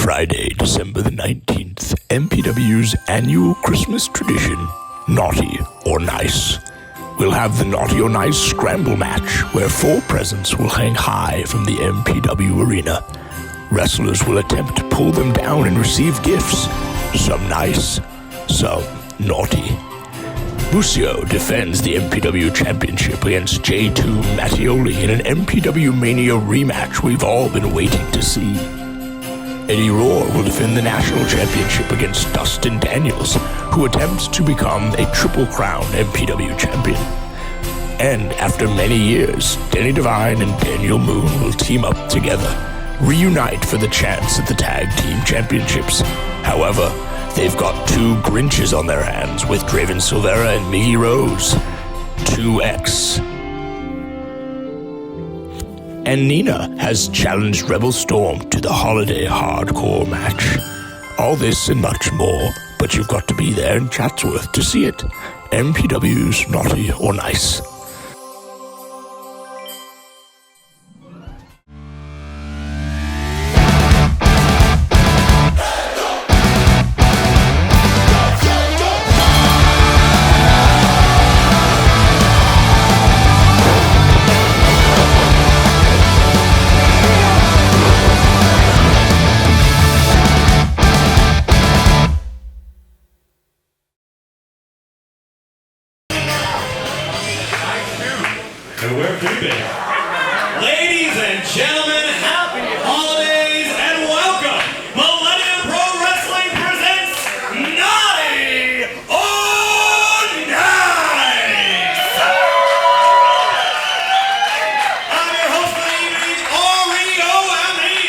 Friday, December the 19th, MPW's annual Christmas tradition, Naughty or Nice. We'll have the Naughty or Nice Scramble match, where 4 presents will hang high from the MPW arena. Wrestlers will attempt to pull them down and receive gifts, some nice, some naughty. Busio defends the MPW Championship against J2 Mattioli in an MPW Mania rematch we've all been waiting to see. Eddie Rohr will defend the National Championship against Dustin Daniels, who attempts to become a Triple Crown MPW champion. And after many years, Danny Devine and Daniel Moon will team up together, reunite for the chance at the Tag Team Championships. However, they've got 2 Grinches on their hands with Draven Silvera and Miggy Rose. 2X. And Nina has challenged Rebel Storm to the Holiday Hardcore match. All this and much more, but you've got to be there in Chatsworth to see it. MPW's Naughty or Nice. Ladies and gentlemen, happy holidays and welcome! Millennium Pro Wrestling presents Naughty or Nice! I'm your host for the evening, R-E-O-M-E.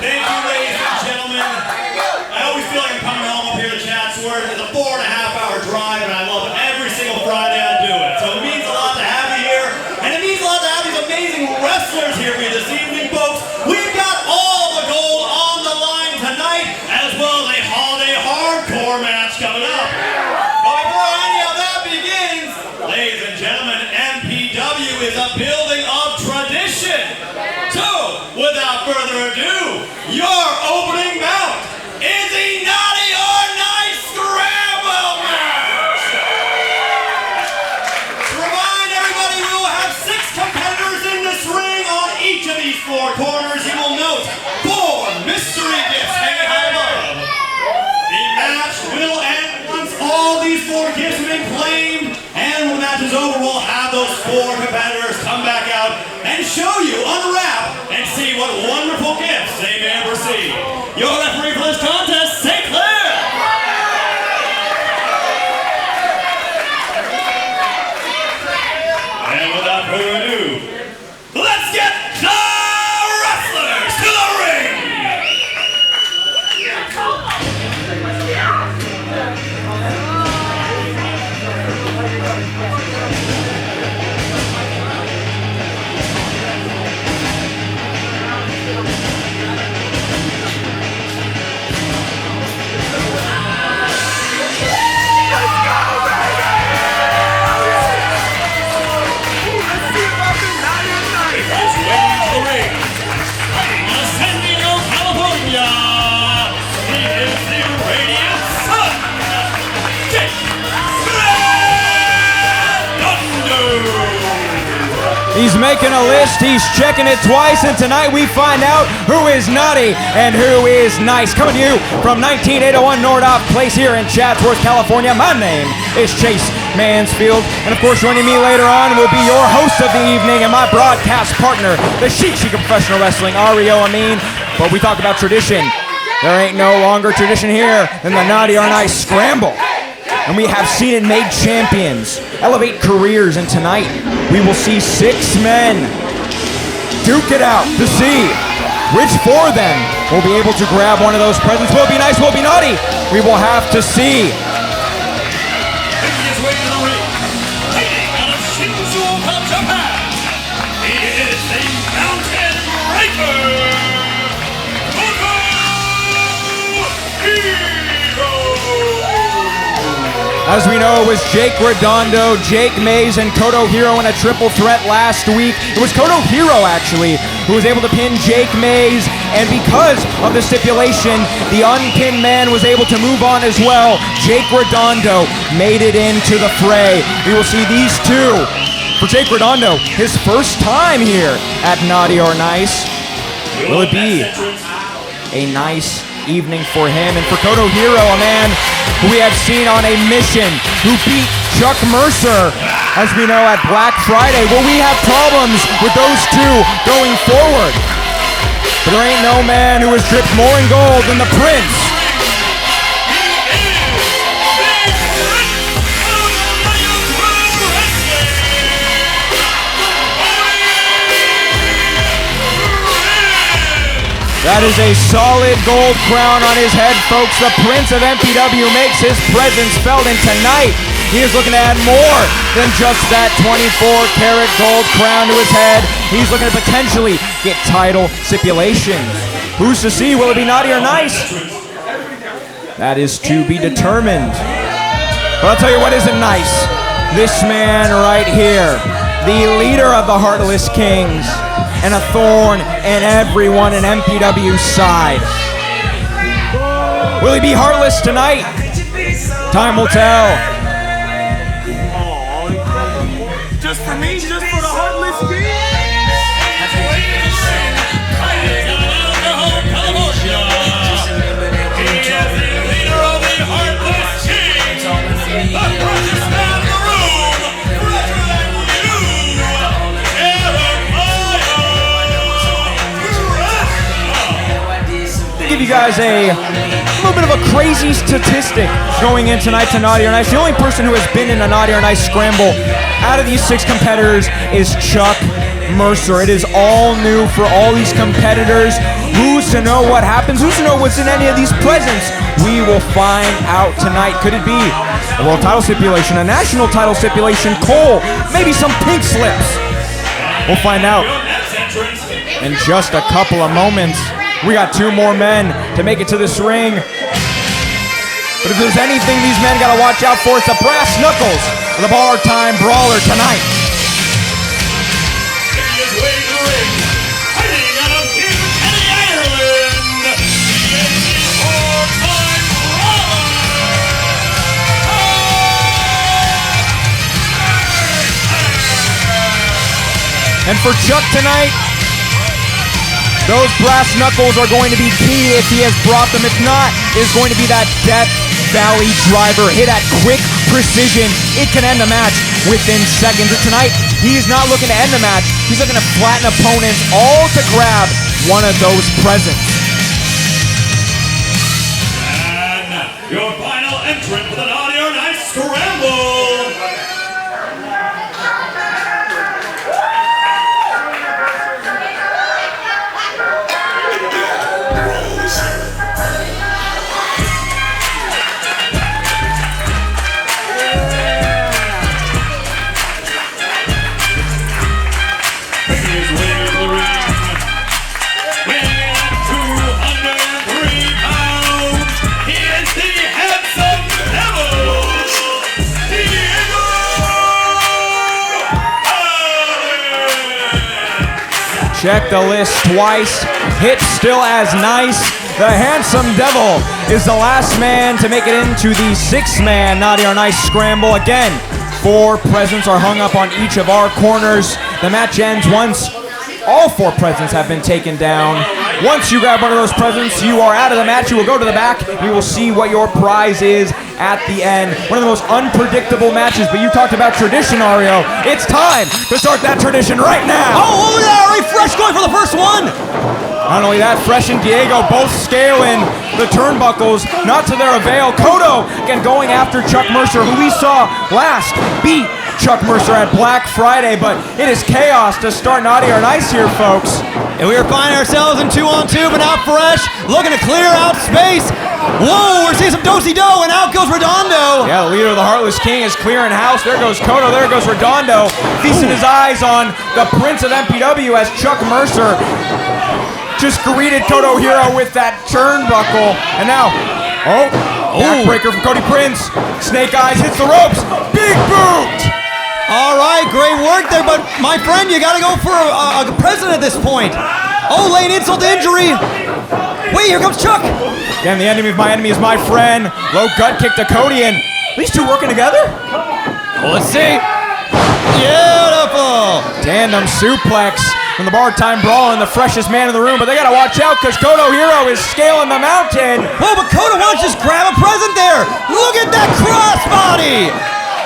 Thank you, ladies and gentlemen. I always feel like I'm coming home up here to Chatsworth. It's a 4.5-hour drive, and I love it. Every single Friday I do it. So it means a lot to have you here, and it means a lot to have these amazing wrestlers here for you this evening, folks. We've got all the gold on the line tonight, as well as a holiday hardcore match coming up. But before any of that begins, ladies and gentlemen, MPW is a building of tradition. So, without further ado, your opening bout is the Naughty or Nice Scramble match! To remind everybody, we will have 6 competitors in this ring on each of these 4 corners. You will note 4 mystery gifts hanging high above. The match will end once all these 4 gifts have been claimed, and when the match is over, we'll have those 4 competitors come back out and show you, unwrap, and see what wonderful gifts they may have received. Your referee for this contest, St. Clair! And without further ado, let's get the wrestlers to the ring! He's making a list, he's checking it twice, and tonight we find out who is naughty and who is nice. Coming to you from 19801 Nordhoff Place here in Chatsworth, California. My name is Chase Mansfield, and of course joining me later on will be your host of the evening and my broadcast partner, the Chic of Professional Wrestling, R.E.O. Amin. But we talk about tradition. There ain't no longer tradition here than the Naughty or Nice Scramble. And we have seen it made champions elevate careers, and tonight we will see 6 men duke it out to see which 4 of them will be able to grab one of those presents. Will it be nice? Will it be naughty? We will have to see. As we know, it was Jake Redondo, Jake Mays, and Koto Hiro in a triple threat last week. It was Koto Hiro, actually, who was able to pin Jake Mays, and because of the stipulation, the unpinned man was able to move on as well. Jake Redondo made it into the fray. We will see these two. For Jake Redondo, his first time here at Naughty or Nice. Will it be a nice evening for him? And for Koto Hiro, a man who we have seen on a mission, who beat Chuck Mercer, as we know, at Black Friday. Will we have problems with those two going forward? But there ain't no man who has dripped more in gold than the Prince. That is a solid gold crown on his head, folks. The Prince of MPW makes his presence felt, and tonight he is looking to add more than just that 24-karat gold crown to his head. He's looking to potentially get title stipulations. Who's to see? Will it be Naughty or Nice? That is to be determined. But I'll tell you what isn't nice. This man right here, the leader of the Heartless Kings, and a thorn in everyone in MPW's side. Will he be heartless tonight? Time will tell. Just for me, just for the Heartless King. Give you guys a little bit of a crazy statistic going in tonight to Naughty or Nice. The only person who has been in a Naughty or Nice scramble out of these 6 competitors is Chuck Mercer. It is all new for all these competitors. Who's to know what happens? Who's to know what's in any of these presents? We will find out tonight. Could it be a world title stipulation, a national title stipulation, Cole, maybe some pink slips? We'll find out in just a couple of moments. We got 2 more men to make it to this ring. But if there's anything these men gotta watch out for, it's the brass knuckles of the Bar Time Brawler tonight. And for Chuck tonight, those brass knuckles are going to be key if he has brought them. If not, it's going to be that Death Valley driver. Hit at quick precision. It can end the match within seconds. And tonight, he's not looking to end the match. He's looking to flatten opponents, all to grab one of those presents. And your final entrant for the Naughty or Nice Scramble. Check the list twice. Hit still as nice. The Handsome Devil is the last man to make it into the 6-man Naughty or Nice Scramble. Again, 4 presents are hung up on each of our corners. The match ends once all 4 presents have been taken down. Once you grab one of those presents, you are out of the match. You will go to the back. We will see what your prize is at the end. One of the most unpredictable matches, but you talked about tradition, Ario. It's time to start that tradition right now. Oh, look at that, already Fresh going for the first one. Not only that, Fresh and Diego both scaling the turnbuckles, not to their avail. Koto, again, going after Chuck Mercer, who we saw last beat Chuck Mercer at Black Friday, but it is chaos to start Naughty or Nice here, folks. And we are finding ourselves in 2-on-2, but now Fresh looking to clear out space. Whoa, we're seeing some do-si-do, and out goes Redondo. Yeah, the leader of the Heartless King is clearing house. There goes Koto, there goes Redondo, feasting his eyes on the Prince of MPW as Chuck Mercer just greeted Koto Hiro with that turnbuckle. And now, Backbreaker from Cody Prince. Snake Eyes hits the ropes. Big boot. All right, great work there, but my friend, you gotta go for a president at this point. Oh, laying insult to injury. Wait, here comes Chuck. Again, the enemy of my enemy is my friend. Low gut kick to Cody, and these two working together? Well, let's see. Beautiful. Tandem suplex from the bar time brawl and the freshest man in the room, but they gotta watch out because Kodo Hiro is scaling the mountain. Whoa, but Kodo, why don't you just grab a present there? Look at that crossbody.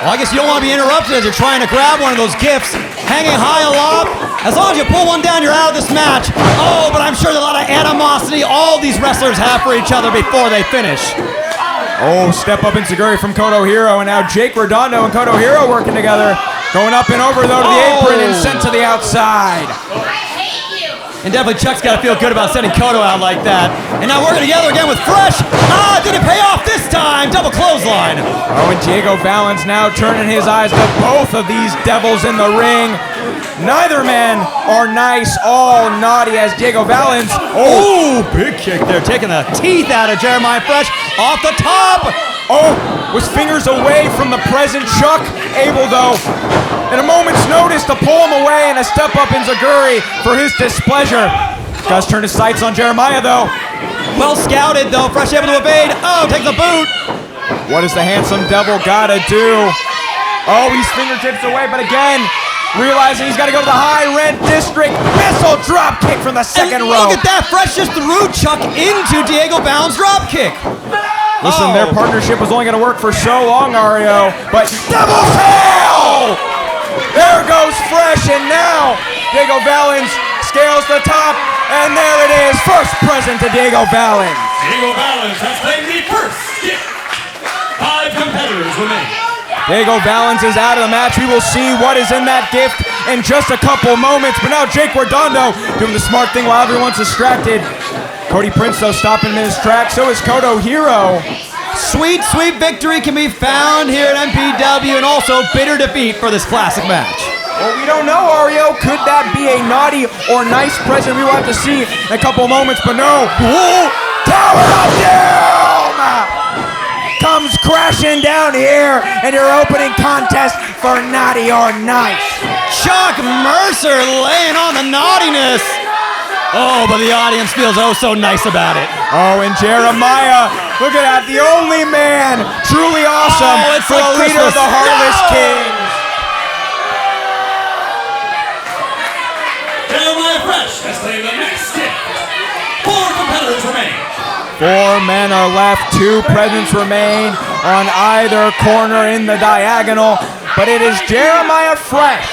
Well, I guess you don't want to be interrupted as you're trying to grab one of those gifts hanging high aloft. As long as you pull one down, you're out of this match. Oh, but I'm sure there's a lot of animosity all these wrestlers have for each other before they finish. Oh, step up enziguri from Kodo Hiro, and now Jake Redondo and Kodo Hiro working together. Going up and over, though, to the apron and sent to the outside. And definitely Chuck's got to feel good about sending Kodo out like that. And now working together again with Fresh. Didn't pay off this time. Double clothesline. Oh, and Diego Valens now turning his eyes to both of these devils in the ring. Neither man are nice, all naughty as Diego Valens. Oh, big kick there, taking the teeth out of Jeremiah Fresh off the top. Oh, was fingers away from the present Chuck. Able, though, at a moment's notice to pull him away and a step-up enziguri for his displeasure. Gus turned his sights on Jeremiah, though. Well scouted, though. Fresh able to evade. Oh, take the boot. What does the handsome devil gotta do? Oh, he's fingertips away, but again, realizing he's got to go to the high-rent district. Missile drop kick from the second row. Look at that. Fresh just threw Chuck into Diego Valens' drop kick. Listen, their partnership was only going to work for so long, Ario, but double tail! There goes Fresh, and now Diego Valens scales the top, and there it is. First present to Diego Valens. Diego Valens has claimed the first gift. 5 competitors remain. Diego Valens is out of the match. We will see what is in that gift in just a couple moments. But now Jake Redondo doing the smart thing while everyone's distracted. Cody Prince, though, stopping in his tracks. So is Kodo Hiro. Sweet, sweet victory can be found here at MPW, and also bitter defeat for this classic match. Well, we don't know, Ario. Could that be a naughty or nice present? We will have to see in a couple moments, but no. Whoa! Tower of Doom! Comes crashing down here in your opening contest for naughty or nice. Chuck Mercer laying on the naughtiness. Oh, but the audience feels oh so nice about it. Oh, and Jeremiah, look at that, the only man truly awesome for like the leader of the Heartless Kings. Jeremiah Fresh has claimed the next gift. 4 competitors remain. 4 men are left, 2 presents remain on either corner in the diagonal, but it is Jeremiah Fresh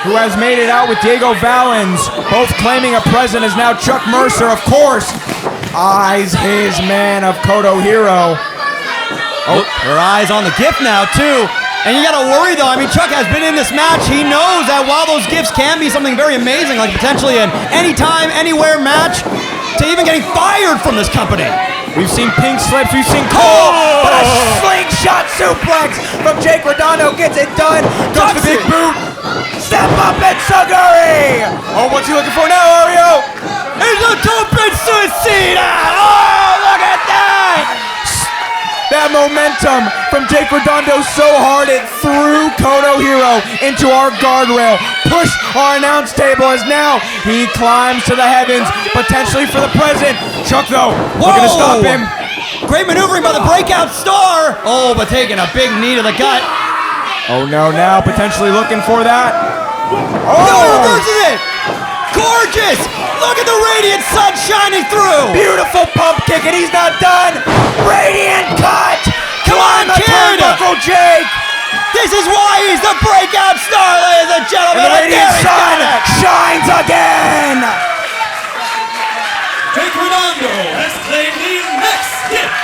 who has made it out with Diego Valens, both claiming a present, is now Chuck Mercer, of course, eyes his man of Kodo Hiro. Oh, her eyes on the gift now, too. And you gotta worry, though. I mean, Chuck has been in this match. He knows that while those gifts can be something very amazing, like potentially an anytime, anywhere match, to even getting fired from this company. We've seen pink slips, we've seen Cole, but a slingshot suplex from Jake Redondo gets it done. Goes the big boot. Step up enziguri! Oh, what's he looking for now, Ario? It's a Topin Suicida! Oh, look at that! That momentum from Jake Redondo so hard it threw Kodo Hiro into our guardrail. Pushed our announce table as now he climbs to the heavens, potentially for the present. Chuck, though, looking to stop him. Great maneuvering by the breakout star! Oh, but taking a big knee to the gut. Oh no, now potentially looking for that. Oh! No, reverses it! Gorgeous! Look at the radiant sun shining through! Beautiful pump kick, and he's not done! Radiant cut! Come on, kid! Turnbuckle Jake! This is why he's the breakout star, ladies and gentlemen! And the radiant sun shines again! Jake Redondo has claimed the next gift.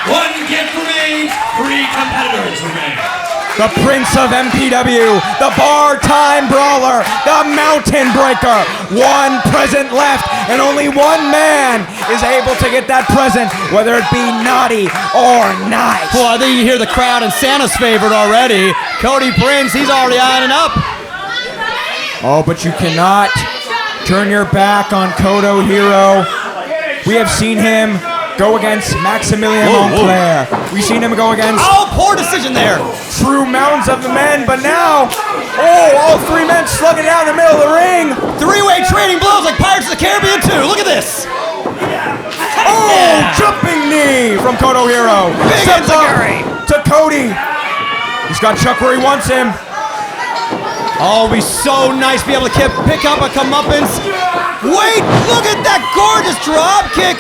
1 gift remains, 3 competitors remain. The Prince of MPW, the Bar Time Brawler, the Mountain Breaker. 1 present left, and only 1 man is able to get that present, whether it be naughty or nice. Well, I think you hear the crowd in Santa's favorite already. Cody Prince, he's already eyeing up. Oh, but you cannot turn your back on Kodo Hiro. We have seen him go against Maximilian Montclair. We've seen him go against poor decision there. true mountains of the men, but now, all three men slugging down the middle of the ring. Three-way trading blows like Pirates of the Caribbean 2. Look at this. Jumping knee from Koto Hiro. Big Steps up enziguri. to Cody. He's got Chuck where he wants him. Oh, it'd be so nice to be able to pick up a comeuppance. Wait, look at that gorgeous drop kick.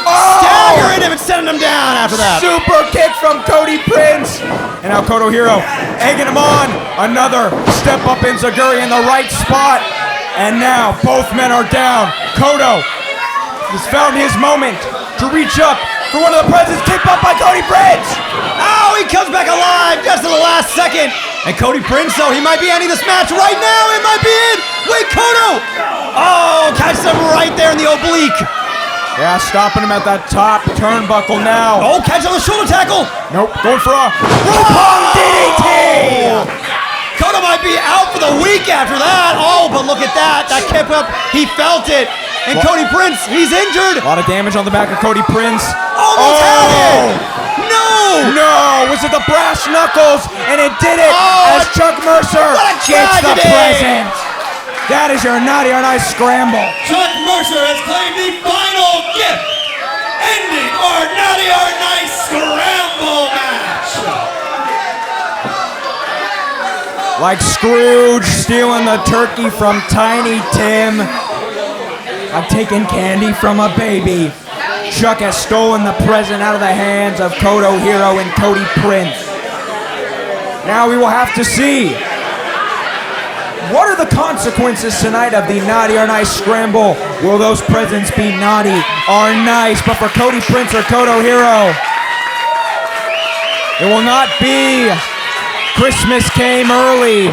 Staggering him and sending him down after that. Super kick from Cody Prince. And now Koto Hiro egging him on. Another step up enziguri in the right spot. And now both men are down. Koto has found his moment to reach up for one of the presents, kicked up by Cody Prince. Oh, he comes back alive just in the last second. And Cody Prince, though, he might be ending this match right now. It might be it. Wait, Koto. Oh, catches him right there in the oblique. Yeah, stopping him at that top turnbuckle now. Oh, catch on the shoulder tackle. Nope, going for a Rupong DDT. Koto might be out for the week after that. Oh, but look at that. That kept up. He felt it. And Cody Prince, he's injured. A lot of damage on the back of Cody Prince. Almost had it. No, was it the brass knuckles? And it did it as Chuck Mercer gets the present. That is your Naughty or Nice scramble. Chuck Mercer has claimed the final gift, ending our Naughty or Nice scramble match. Like Scrooge stealing the turkey from Tiny Tim. I'm taking candy from a baby. Chuck has stolen the present out of the hands of Koto Hiro and Cody Prince. Now we will have to see. What are the consequences tonight of the Naughty or Nice scramble? Will those presents be naughty or nice? But for Cody Prince or Koto Hiro, it will not be Christmas came early,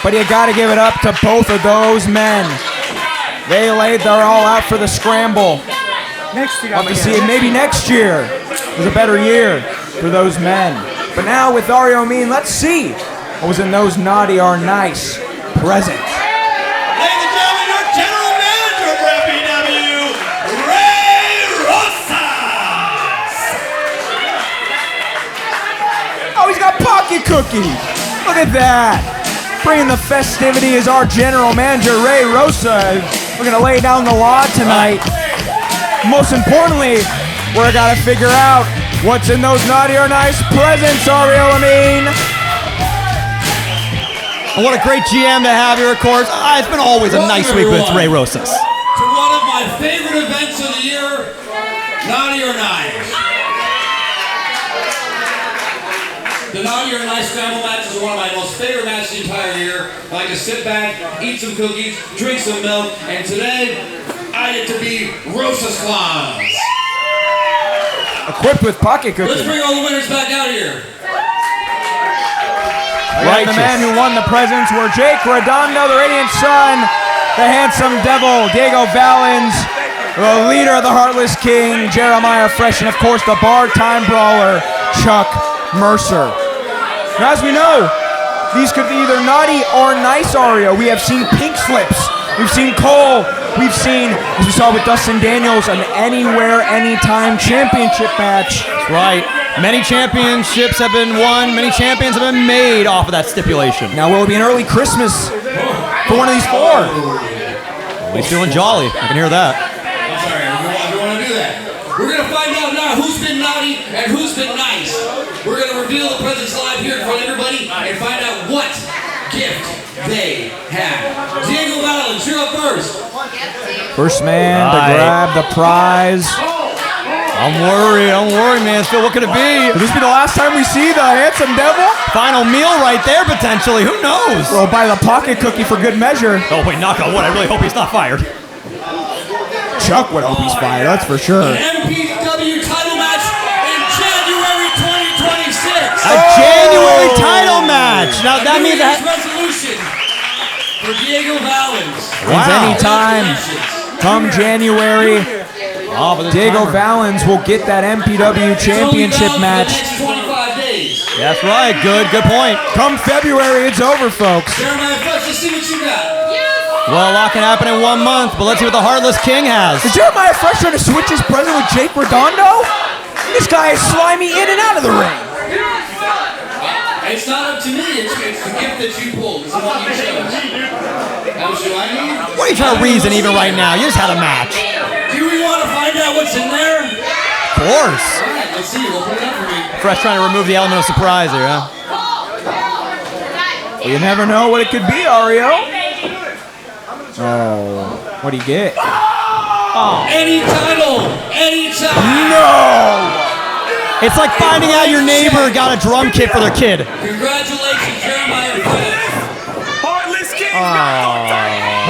but you gotta give it up to both of those men. They laid their all out for the scramble. Love to see it maybe next year was a better year for those men. But now with Ario Mean, let's see what was in those Naughty or Nice presents. Ladies and gentlemen, your general manager for MPW, Ray Rosas. Oh, he's got pocket cookies. Look at that. Bringing the festivity is our general manager, Ray Rosa. We're going to lay down the law tonight. Most importantly, we're going to figure out what's in those Naughty or Nice presents, Ario Amin. What a great GM to have here, of course. It's been always a nice week with Ray Rosas. To one of my favorite events of the year, Naughty or Nice. The Naughty or Nice scramble matches are one of my most favorite matches the entire year. I like to sit back, eat some cookies, drink some milk, and today I get to be Rosas Clowns. Equipped with pocket cookies. Let's bring all the winners back out here. Right, the man who won the presents were Jake Redondo, the Radiant Sun, the Handsome Devil, Diego Valens, the leader of the Heartless King, Jeremiah Fresh, and of course the bar-time brawler, Chuck Mercer. Now, as we know, these could be either naughty or nice, Ario. We have seen pink slips. We've seen Cole. We've seen, as we saw with Dustin Daniels, an anywhere, anytime championship match. That's right. Many championships have been won. Many champions have been made off of that stipulation. Now, will it be an early Christmas for one of these four? He's feeling jolly. I can hear that. I'm sorry, I don't want to do that. We're going to find out now who's been naughty and who's been nice. We're going to reveal the presents live here in front of everybody and find out what gift they have. Diego Valens, you're up first. First man to grab the prize. I'm worried, man. Phil, what could it be? Could this be the last time we see the Handsome Devil? Final meal right there, potentially. Who knows? We'll buy the pocket cookie for good measure. Oh, wait, knock on wood. I really hope he's not fired. Chuck would hope he's fired, that's for sure. An MPW title match in January 2026. A January title match. Now, that means that... resolution for Diego Valens. Anytime, come January, Diego Valens will get that MPW championship match. That's right. Good point. Come February, it's over, folks. Jeremiah Fresh, let's see what you got. Well, a lot can happen in 1 month, but let's see what the Heartless King has. Is Jeremiah Fresh trying to switch his present with Jake Redondo? This guy is slimy in and out of the ring. It's not up to me. It's the gift that you pulled. It's the one you chose. How much do I need? What are you trying to reason even right now? You just had a match. Do we want to find out what's in there? Of course. All right, let's see. Open it up for me. Fresh trying to remove the element of surprise here, huh? Well, you never know what it could be, Ario. Oh, what do you get? Any title, anytime. No! It's like finding out your neighbor got a drum kit for their kid. Congratulations, Jeremiah.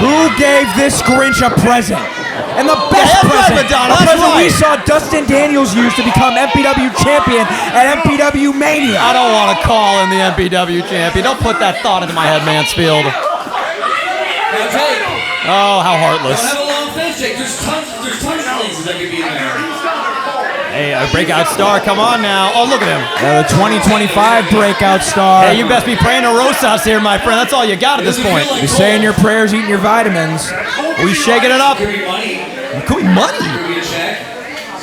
Who gave this Grinch a present? And the best that's right, present, Madonna, a that's present we right. saw Dustin Daniels use to become MPW champion at MPW Mania. I don't want to call him the MPW champion. Don't put that thought into my head, Mansfield. Now, Jake, Oh, how heartless. don't have a long finish, Jake. There's tons of places that could be in there. Hey, a breakout star, come on now. Oh, look at him. The 2025 breakout star. Hey, you best be praying to Rosas here, my friend. That's all you got at this point. You're saying your prayers, eating your vitamins. We shaking it up. Could be money. Could be money. Could be a check.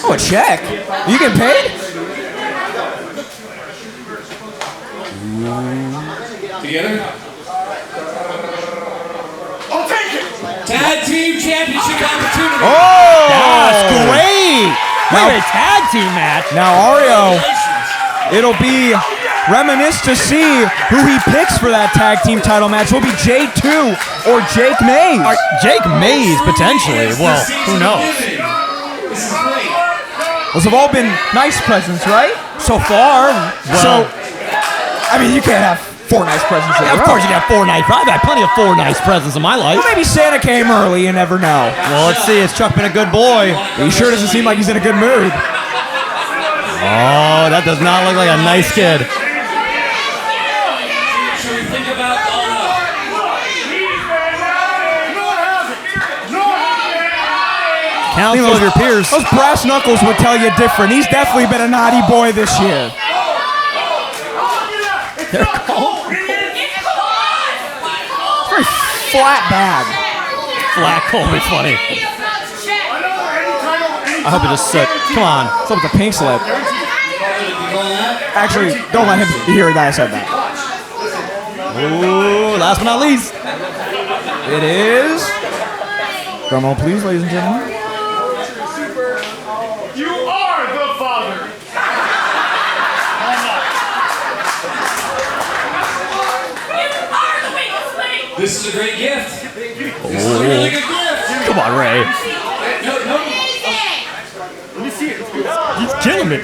Oh, a check? You get paid? Together. I'll take it. Tag team championship opportunity. Oh! That's great. Wait, a tag team match. Now, Ario, it'll be reminiscent to see who he picks for that tag team title match. Will it be J2 or Jake Mays? Jake Mays, potentially. Well, who knows? This is great. Those have all been nice presents, right? So far. So, I mean, you can't have 4 nice presents. Yeah, of course you got 4 nice. I've had plenty of 4 nice presents in my life. Well, maybe Santa came early, you never know. Well, let's see. Has Chuck been a good boy? He sure doesn't seem like he's in a good mood. Oh, that does not look like a nice kid. Should we think about Council of your peers. Those brass knuckles would tell you different. He's definitely been a naughty boy this year. They're called Very flat bag. Black Hole. It's funny. I hope it just soot. Come on. What's up with the pink slip? Actually, don't let him hear that I said that. Ooh, last but not least. It is. Drum roll, please, ladies and gentlemen. You are the father. This is a great gift. This is a really good gift. Come on, Ray. No. He's killing me.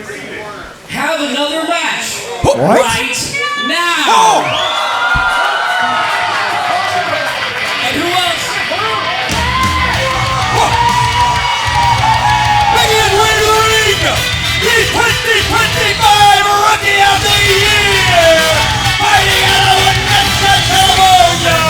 Have another match. What? Right now. And who else? Making his way to the ring. The 2025 Rookie of the Year. Fighting out of Western California.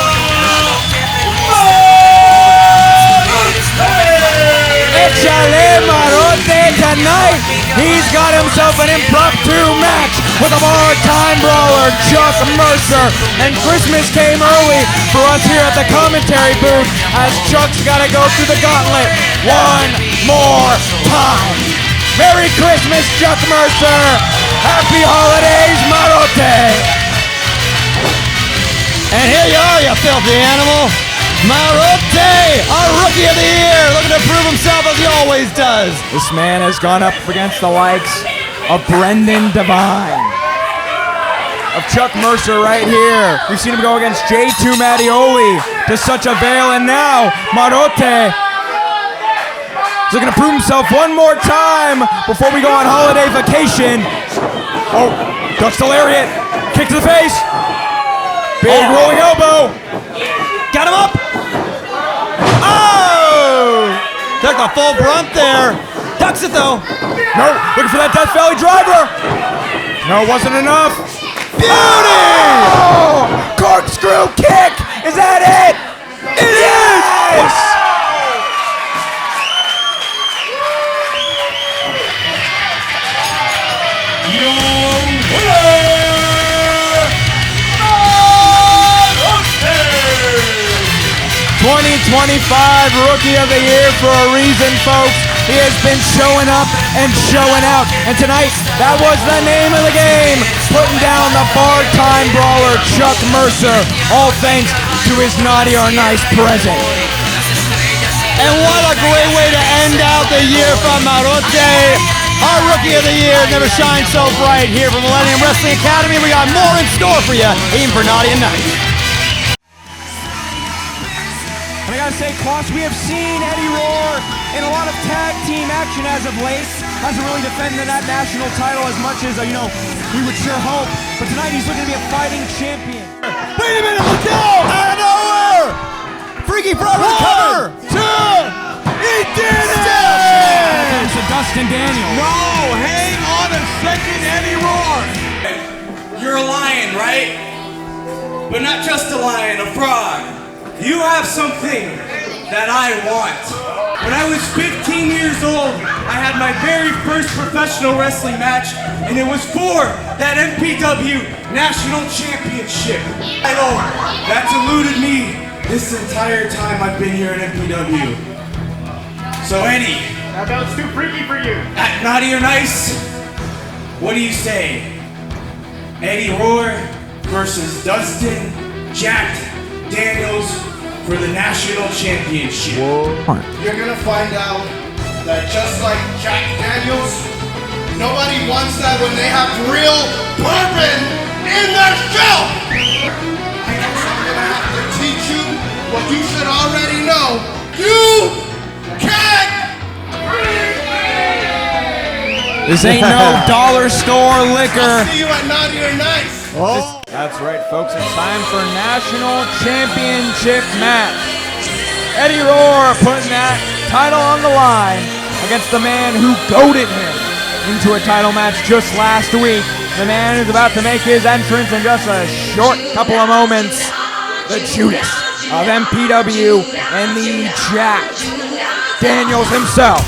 Échale Marote tonight. He's got himself an impromptu match with a all-time brawler, Chuck Mercer. And Christmas came early for us here at the commentary booth as Chuck's got to go through the gauntlet one more time. Merry Christmas, Chuck Mercer. Happy holidays, Marote. And here you are, you filthy animal. Marote, our Rookie of the Year, looking to prove himself as he always does. This man has gone up against the likes of Brendan Devine, of Chuck Mercer right here. We've seen him go against J2 Mattioli to such avail, and now Marote is looking to prove himself one more time before we go on holiday vacation. Oh, ducks the lariat, kick to the face, big rolling elbow. Got him up. Oh! Took the full brunt there. Ducks it though. No, looking for that Death Valley driver. No, it wasn't enough. Beauty! Oh, corkscrew kick. Is that it? It is. Your winner, Marote. Rookie of the Year for a reason, folks. He has been showing up and showing out. And tonight, that was the name of the game. Putting down the bar-time brawler, Chuck Mercer. All thanks to his Naughty or Nice present. And what a great way to end out the year from Marote. Our Rookie of the Year never shined so bright here from Millennium Wrestling Academy. We got more in store for you, even for Naughty and Nice. And I gotta say, Kloss, we have seen Eddie Roar in a lot of tag team action as of late. Hasn't really defended that national title as much as, we would sure hope. But tonight he's looking to be a fighting champion. Wait a minute, look out! Out of nowhere! Freaky Forever cover! 2! He did it! To Dustin Daniels. No, hang on a second, Eddie Roar. You're a lion, right? But not just a lion, a frog. You have something that I want. When I was 15 years old, I had my very first professional wrestling match, and it was for that MPW National Championship title that's eluded me this entire time I've been here at MPW. So Eddie, That sounds too freaky for you. at Naughty or Nice, what do you say? Eddie Roar versus Dustin Jack Daniels for the National Championship. You're gonna find out that just like Jack Daniels, nobody wants that when they have real bourbon in their shelf. I guess I'm gonna have to teach you what you should already know. You can't. This ain't no dollar store liquor. See you at Naughty or Nice. That's right, folks. It's time for National Championship match. Eddie Roar putting that title on the line against the man who goaded him into a title match just last week. The man who's about to make his entrance in just a short couple of moments. The Judas of MPW and the Jacked Daniels himself.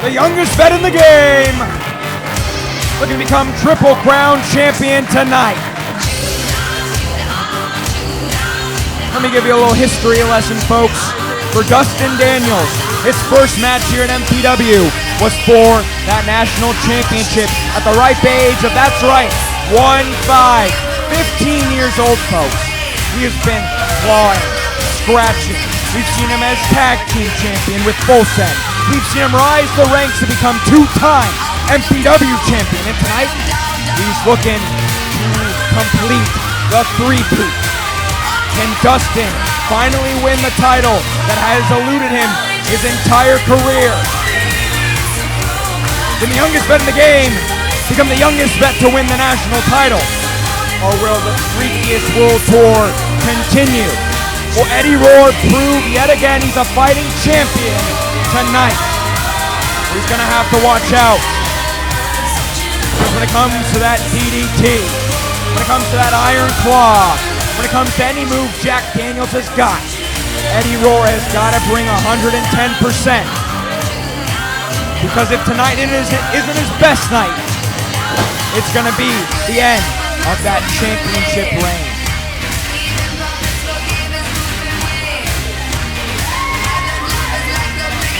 The youngest vet in the game. Looking to become Triple Crown champion tonight. Let me give you a little history lesson, folks. For Dustin Daniels, his first match here at MPW was for that national championship at the ripe age of, that's right, 1-5, 15 years old, folks. He has been clawing, scratching. We've seen him as tag team champion with Bolsen. We've seen him rise the ranks to become 2-time MPW champion. And tonight, he's looking to complete the three-peat. Can Dustin finally win the title that has eluded him his entire career? Can the youngest vet in the game become the youngest vet to win the national title? Or will the freakiest world tour continue? Will Eddie Roar prove yet again he's a fighting champion tonight? He's gonna have to watch out. Because when it comes to that DDT, when it comes to that Iron Claw, when it comes to any move Jack Daniels has got, Eddie Roar has got to bring 110%. Because if tonight isn't his best night, it's going to be the end of that championship reign.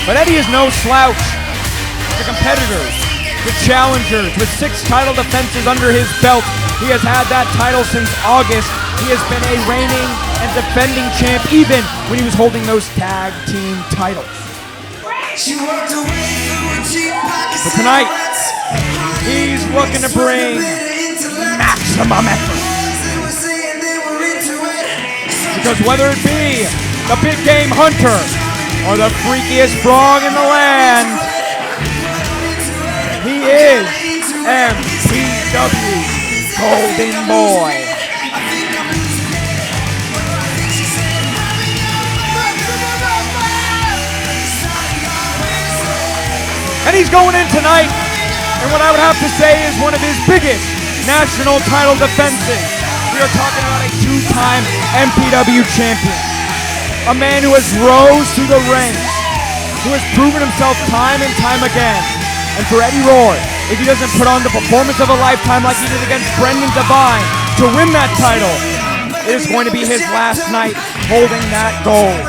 But Eddie is no slouch. The competitors, the challengers, with 6 title defenses under his belt. He has had that title since August. He has been a reigning and defending champ even when he was holding those tag team titles. But tonight, he's looking to bring maximum effort. Because whether it be the big game hunter or the freakiest frog in the land, he is MPW Golden Boy. And he's going in tonight, and what I would have to say is one of his biggest national title defenses. We are talking about a 2-time MPW champion. A man who has rose through the ranks, who has proven himself time and time again. And for Eddie Roar, if he doesn't put on the performance of a lifetime like he did against Brendan Devine to win that title, it is going to be his last night holding that gold.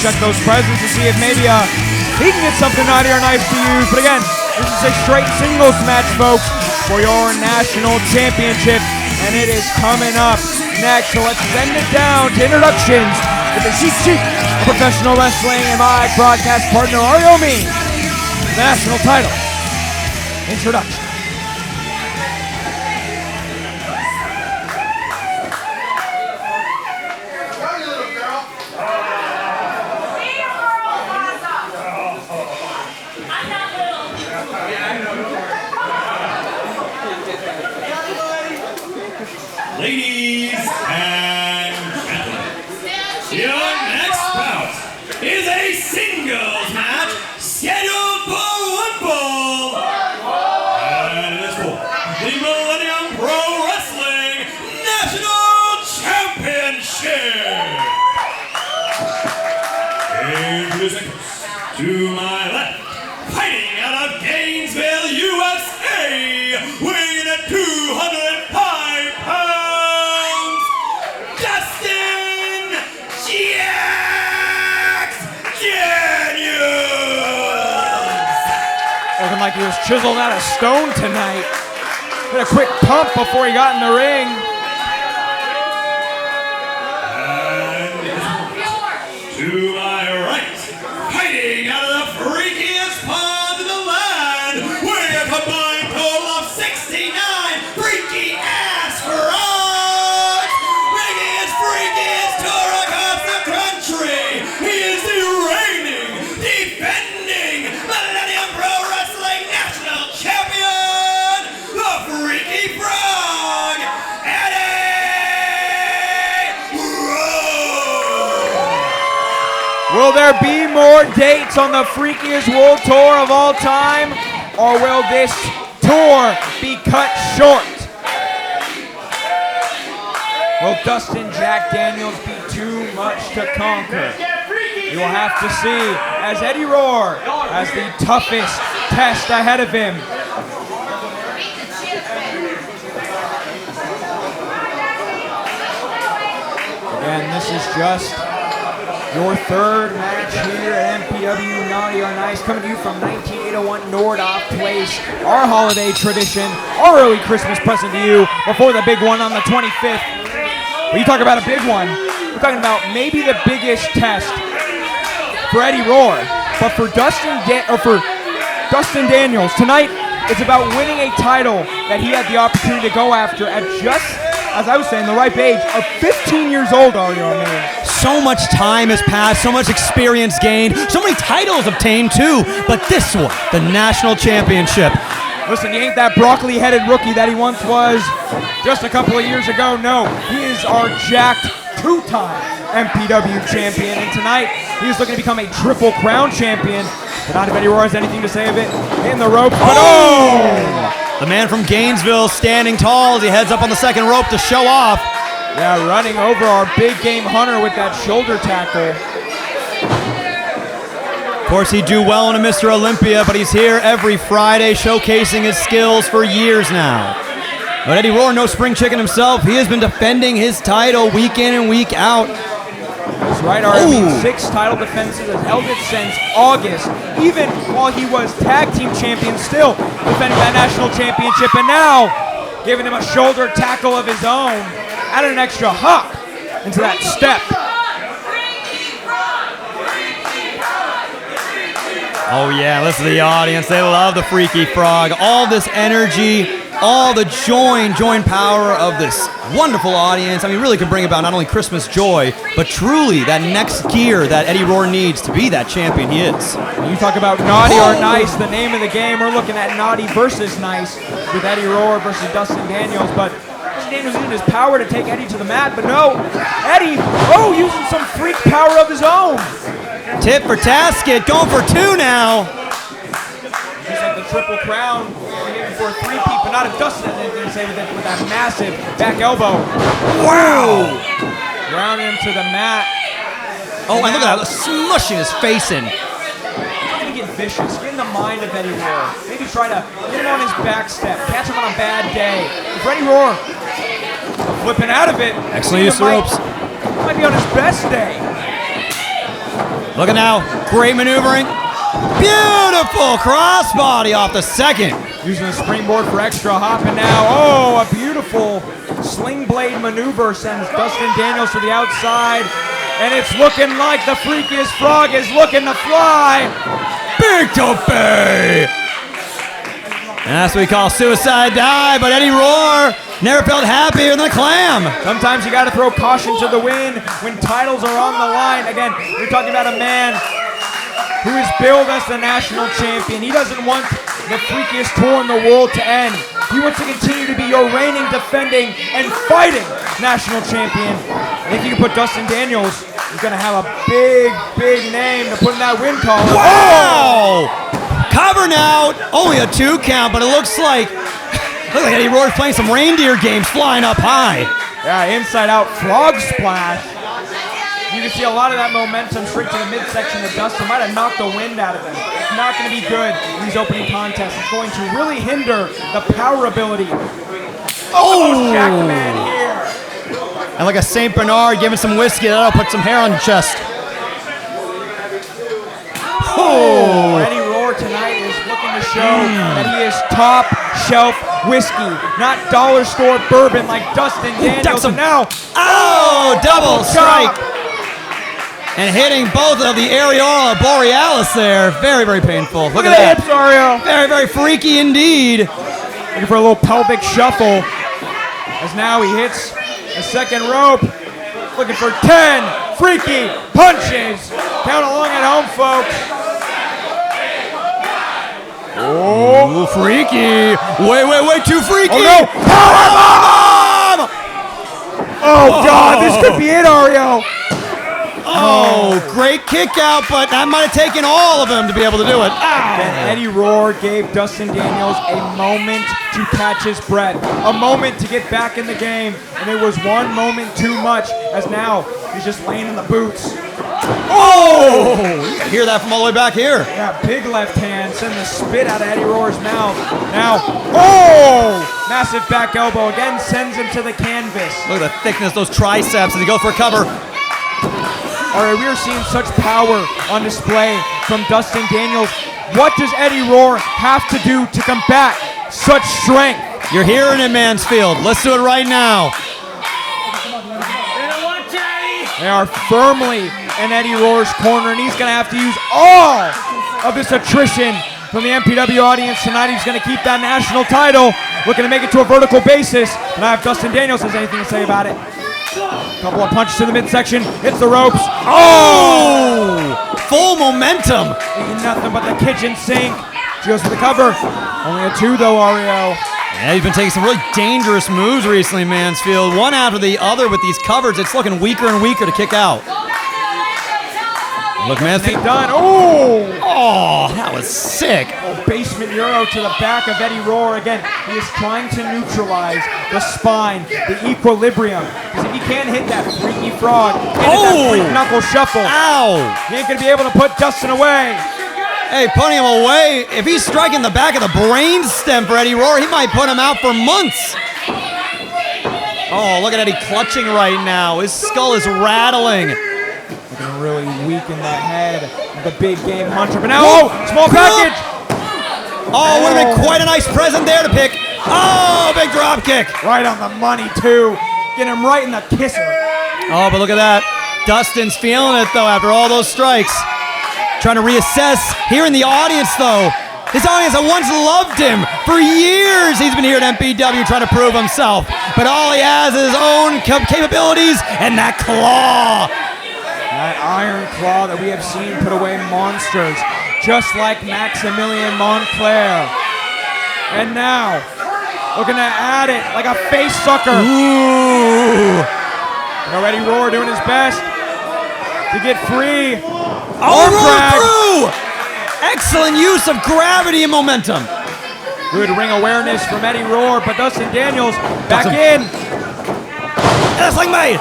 check those presents to see if maybe he can get something naughty or nice to use. But again, this is a straight singles match, folks, for your national championship, and it is coming up next. So let's send it down to introductions with the Chief Professional Wrestling and my broadcast partner, Ariomi, the national title introduction. Ladies and gentlemen, your next bout is a singles match scheduled for one fall. And it is for the Millennium Pro Wrestling National Championship. Introducing to my left, fighting out of Gainesville, USA, weighing at 205 pounds, Dustin Jax Daniels. Looking like he was chiseled out of stone tonight. Did a quick pump before he got in the ring. And to my right, fighting out of the freakiest pond in the land, weighing a combined total of 69 freaky ass frogs, making his freakiest tour across the country. He is the reigning, defending Millennium Pro Wrestling National Champion, the Freaky Frog, Eddie Rowe. Will there be more dates on the freakiest world tour of all time, or will this tour be cut short? Will Dustin Jack Daniels be too much to conquer? You will have to see, as Eddie Roar has the toughest test ahead of him. Again, this is just your third match here at MPW Naughty or Nice, coming to you from 19801 Nordoff Place, our holiday tradition, our early Christmas present to you before the big one on the 25th. When you talk about a big one, we're talking about maybe the biggest test for Eddie Roar, but for Dustin Daniels tonight, it's about winning a title that he had the opportunity to go after at just, as I was saying, the ripe age of 15 years old, Ariomi. So much time has passed, so much experience gained, so many titles obtained too, but this one, the national championship. Listen, he ain't that broccoli-headed rookie that he once was just a couple of years ago. No, he is our jacked two-time MPW champion, and tonight he is looking to become a Triple Crown champion. But not if Eddie Roar has anything to say of it in the rope. But The man from Gainesville standing tall as he heads up on the second rope to show off. Yeah, running over our big game hunter with that shoulder tackle. Of course, he'd do well in a Mr. Olympia, but he's here every Friday showcasing his skills for years now. But Eddie Roar, no spring chicken himself, he has been defending his title week in and week out. That's right, our 6 title defenses has held it since August. Even while he was tag team champion, still defending that national championship, and now giving him a shoulder tackle of his own. Added an extra hop into that step. Oh yeah, listen to the audience. They love the Freaky Frog. All this energy, all the join power of this wonderful audience. I mean, really can bring about not only Christmas joy, but truly that next gear that Eddie Roar needs to be that champion he is. When you talk about naughty or nice, the name of the game, we're looking at naughty versus nice with Eddie Roar versus Dustin Daniels, but Daniels using his power to take Eddie to the mat, but no, Eddie, using some freak power of his own. Tip for Taskett, going for 2 now. Just like the Triple Crown, maybe for a 3-peat, but not if Dustin had anything to say with that massive back elbow. Wow! Grounding him to the mat. Oh, and look at that, smushing his face in. Trying to get vicious, get in the mind of Eddie Roar. Maybe try to get him on his back step, catch him on a bad day. If Eddie Roar flipping out of it. Excellent use of ropes. Might be on his best day. Looking now, great maneuvering. Beautiful crossbody off the second. Using the springboard for extra hop, and now, oh, a beautiful sling blade maneuver sends Dustin Daniels to the outside, and it's looking like the freakiest frog is looking to fly. Big tope! And that's what we call suicide dive, but Eddie Rohr never felt happier than a clam. Sometimes you got to throw caution to the wind when titles are on the line. Again, you're talking about a man who is billed as the national champion. He doesn't want the freakiest tour in the world to end. He wants to continue to be your reigning, defending, and fighting national champion. I think you can put Dustin Daniels, he's going to have a big, big name to put in that win column. Wow! Cover now, only a 2 count, but it looks like Eddie Rohr's playing some reindeer games flying up high. Yeah, inside out frog splash. You can see a lot of that momentum straight to the midsection of Dustin. Might have knocked the wind out of him. It's not going to be good in these opening contests. It's going to really hinder the power ability. Oh! Jack the man here. And like a St. Bernard giving some whiskey, that'll put some hair on the chest. Oh! Eddie Rohr tonight is looking to show that he is top shelf whiskey, not dollar store bourbon like Dustin Daniels. And now, double strike. And hitting both of the areola borealis there. Very, very painful. Look at that. Hips, Ario. Very, very freaky indeed. Looking for a little pelvic shuffle. As now he hits a second rope. Looking for 10 freaky punches. Count along at home, folks. Oh, freaky. Way too freaky. Oh, no. Powerbomb! Oh, God. This could be it, Ario. Oh, great kick out, but that might have taken all of them to be able to do it. And Eddie Rohr gave Dustin Daniels a moment to catch his breath, a moment to get back in the game, and it was one moment too much, as now he's just laying in the boots. Oh! You can hear that from all the way back here. Yeah, big left hand, send the spit out of Eddie Rohr's mouth. Now, oh! Massive back elbow, again sends him to the canvas. Look at the thickness of those triceps as he goes for a cover. All right, we are seeing such power on display from Dustin Daniels. What does Eddie Rohr have to do to combat such strength? You're hearing it, Mansfield. Let's do it right now. They are firmly in Eddie Rohr's corner, and he's going to have to use all of this attrition from the MPW audience tonight. He's going to keep that national title, looking to make it to a vertical basis. And I have Dustin Daniels has anything to say about it. Couple of punches to the midsection, hits the ropes. Oh! Full momentum. Ain't nothing but the kitchen sink. She goes for the cover. Only a 2 though, Ario. Yeah, he's been taking some really dangerous moves recently, Mansfield. One after the other with these covers. It's looking weaker and weaker to kick out. Look, Mansfield. Done. Oh! Oh, that was sick. Oh, basement Euro to the back of Eddie Rohr. Again, he is trying to neutralize the spine, the equilibrium. Because if he can't hit that freaky frog, that freak knuckle shuffle, Ow! he ain't going to be able to put Dustin away. Hey, putting him away. If he's striking the back of the brain stem for Eddie Rohr, he might put him out for months. Oh, look at Eddie clutching right now. His skull is rattling. Looking really weaken the head of the big game hunter. But now, small package. Oh, would have been quite a nice present there to pick. Oh, big drop kick. Right on the money, too. Get him right in the kisser. Oh, but look at that. Dustin's feeling it, though, after all those strikes. Trying to reassess here in the audience, though. His audience that once loved him. For years, he's been here at MPW trying to prove himself. But all he has is his own capabilities and that claw. That iron claw that we have seen put away monsters, just like Maximilian Montclair. And now, looking to add it like a face sucker. Ooh. Eddie Rohr doing his best to get free. Oh, through! Excellent use of gravity and momentum. Good ring awareness from Eddie Rohr, but Dustin Daniels back in. That's like made.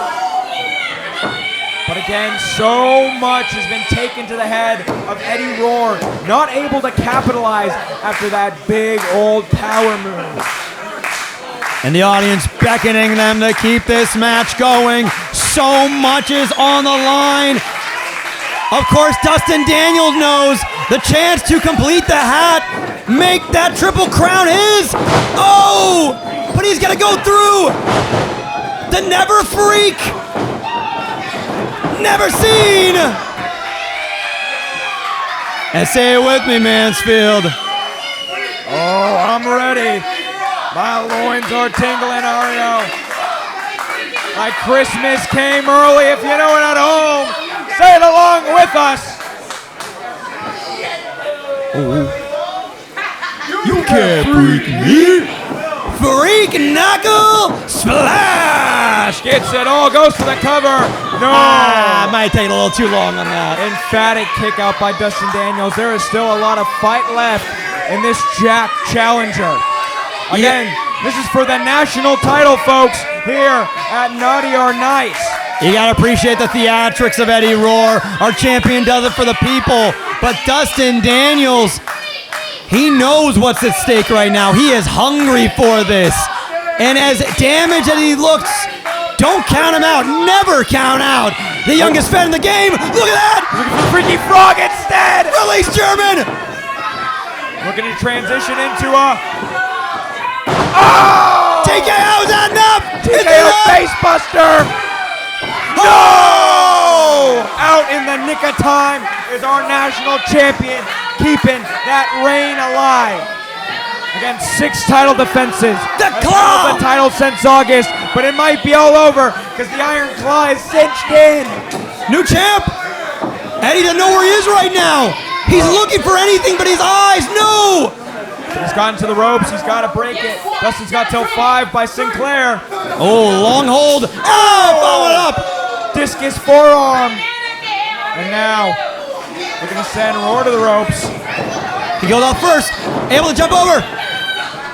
But again, so much has been taken to the head of Eddie Rohr, not able to capitalize after that big old power move. And the audience beckoning them to keep this match going. So much is on the line. Of course, Dustin Daniels knows the chance to complete the hat, make that triple crown his. Oh, but he's gonna go through the never freak, never seen. And say it with me, Mansfield. Oh, I'm ready. My loins are tingling, Ario. Like Christmas came early. If you know it at home, say it along with us. You can't freak me. Freak knuckle splash. Gets it all, goes for the cover. No. Might take a little too long on that. Emphatic kick out by Dustin Daniels. There is still a lot of fight left in this Jack Challenger. Again, this is for the national title, folks, here at Naughty or Nice. You gotta appreciate the theatrics of Eddie Roar. Our champion does it for the people. But Dustin Daniels, he knows what's at stake right now. He is hungry for this. And as damaged as he looks, don't count him out. Never count out the youngest fan in the game. Look at that! Looking for Freaky Frog instead. Release German! Looking to transition into a... TKO's not enough! TKO facebuster! No! Out in the nick of time is our national champion, keeping that reign alive. Again, 6 title defenses. The Has claw! held the title since August, but it might be all over because the Iron Claw is cinched in. New champ! Eddie doesn't know where he is right now. He's looking for anything but his eyes. No! He's gotten to the ropes. He's got to break it. Dustin's got till 5 by Sinclair. Oh, long hold. Follow it up. Discus forearm. And now, looking to send Roar to the ropes. He goes out first. Able to jump over.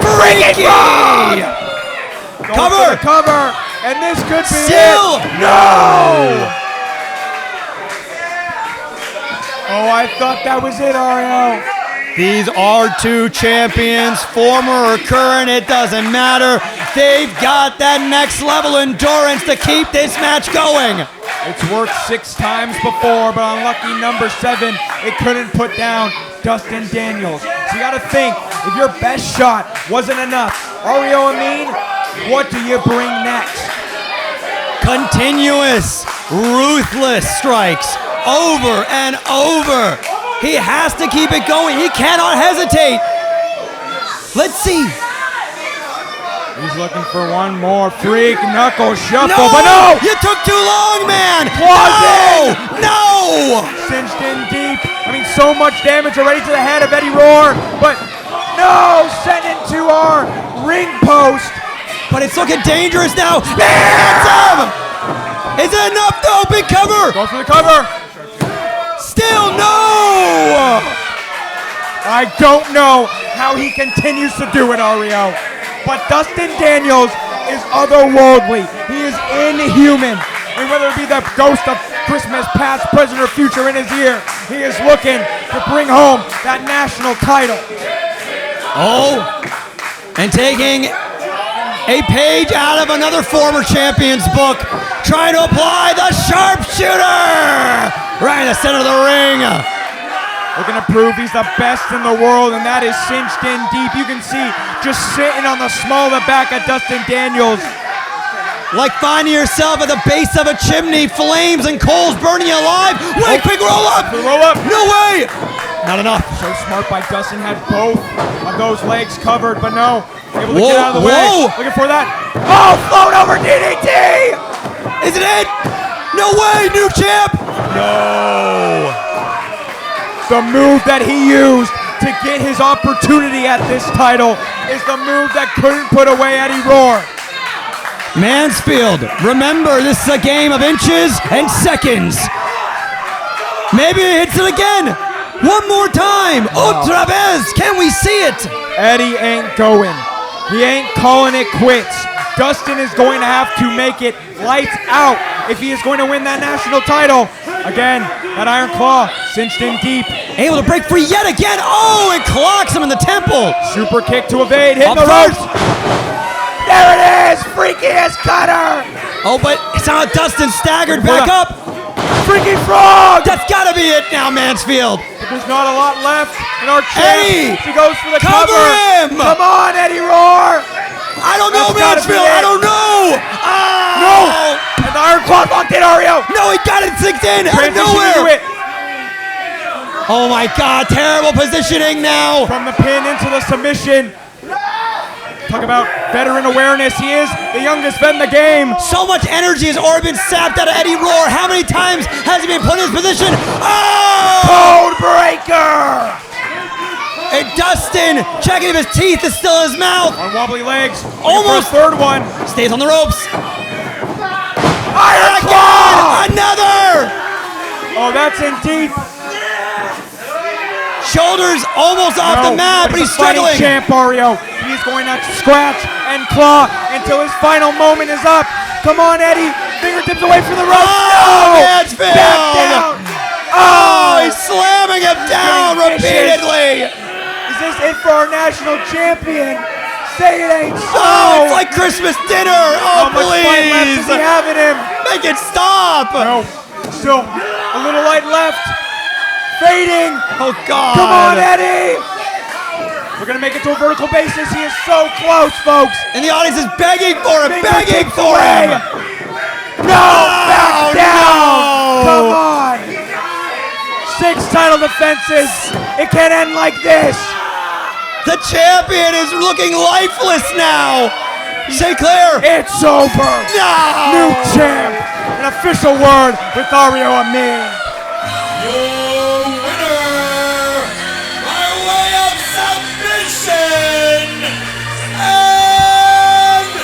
Freaky! Cover. Cover. And this could be Still. it. No! Oh, I thought that was it, Ario. These are 2 champions, former or current, it doesn't matter. They've got that next level endurance to keep this match going. It's worked 6 times before, but on lucky number 7, it couldn't put down Dustin Daniels. So you gotta think, if your best shot wasn't enough, Ario Amin, what do you bring next? Continuous, ruthless strikes over and over. He has to keep it going. He cannot hesitate. Let's see. He's looking for one more freak knuckle shuffle, No! but no! You took too long, man! Claws in! No! Cinched in deep. I mean, so much damage already to the head of Eddie Roar, but no! Sent into our ring post. But it's looking dangerous now. Handsome! Is it enough though? Big cover! Go for the cover. Still no! I don't know how he continues to do it, Ario. But Dustin Daniels is otherworldly. He is inhuman. And whether it be the ghost of Christmas past, present, or future in his ear, he is looking to bring home that national title. Oh, and taking a page out of another former champion's book, trying to apply the sharpshooter right in the center of the ring. Looking to prove he's the best in the world, and that is cinched in deep. You can see just sitting on the small of the back of Dustin Daniels. Like finding yourself at the base of a chimney, flames and coals burning you alive. Wait, quick roll up! Roll up. No way! Not enough. So smart by Dustin, had both of those legs covered, but no. Able to Whoa, get out of the way. whoa. Looking for that. Oh, float over DDT! Is it it? No way, new champ! No. The move that he used to get his opportunity at this title is the move that couldn't put away Eddie Roar. Mansfield, remember this is a game of inches and seconds. Maybe he hits it again. One more time. Otra vez. Can we see it? Eddie ain't going. He ain't calling it quits. Dustin is going to have to make it lights out if he is going to win that national title. Again, that Iron Claw cinched in deep. Able to break free yet again. Oh, it clocks him in the temple. Super kick to evade, hitting Up the first. ropes. There it is, freakiest cutter. Oh, but it's not Dustin staggered back up. Freaky Frog! That's gotta be it now, Mansfield. But there's not a lot left in our Eddie! champ. He goes for the Cover cover. him! Come on, Eddie Roar! I don't know, That's gotta be Mansfield. it. I don't know. No! And the Iron Claw locked in, Ario. No, he got it sinked in out of Transition into nowhere. it. Oh my God, terrible positioning now. From the pin into the submission. Talk about veteran awareness. He is the youngest vet in the game. So much energy has already been sapped out of Eddie Roar. How many times has he been put in his position? Oh! Code breaker! And Dustin checking if his teeth is still in his mouth. On wobbly legs. Almost. Third one. Stays on the ropes. Iron Again! Claw! Another! Oh, that's in deep. Shoulders almost off the mat, but he's struggling. Champ Ario. He's going to scratch and claw until his final moment is up. Come on, Eddie. Fingertips away from the rope. Oh, No! Mansfield! Back down. Oh, he's slamming him down getting vicious. repeatedly. Is this it for our national champion? Say it ain't so. Oh, it's like Christmas dinner. Oh, How much fight left please. does he have in him? Make it stop. No. Still a little light left. Fading. Oh, God. Come on, Eddie. We're going to make it to a vertical basis. He is so close, folks. And the audience is begging for him, begging Fingertips for away. him. No, back down. no. Come on. 6 title defenses. It can't end like this. The champion is looking lifeless now. Sinclair. It's over. No. New champ. An official word with Ario Amin. Your winner by way of submission, and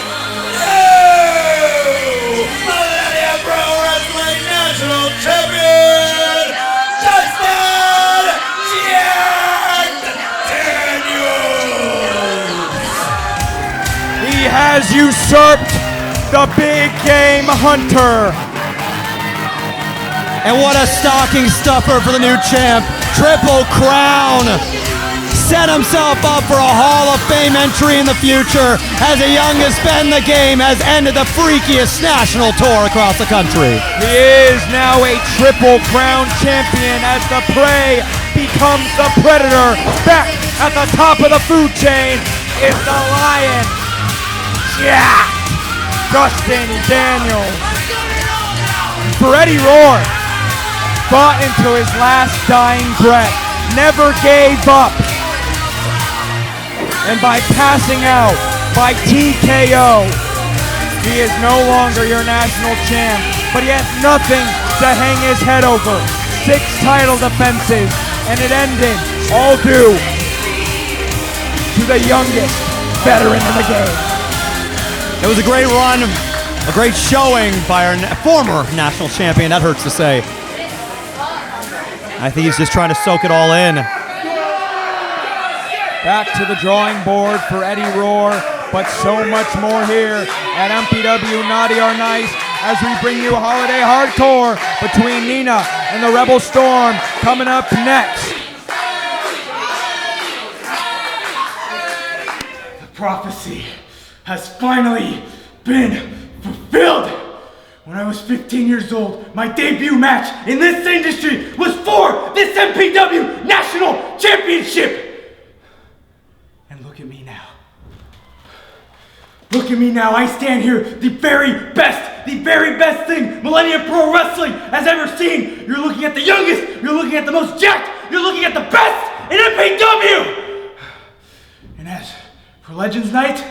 new Millennium Pro Wrestling National Champion, Justin Jack Daniels. He has usurped the big game hunter. And what a stocking stuffer for the new champ. Triple Crown. Set himself up for a Hall of Fame entry in the future as the youngest vet in the game has ended the freakiest national tour across the country. He is now a Triple Crown champion as the prey becomes the predator. Back at the top of the food chain is the lion, Jack Dustin Daniels. For Eddie Roar, fought into his last dying breath, never gave up. And by passing out, by TKO, he is no longer your national champ, but he has nothing to hang his head over. 6 title defenses, and it ended all due to the youngest veteran in the game. It was a great run, a great showing by our former national champion, that hurts to say. I think he's just trying to soak it all in. Back to the drawing board for Eddie Roar, but so much more here at MPW Naughty or Nice as we bring you Holiday Hardcore between Nina and the Rebel Storm coming up next. The prophecy has finally been fulfilled. When I was 15 years old, my debut match in this industry was for this MPW National Championship. And look at me now. Look at me now. I stand here, the very best thing Millennium Pro Wrestling has ever seen. You're looking at the youngest, you're looking at the most jacked, you're looking at the best in MPW. And as for Legends Night,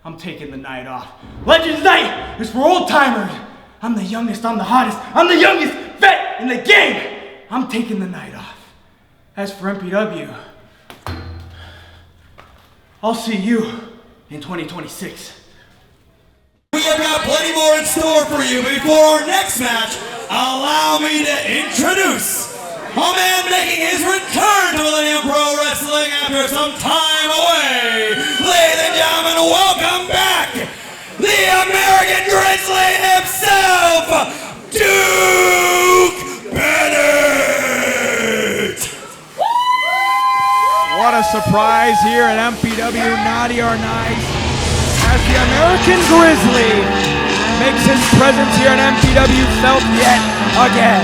I'm taking the night off. Legends Night is for old timers. I'm the youngest, I'm the hottest, I'm the youngest vet in the game. I'm taking the night off. As for MPW, I'll see you in 2026. We have got plenty more in store for you. Before our next match, allow me to introduce a man making his return to Millennium Pro Wrestling after some time away. Ladies and gentlemen, welcome back, the American Grizzly himself, Duke Bennett. What a surprise here at MPW Naughty or Nice as the American Grizzly makes makes his presence here in MPW felt yet again.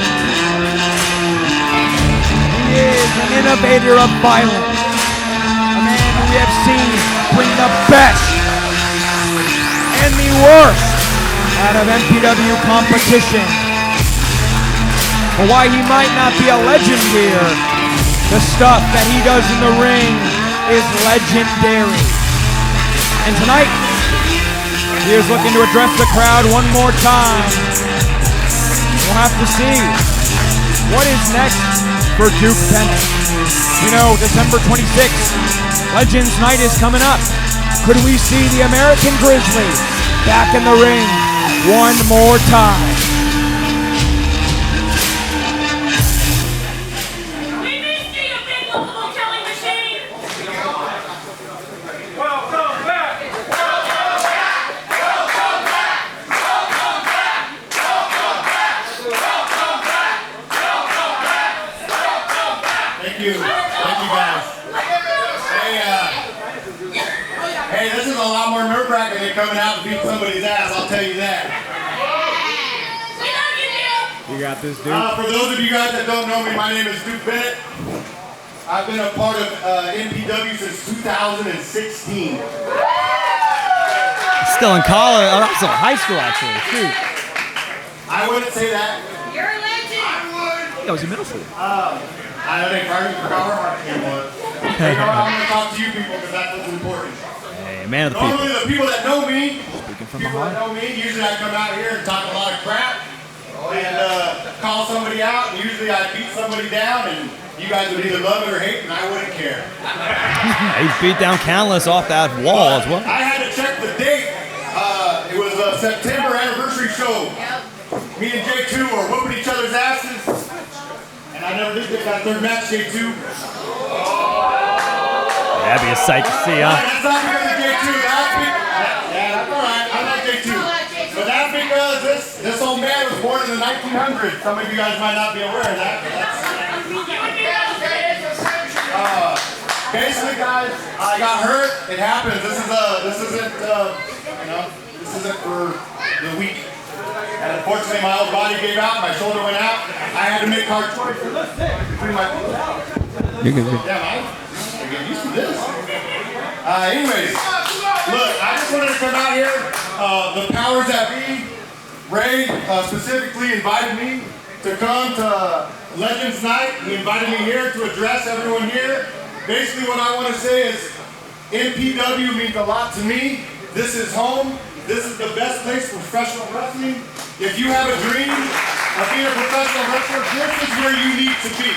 He is an innovator of violence, a man who we have seen bring the best and the worst out of MPW competition. But why he might not be a legend here, the stuff that he does in the ring is legendary. And tonight, he is looking to address the crowd one more time. We'll have to see what is next for Duke Bennett. You know, December 26th, Legends Night is coming up. Could we see the American Grizzly back in the ring one more time? Thank you guys. Hey, this is a lot more nerve-wracking than coming out and beat somebody's ass, I'll tell you that. You got this, dude. For those of you guys that don't know me, my name is Duke Bennett. I've been a part of MPW since 2016. Still in college, still in high school actually. Shoot. I wouldn't say that. You're a legend. That was in middle school. I don't think Harvey forgot where my name was. You know, I'm going to talk to you people because that's what's important. Hey, man of the people. Normally the people that know me, usually I come out here and talk a lot of crap and call somebody out, and usually I beat somebody down, and you guys would either love it or hate, and I wouldn't care. He beat down countless off that wall as well. I had to check the date. It was a September anniversary show. Me and J2 were whooping each other's asses, and I never did get that third match, J2. That'd be a sight to see, huh? That's not because of J2. That's all right. I like J2. But that's because this old man was born in the 1900s. Some of you guys might not be aware of that. Basically, guys, I got hurt. It happens. This isn't for the weak. And unfortunately, my old body gave out. My shoulder went out. I had to make hard choices between my. You're good. Yeah, man. I get used to this. Anyways, look, I just wanted to come out here. The powers that be, Ray specifically invited me to come to Legends Night. He invited me here to address everyone here. Basically, what I want to say is MPW means a lot to me. This is home. This is the best place for professional wrestling. If you have a dream of being a professional wrestler, this is where you need to be.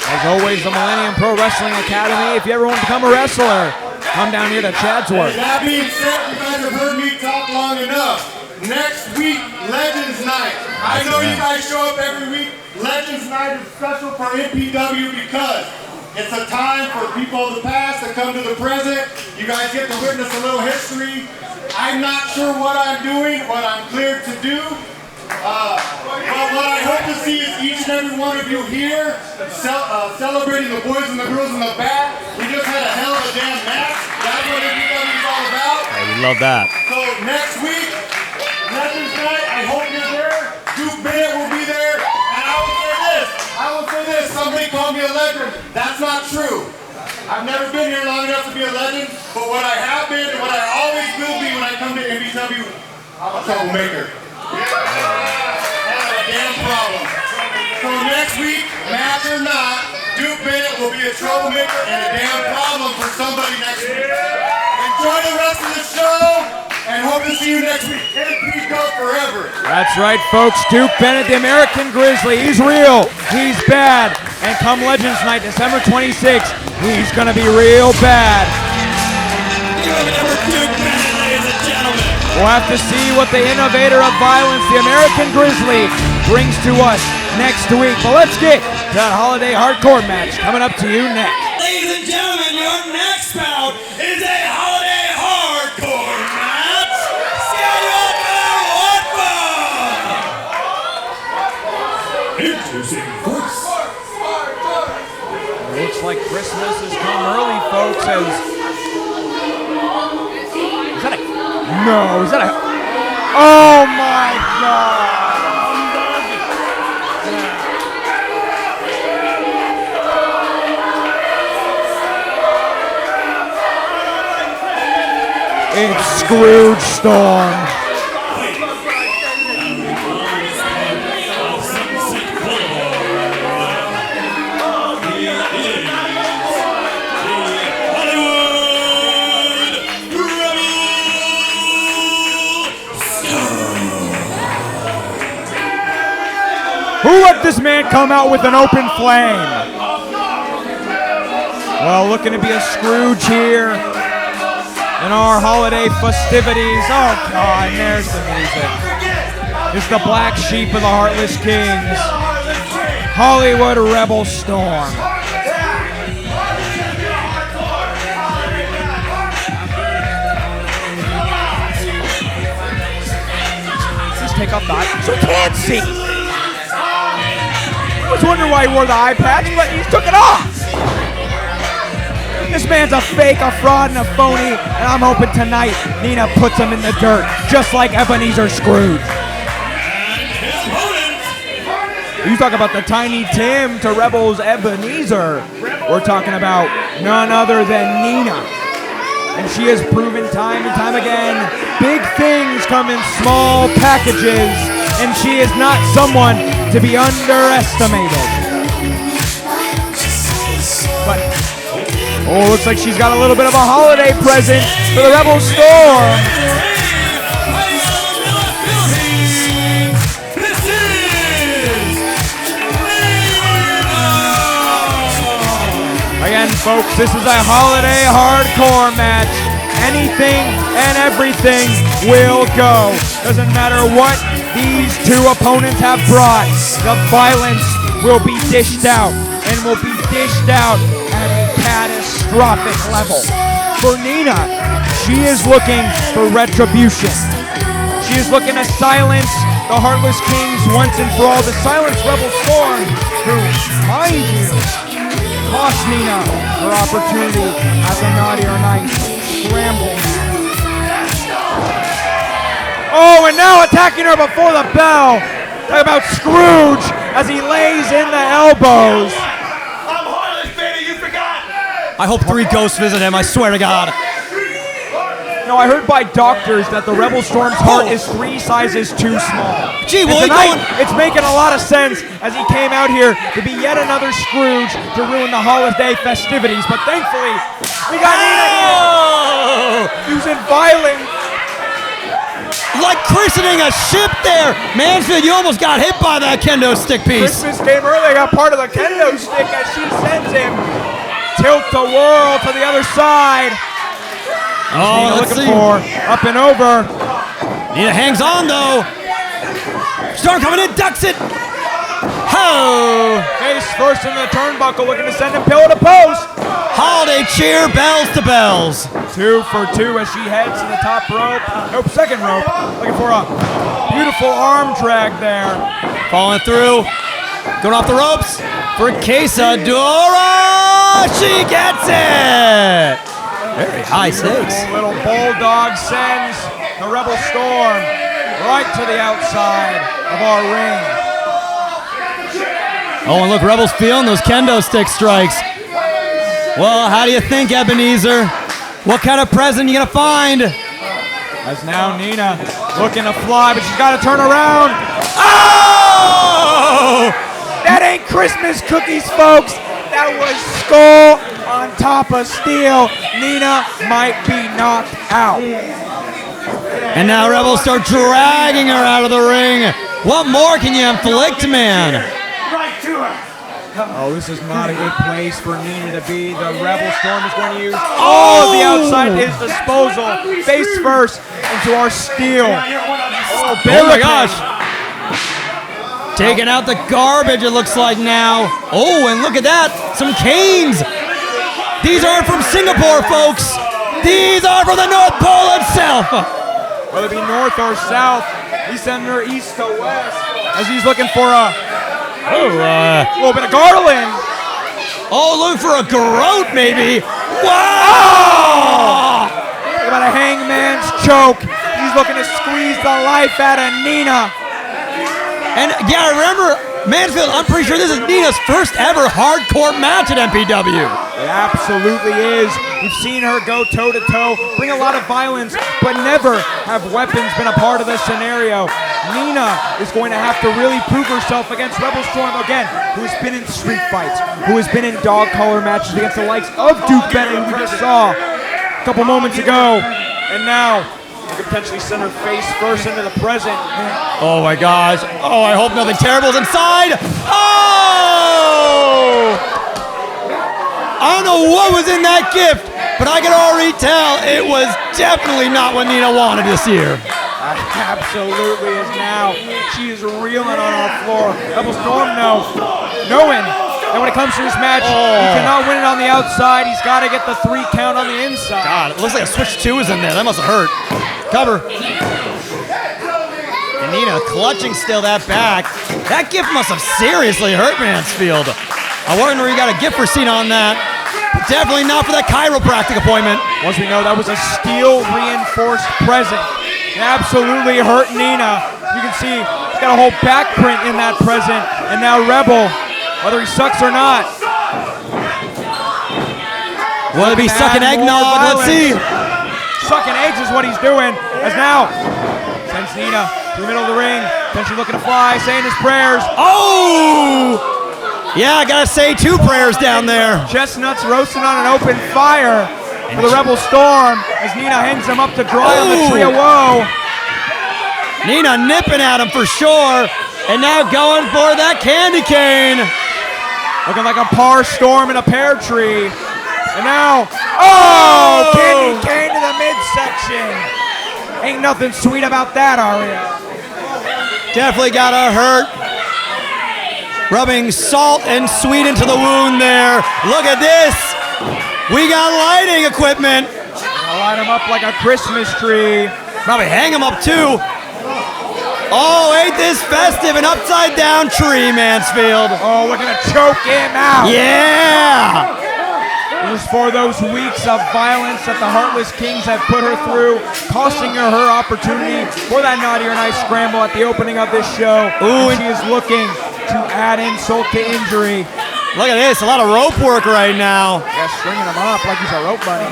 As always, the Millennium Wrestling Academy. If you ever want to become a wrestler, come down here to Chadsworth. That being said, you guys have heard me talk long enough. Next week, Legends Night. I know you guys show up every week. Legends Night is special for MPW because it's a time for people of the past to come to the present. You guys get to witness a little history. I'm not sure what I'm doing, what I'm cleared to do. But what I hope to see is each and every one of you here celebrating the boys and the girls in the back. We just had a hell of a damn match. That's what MPW is all about. Hey, we love that. So next week, Legends Night, I hope you're there. Duke Bennett will be there. And I will say this. Somebody called me a legend. That's not true. I've never been here long enough to be a legend, but what I have been and what I always will be when I come to MPW, I'm a troublemaker. That's a damn problem. So next week, match or not, Duke Bennett will be a troublemaker and a damn problem for somebody next week. Enjoy the rest of the show, and hope to see you next week. MP go forever. That's right, folks. Duke Bennett, the American Grizzly. He's real. He's bad. And come Legends Night, December 26th, he's going to be real bad. You remember Duke Bennett, ladies and gentlemen. We'll have to see what the innovator of violence, the American Grizzly, brings to us next week. But let's get to that holiday hardcore match coming up to you next. Ladies and gentlemen, your next bout is a holiday hardcore match scheduled for one fall. Introducing first. Looks like Christmas has come early, folks, as No, is that a... Oh my God. It's Scrooge Storm. Who let this man come out with an open flame? Well, looking to be a Scrooge here in our holiday festivities. Oh God, and there's the music. It's the black sheep of the Heartless Kings, Hollywood Rebel Storm. Let's take off the eye so we can't see. I was wondering why he wore the eye patch, but he took it off. This man's a fake, a fraud, and a phony, and I'm hoping tonight Nina puts him in the dirt, just like Ebenezer Scrooge. You talk about the Tiny Tim to Rebels Ebenezer. We're talking about none other than Nina. And she has proven time and time again, big things come in small packages, and she is not someone to be underestimated. But oh, looks like she's got a little bit of a holiday present for the Rebel Storm. Again, folks, this is a holiday hardcore match. Anything and everything will go. Doesn't matter what these two opponents have brought. The violence will be dished out, and will be dished out at a catastrophic level. For Nina, she is looking for retribution. She is looking to silence the Heartless Kings once and for all. To silence Rebel Storm, who, mind you, cost Nina her opportunity at the Naughty or Nice Scramble match. Oh, and now attacking her before the bell. Talk about Scrooge as he lays in the elbows. I hope 3 ghosts visit him, I swear to God. No, I heard by doctors that the Rebel Storm's heart is 3 sizes too small. Gee, and well, tonight, it's making a lot of sense as he came out here to be yet another Scrooge to ruin the holiday festivities. But thankfully, we got Nina here using violence. Like christening a ship there. Mansfield, you almost got hit by that kendo stick piece. Christmas came early, got part of the kendo stick as she sends him tilt the world to the other side. Oh, let's looking see. for up and over. Nina hangs on though. Storm coming in, ducks it. Ho! Face first in the turnbuckle, looking to send him pillar to post. Holiday cheer, bells to bells. 2 for 2 as she heads to the top rope. Nope, second rope. Looking for a beautiful arm drag there. Falling through. Going off the ropes for Quesadora. She gets it. Very high stakes. Little bulldog sends the Rebel Storm right to the outside of our ring. Oh, and look, Rebel's feeling those kendo stick strikes. Well, how do you think, Ebenezer? What kind of present you gonna find? As now Nina looking to fly, but she's got to turn around. Oh! That ain't Christmas cookies, folks. That was skull on top of steel. Nina might be knocked out. And now Rebels start dragging her out of the ring. What more can you inflict, man? Right to her. Oh, this is not a good place for Nina to be. The Rebel Storm is going to use all of the outside at his disposal. Face first into our steel. Oh, my gosh. Taking out the garbage, it looks like now. Oh, and look at that. Some canes. These aren't from Singapore, folks. These are from the North Pole itself. Whether it be north or south, he's sending her east to west as he's looking for a little bit of garland. Oh, looking for a garrote, maybe. Wow! Think about a hangman's choke. He's looking to squeeze the life out of Nina. And yeah, remember, Mansfield, I'm pretty sure this is Nina's first ever hardcore match at MPW. It absolutely is. We've seen her go toe-to-toe, bring a lot of violence, but never have weapons been a part of this scenario. Nina is going to have to really prove herself against Rebel Storm again, who has been in street fights, who has been in dog collar matches against the likes of Duke Bennett, who we just saw a couple moments ago. And now, she could potentially send her face first into the present. Oh my gosh. Oh, I hope nothing terrible is inside. Oh! I don't know what was in that gift, but I can already tell it was definitely not what Nina wanted this year. Absolutely is now. She is reeling on our floor. Rebel Storm knowing that when it comes to this match, he cannot win it on the outside. He's got to get the 3 count on the inside. God, it looks like a switch 2 is in there. That must have hurt. Cover. And Nina clutching still that back. That gift must have seriously hurt Mansfield. I wonder where you got a gift receipt on that. But definitely not for that chiropractic appointment. Once we know that was a steel reinforced present. It absolutely hurt Nina. You can see he's got a whole back print in that present. And now Rebel, whether he sucks or not. Will it be sucking eggnog? Let's see. Sucking eggs is what he's doing. As now sends Nina to the middle of the ring. Potentially looking to fly, saying his prayers. Oh! Yeah, I gotta say 2 prayers down there. Chestnuts roasting on an open fire for the Rebel Storm as Nina hangs him up to dry on the Tree of Woe. Nina nipping at him for sure. And now going for that candy cane. Looking like a par storm in a pear tree. And now, candy cane to the midsection. Ain't nothing sweet about that, Aria. Definitely gotta hurt. Rubbing salt and sweet into the wound there. Look at this. We got lighting equipment. I'll light him up like a Christmas tree. Probably hang him up too. Oh, ain't this festive? An upside down tree, Mansfield. Oh, looking to choke him out. Yeah. It was for those weeks of violence that the Heartless Kings have put her through, costing her opportunity for that Naughty or Nice scramble at the opening of this show. Ooh, and she is looking to add insult to injury. Look at this, a lot of rope work right now. Yeah, stringing him up like he's a rope bunny.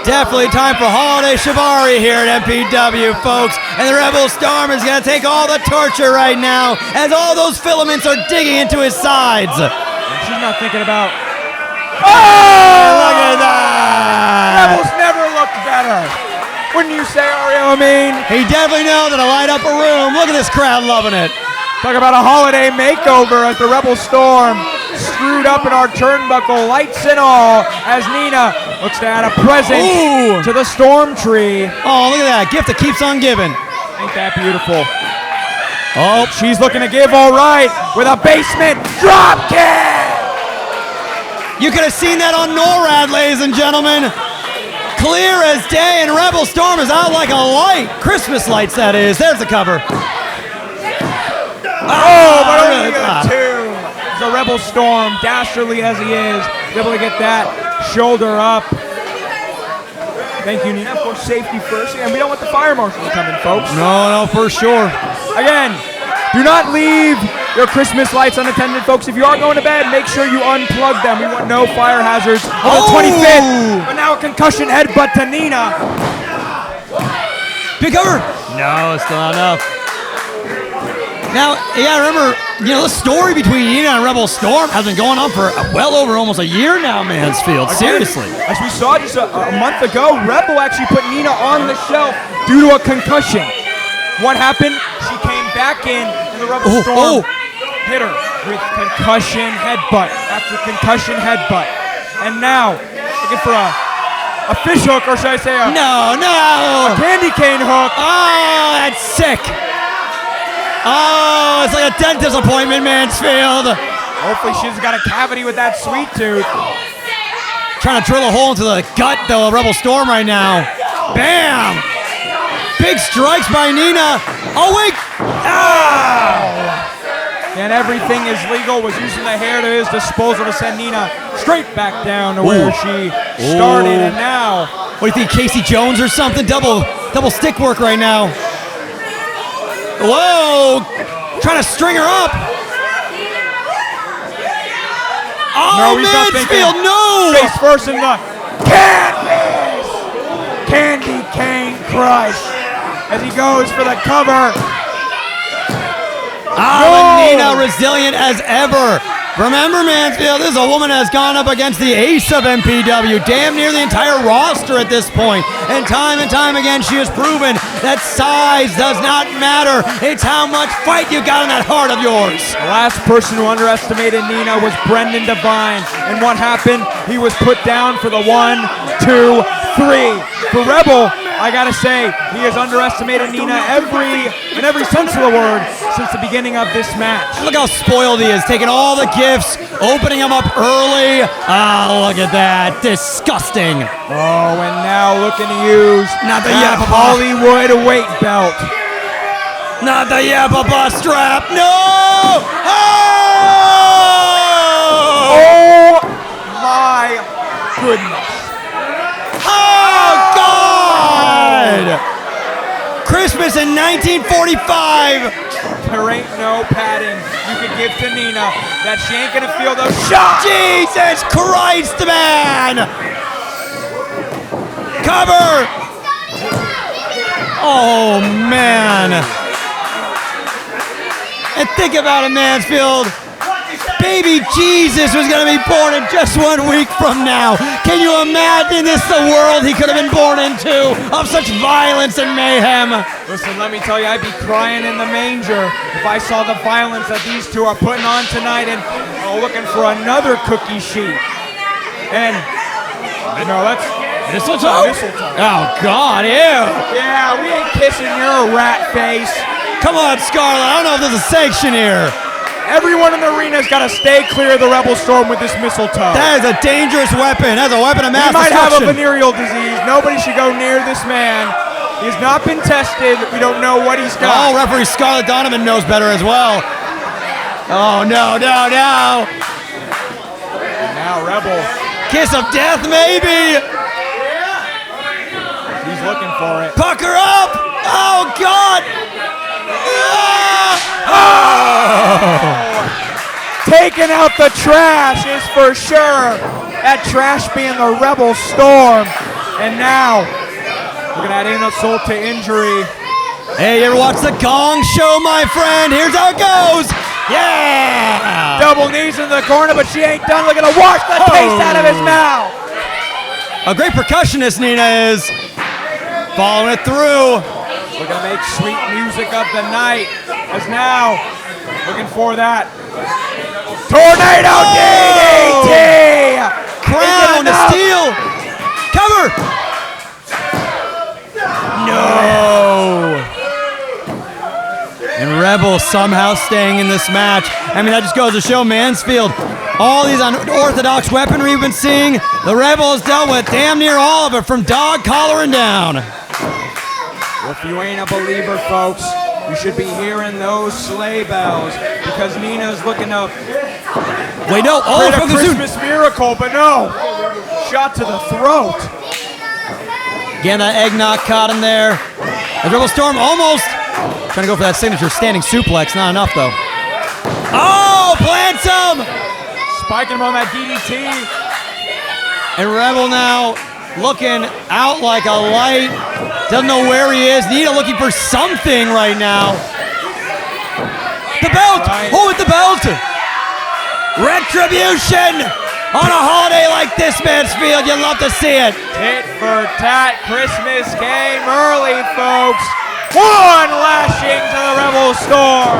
Definitely time for Holiday Shibari here at MPW, folks. And the Rebel Storm is going to take all the torture right now as all those filaments are digging into his sides. And she's not thinking about... Oh! Look at that! Rebels never looked better. Wouldn't you say, Ario? I mean, he definitely knows how to light up a room. Look at this crowd loving it. Talk about a holiday makeover as the Rebel Storm screwed up in our turnbuckle, lights and all, as Nina looks to add a present to the Storm Tree. Oh, look at that. Gift that keeps on giving. Ain't that beautiful? Oh, she's looking to give all right with a basement drop kick. You could have seen that on NORAD, ladies and gentlemen. Clear as day, and Rebel Storm is out like a light. Christmas lights, that is. There's the cover. Oh, but only a 2. The Rebel Storm, dastardly as he is able to get that shoulder up. Thank you, Nina. Of course, safety first. And we don't want the fire marshal to come in, folks. No, for sure. Again, do not leave your Christmas lights unattended, folks. If you are going to bed, make sure you unplug them. We want no fire hazards on the 25th. But now a concussion headbutt to Nina. Big cover. No, still not enough. Now, yeah, remember, the story between Nina and Rebel Storm has been going on for well over almost a year now, Mansfield. Seriously. As we saw just a month ago, Rebel actually put Nina on the shelf due to a concussion. What happened? She came back in, and the Rebel Storm hit her with concussion headbutt after concussion headbutt. And now, looking for a fish hook, or should I say a candy cane hook. Oh, that's sick. Oh, it's like a dentist appointment, Mansfield. Hopefully she's got a cavity with that sweet tooth. Trying to drill a hole into the gut, though, Rebel Storm right now. Bam! Big strikes by Nina. Oh, wait. And everything is legal. Was using the hair to his disposal to send Nina straight back down to where she started. And now What do you think, Casey Jones or something? Double stick work right now. Whoa! Trying to string her up. Oh, he's not Mansfield, thinking. no! Face first in the candy cane crush as he goes for the cover. And Nina resilient as ever. Remember, Mansfield, this is a woman that has gone up against the ace of MPW, damn near the entire roster at this point. And time again, she has proven that size does not matter. It's how much fight you got in that heart of yours. The last person who underestimated Nina was Brendan Devine. And what happened? He was put down for the 1, 2, 3. For Rebel, I gotta say, he has underestimated Nina in every sense of the word since the beginning of this match. Look how spoiled he is, taking all the gifts, opening them up early. Look at that, disgusting. Oh, and now looking to use Not the that Yappa. Hollywood weight belt. Not the Yappa strap, no! Oh my goodness. Oh, God! Christmas in 1945. There ain't no padding you can give to Nina that she ain't gonna feel those shots. Jesus Christ, man! Cover! Oh, man. And think about it, Mansfield. Baby Jesus was going to be born in just 1 week from now. Can you imagine this, the world he could have been born into of such violence and mayhem? Listen, let me tell you, I'd be crying in the manger if I saw the violence that these two are putting on tonight and looking for another cookie sheet. And, no, that's Mistletoe? mistletoe. Oh, God, ew. Yeah, we ain't kissing your rat face. Come on, Scarlett. I don't know if there's a sanction here. Everyone in the arena's got to stay clear of the Rebel Storm with this mistletoe. That is a dangerous weapon. That's a weapon of mass He might have a destruction. venereal disease. Nobody should go near this man. He's not been tested. We don't know what he's got. Oh, referee Scarlett Donovan knows better as well. Oh, no. Now Rebel. Kiss of death, maybe. He's looking for it. Pucker up. Oh, God. Taking out the trash is for sure. That trash being the Rebel Storm. And now, we're going to add insult to injury. Hey, you ever watch The Gong Show, my friend? Here's how it goes. Yeah. Double knees in the corner, but she ain't done. Looking to wash the taste out of his mouth. A great percussionist, Nina is. Following it through. We're going to make sweet music of the night. As now, looking for that Tornado DDT! Crown to steal. Cover. No. And Rebel somehow staying in this match. I mean, that just goes to show Mansfield. All these unorthodox weaponry we've been seeing, the Rebel has dealt with damn near all of it from dog collaring down. Well, if you ain't a believer, folks, you should be hearing those sleigh bells because Nina's looking up. Wait, no. Oh, Create a from the Zoom. Christmas miracle, but no. Shot to the throat. Again, that eggnog caught him there. The Rebel Storm almost trying to go for that signature standing suplex. Not enough, though. Oh, plants him. Spiking him on that DDT. And Rebel now looking out like a light. Doesn't know where he is. Nina looking for something right now. The belt! Right. Oh, with the belt! Retribution! On a holiday like this, Mansfield, you love to see it. Tit for tat, Christmas came early, folks. One lashing to the Rebel Storm.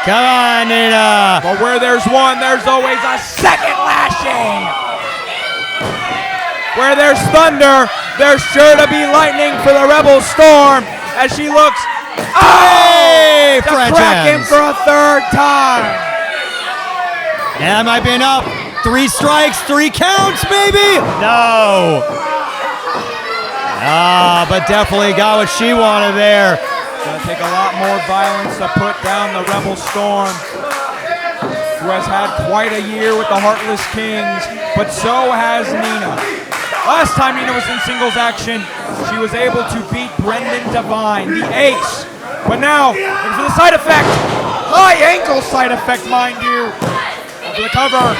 Come on, Nina. But where there's one, there's always a second lashing. Where there's thunder, there's sure to be lightning for the Rebel Storm as she looks Hey, to crack him Frenchens. for a third time. Yeah, that might be enough. 3 strikes, 3 counts, maybe? No. But definitely got what she wanted there. Gonna take a lot more violence to put down the Rebel Storm. who has had quite a year with the Heartless Kings, but so has Nina. Last time Nina was in singles action, she was able to beat Brendan Devine, the ace. But now, looking for the side effect. High ankle side effect, mind you. For the cover.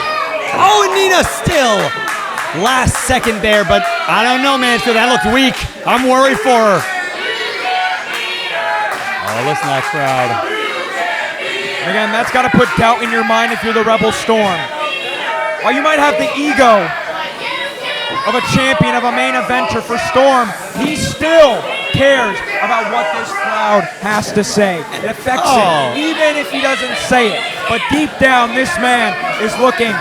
Oh, and Nina still last second there, but I don't know, Mansfield. That looked weak. I'm worried for her. Oh, listen to that crowd. Again, that's got to put doubt in your mind if you're the Rebel Storm. While you might have the ego of a champion, of a main eventer for Storm, he still cares about what this crowd has to say. It affects him, even if he doesn't say it. But deep down, this man is looking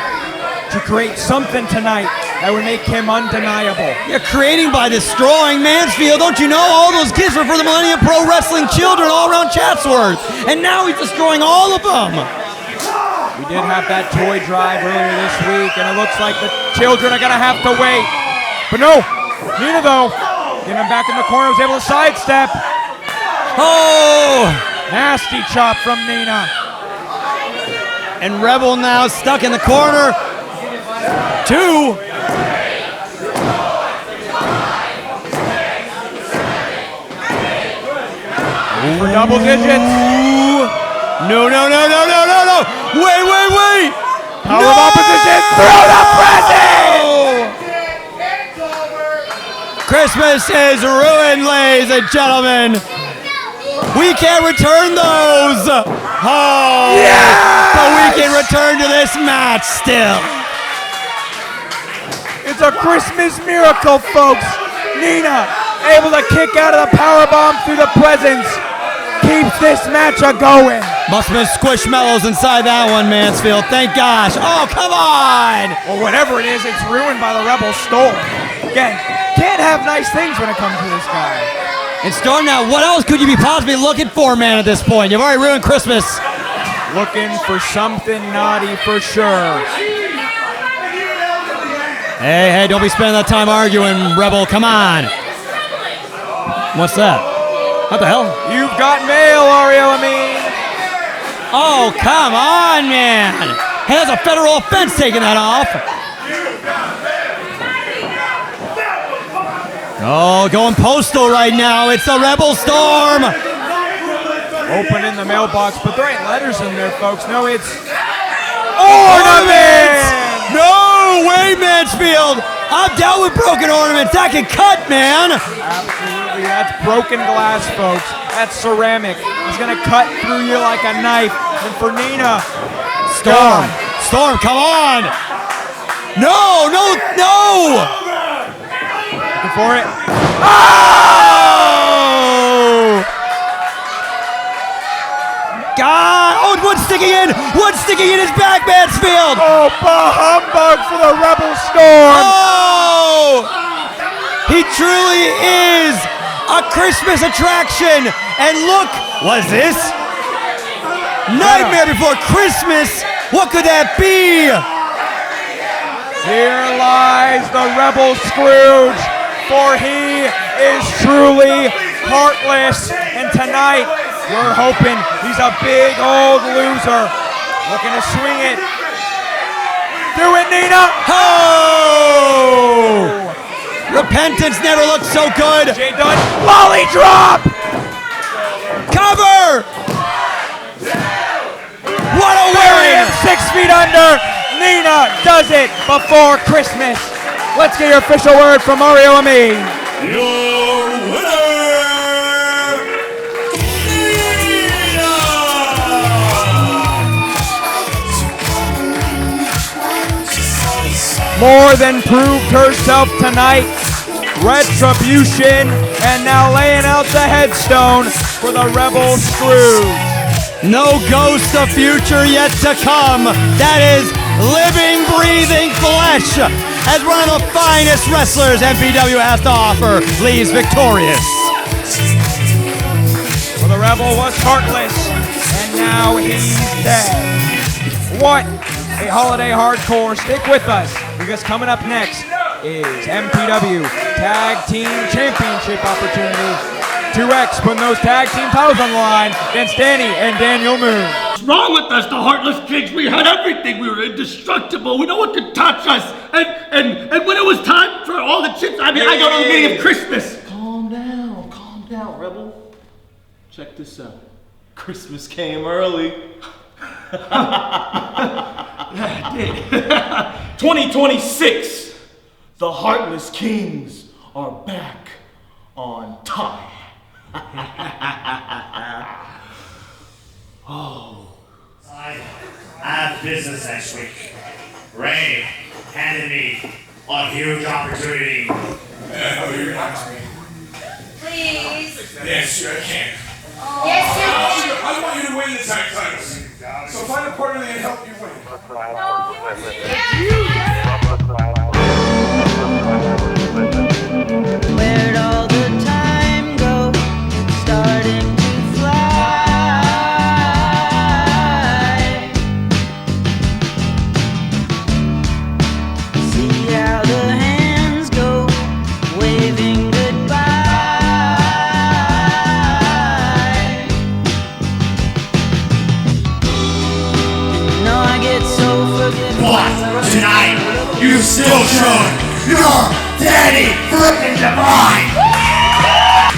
to create something tonight that would make him undeniable. You're creating by destroying Mansfield. Don't you know all those gifts were for the Millennium Pro Wrestling children all around Chatsworth? And now he's destroying all of them. We did have that toy drive earlier this week, and it looks like the children are going to have to wait. But no, Nina, though, getting him back in the corner, was able to sidestep. Oh! Nasty chop from Nina. And Rebel now stuck in the corner. 2. For double digits. No. Wait. Power of opposition through the present. Christmas is ruined, ladies and gentlemen. We can't return those. Oh, yes! But we can return to this match still. It's a Christmas miracle, folks. Nina able to kick out of the powerbomb through the presence. Keeps this match a-going. Must have been squishmallows inside that one, Mansfield. Thank gosh. Oh, come on. Or whatever it is, it's ruined by the Rebel Storm. Again, can't have nice things when it comes to this guy. And Storm, now, what else could you be possibly looking for, man, at this point? You've already ruined Christmas. Looking for something naughty for sure. Hey, don't be spending that time arguing, Rebel. Come on. What's that? What the hell? You've got mail, Oreo Amin. Oh, come on, man. Hey, that's a federal offense taking that off. Oh, going postal right now. It's the Rebel Storm. Opening the mailbox, but there ain't letters in there, folks. No, it's ornaments. No way, Mansfield. I've dealt with broken ornaments. That can cut, man. Absolutely, that's broken glass, folks. That's ceramic. It's gonna cut through you like a knife. And for Nina, Storm, come on. No. Looking for it. Oh! God! Oh, one's sticking in his back, Mansfield. Oh, bah humbug for the Rebel Storm. Oh! He truly is a Christmas attraction. And look, what is this? Nightmare Before Christmas. What could that be? Here lies the Rebel Scrooge, for he is truly heartless. And tonight, we're hoping he's a big old loser. Looking to swing it. Do it, Nina. Oh! Repentance never looked so good. Jay Dunn, volley drop. Cover! What a Burying win! him 6 feet under. Nina does it before Christmas. Let's get your official word from Mario Amin. Your winner, More than proved herself tonight. Retribution, and now laying out the headstone for the Rebel Scrooge. No ghost of future yet to come. That is living, breathing flesh. As one of the finest wrestlers MPW has to offer, leaves victorious. Well, the Rebel was heartless, and now he's dead. What a holiday hardcore. Stick with us, because coming up next is MPW Tag Team Championship opportunity. 2X putting those tag team titles on the line against Danny and Daniel Moon. wrong with us, the Heartless Kings? We had everything. We were indestructible. No one could touch us. And when it was time for all the chicks, I got on the meaning of Christmas. Calm down, Rebel. Check this out. Christmas came early. Yeah, it did. 2026, the Heartless Kings are back on top. I have business next week. Ray handed me a huge opportunity. Oh, you're gonna ask me? Please. Yes, sure I can. Yes, I want you to win the tag titles. So find a partner that can help you win. Where'd all the time go? It's starting to fly. See how the hands go, waving goodbye. No, I get so forgetful. But tonight, you've still shown you're Danny freaking Divine!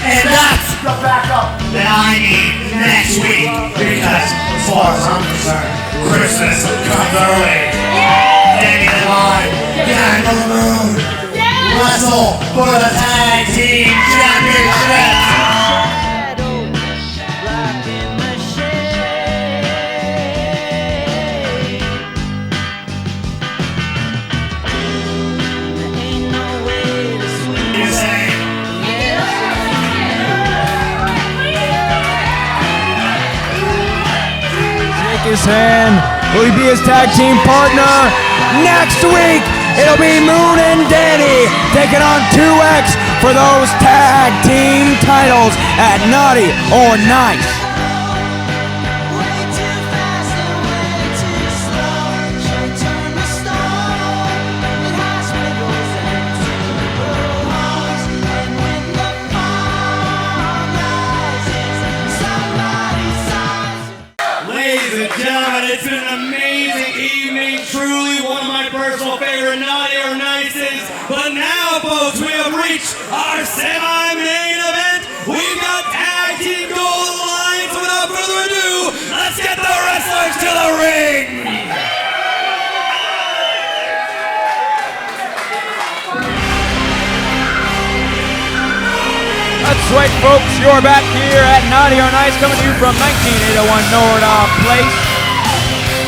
And that's the backup that I need next week, because as far as I'm concerned, Christmas comes early. Danny Divine, Daniel Moon, wrestle for the Tag Team Championship! Blocking the shade. There ain't no way to sweep You say, Shake his hand. Will he be his tag team partner? Next week, it'll be Moon and Danny taking on 2X for those tag team titles at Naughty or Nice. way too fast and way too slow. She'll turn the stone with hospitals and funeral homes. And when the fog rises, somebody sighs. ladies and gentlemen, it's been an amazing evening. Truly one of my personal favorite Naughty or Nices. But now, folks, we have reached our semi-main event. We've got Tag Team Gold Alliance. Without further ado, let's get the wrestlers to the ring. That's right, folks. You're back here at Naughty or Nice, coming to you from 19801 Nordhoff Place.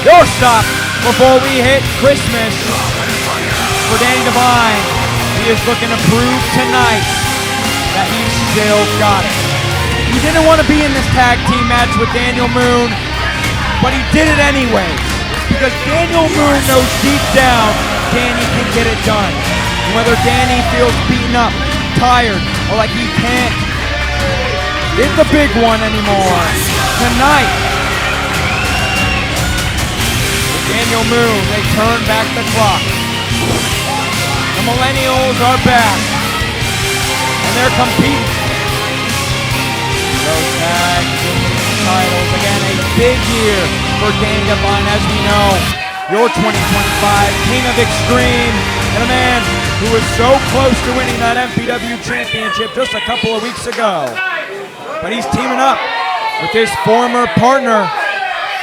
Your stop before we hit Christmas for Danny Divine. He is looking to prove tonight that he's still got it. He didn't want to be in this tag team match with Daniel Moon, but he did it anyway, because Daniel Moon knows deep down Danny can get it done. And whether Danny feels beaten up, tired, or like he can't hit the big one anymore, tonight, with Daniel Moon, they turn back the clock. The Millennials are back, and they're competing. Those tag team titles, again, a big year for Danny Divine, as we know. Your 2025 King of Extreme, and a man who was so close to winning that MPW championship just a couple of weeks ago. But he's teaming up with his former partner,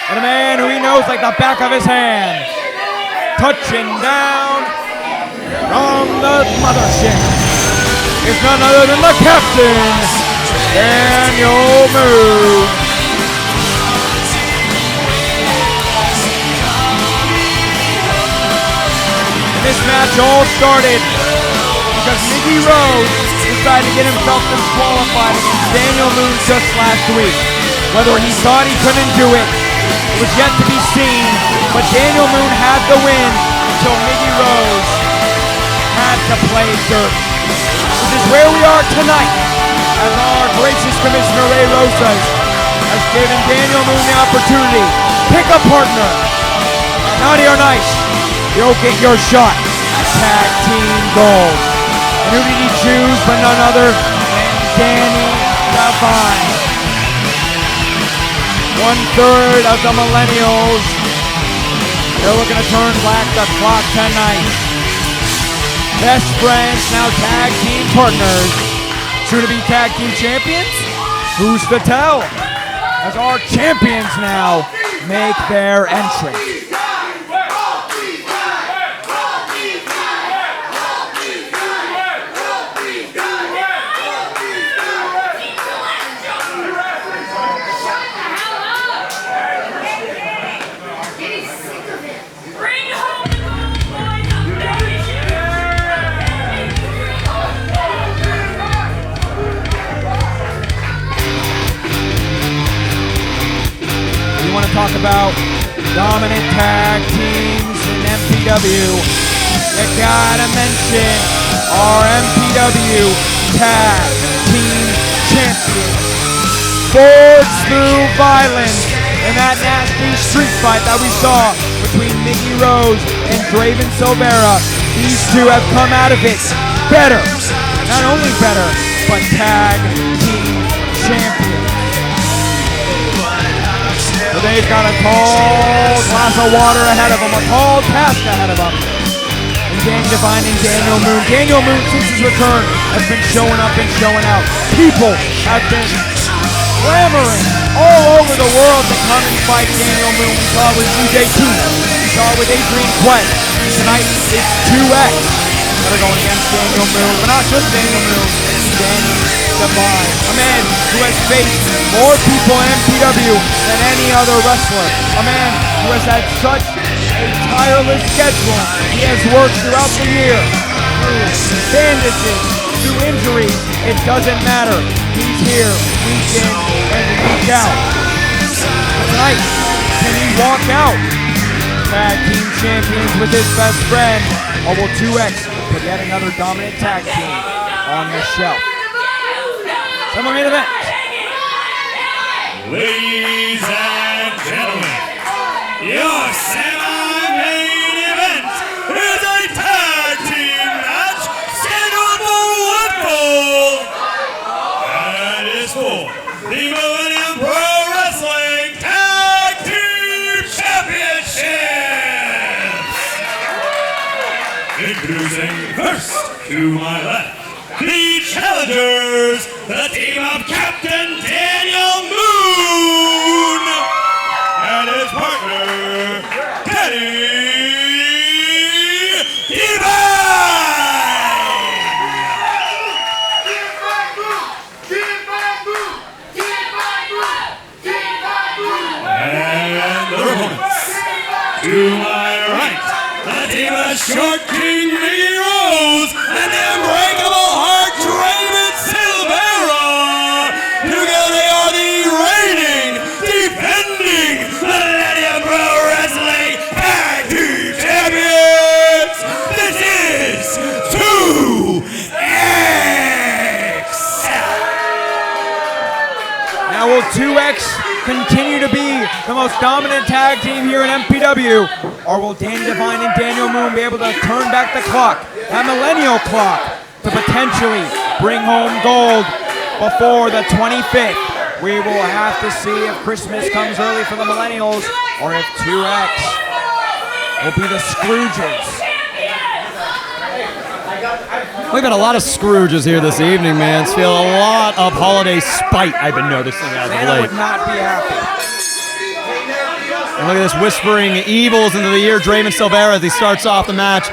and a man who he knows like the back of his hand. Touching down from the mothership is none other than the captain, Daniel Moon. And this match all started because Mickey Rose decided to get himself disqualified against Daniel Moon just last week. Whether he thought he couldn't do it was yet to be seen, but Daniel Moon had the win until Mickey Rose had to play dirt. Which is where we are tonight, as our gracious Commissioner Ray Rosas has given Daniel Moon the opportunity. Pick a partner. Naughty or Nice, you'll get your shot at Tag Team Gold. And who did he choose but none other than Danny Divine? 1/3 of the Millennials. They're looking to turn back the clock tonight. Best friends, now tag team partners. Soon to be tag team champions? Who's to tell? As our champions now make their entrance. Talk about dominant tag teams in MPW. You gotta mention our MPW Tag Team Champions. Forged through violence in that nasty street fight that we saw between Mickey Rose and Draven Silvera. These two have come out of it better. Not only better, but tag team champions. But they've got a tall glass of water ahead of them, a tall task ahead of them. And Danny Devine and Daniel Moon. Daniel Moon, since his return, has been showing up and showing out. People have been clamoring all over the world to come and fight Daniel Moon. We saw it with CJ2. We saw it with Adrian Quest. And tonight, it's 2X that are going against Daniel Moon. But not just Daniel Moon, Danny Devine. A man who has faced more people in MPW than any other wrestler. A man who has had such a tireless schedule. He has worked throughout the year. Through bandages, through injuries, it doesn't matter. He's here week in and week out. But tonight, can he walk out tag team champions with his best friend? Or will 2X put yet another dominant tag team on the shelf? Summer main event. Ladies and gentlemen, your semi-main event is a tag team match scheduled for one fall. And it's for the Millennium Pro Wrestling Tag Team Championships. Introducing first to my left, the challengers, the team of Captain Daniel Moon and his partner, Danny Devine. And the opponents, to my right, the team of Short King Mickey Rose and the Unbreakable Heart Draven Silvera. Together they are the reigning, defending Millennium Pro Wrestling Tag Team Champions. This is 2X. Now will 2X continue to be the most dominant tag team here in MPW? Or will Danny Devine and Daniel Moon be able to turn back the clock, that millennial clock, to potentially bring home gold before the 25th? We will have to see if Christmas comes early for the Millennials or if 2X will be the Scrooges. We've got a lot of Scrooges here this evening, man. Feel a lot of holiday spite I've been noticing as of Santa late. would not be happy. And look at this whispering evils into the ear, Draven Silvera, as he starts off the match.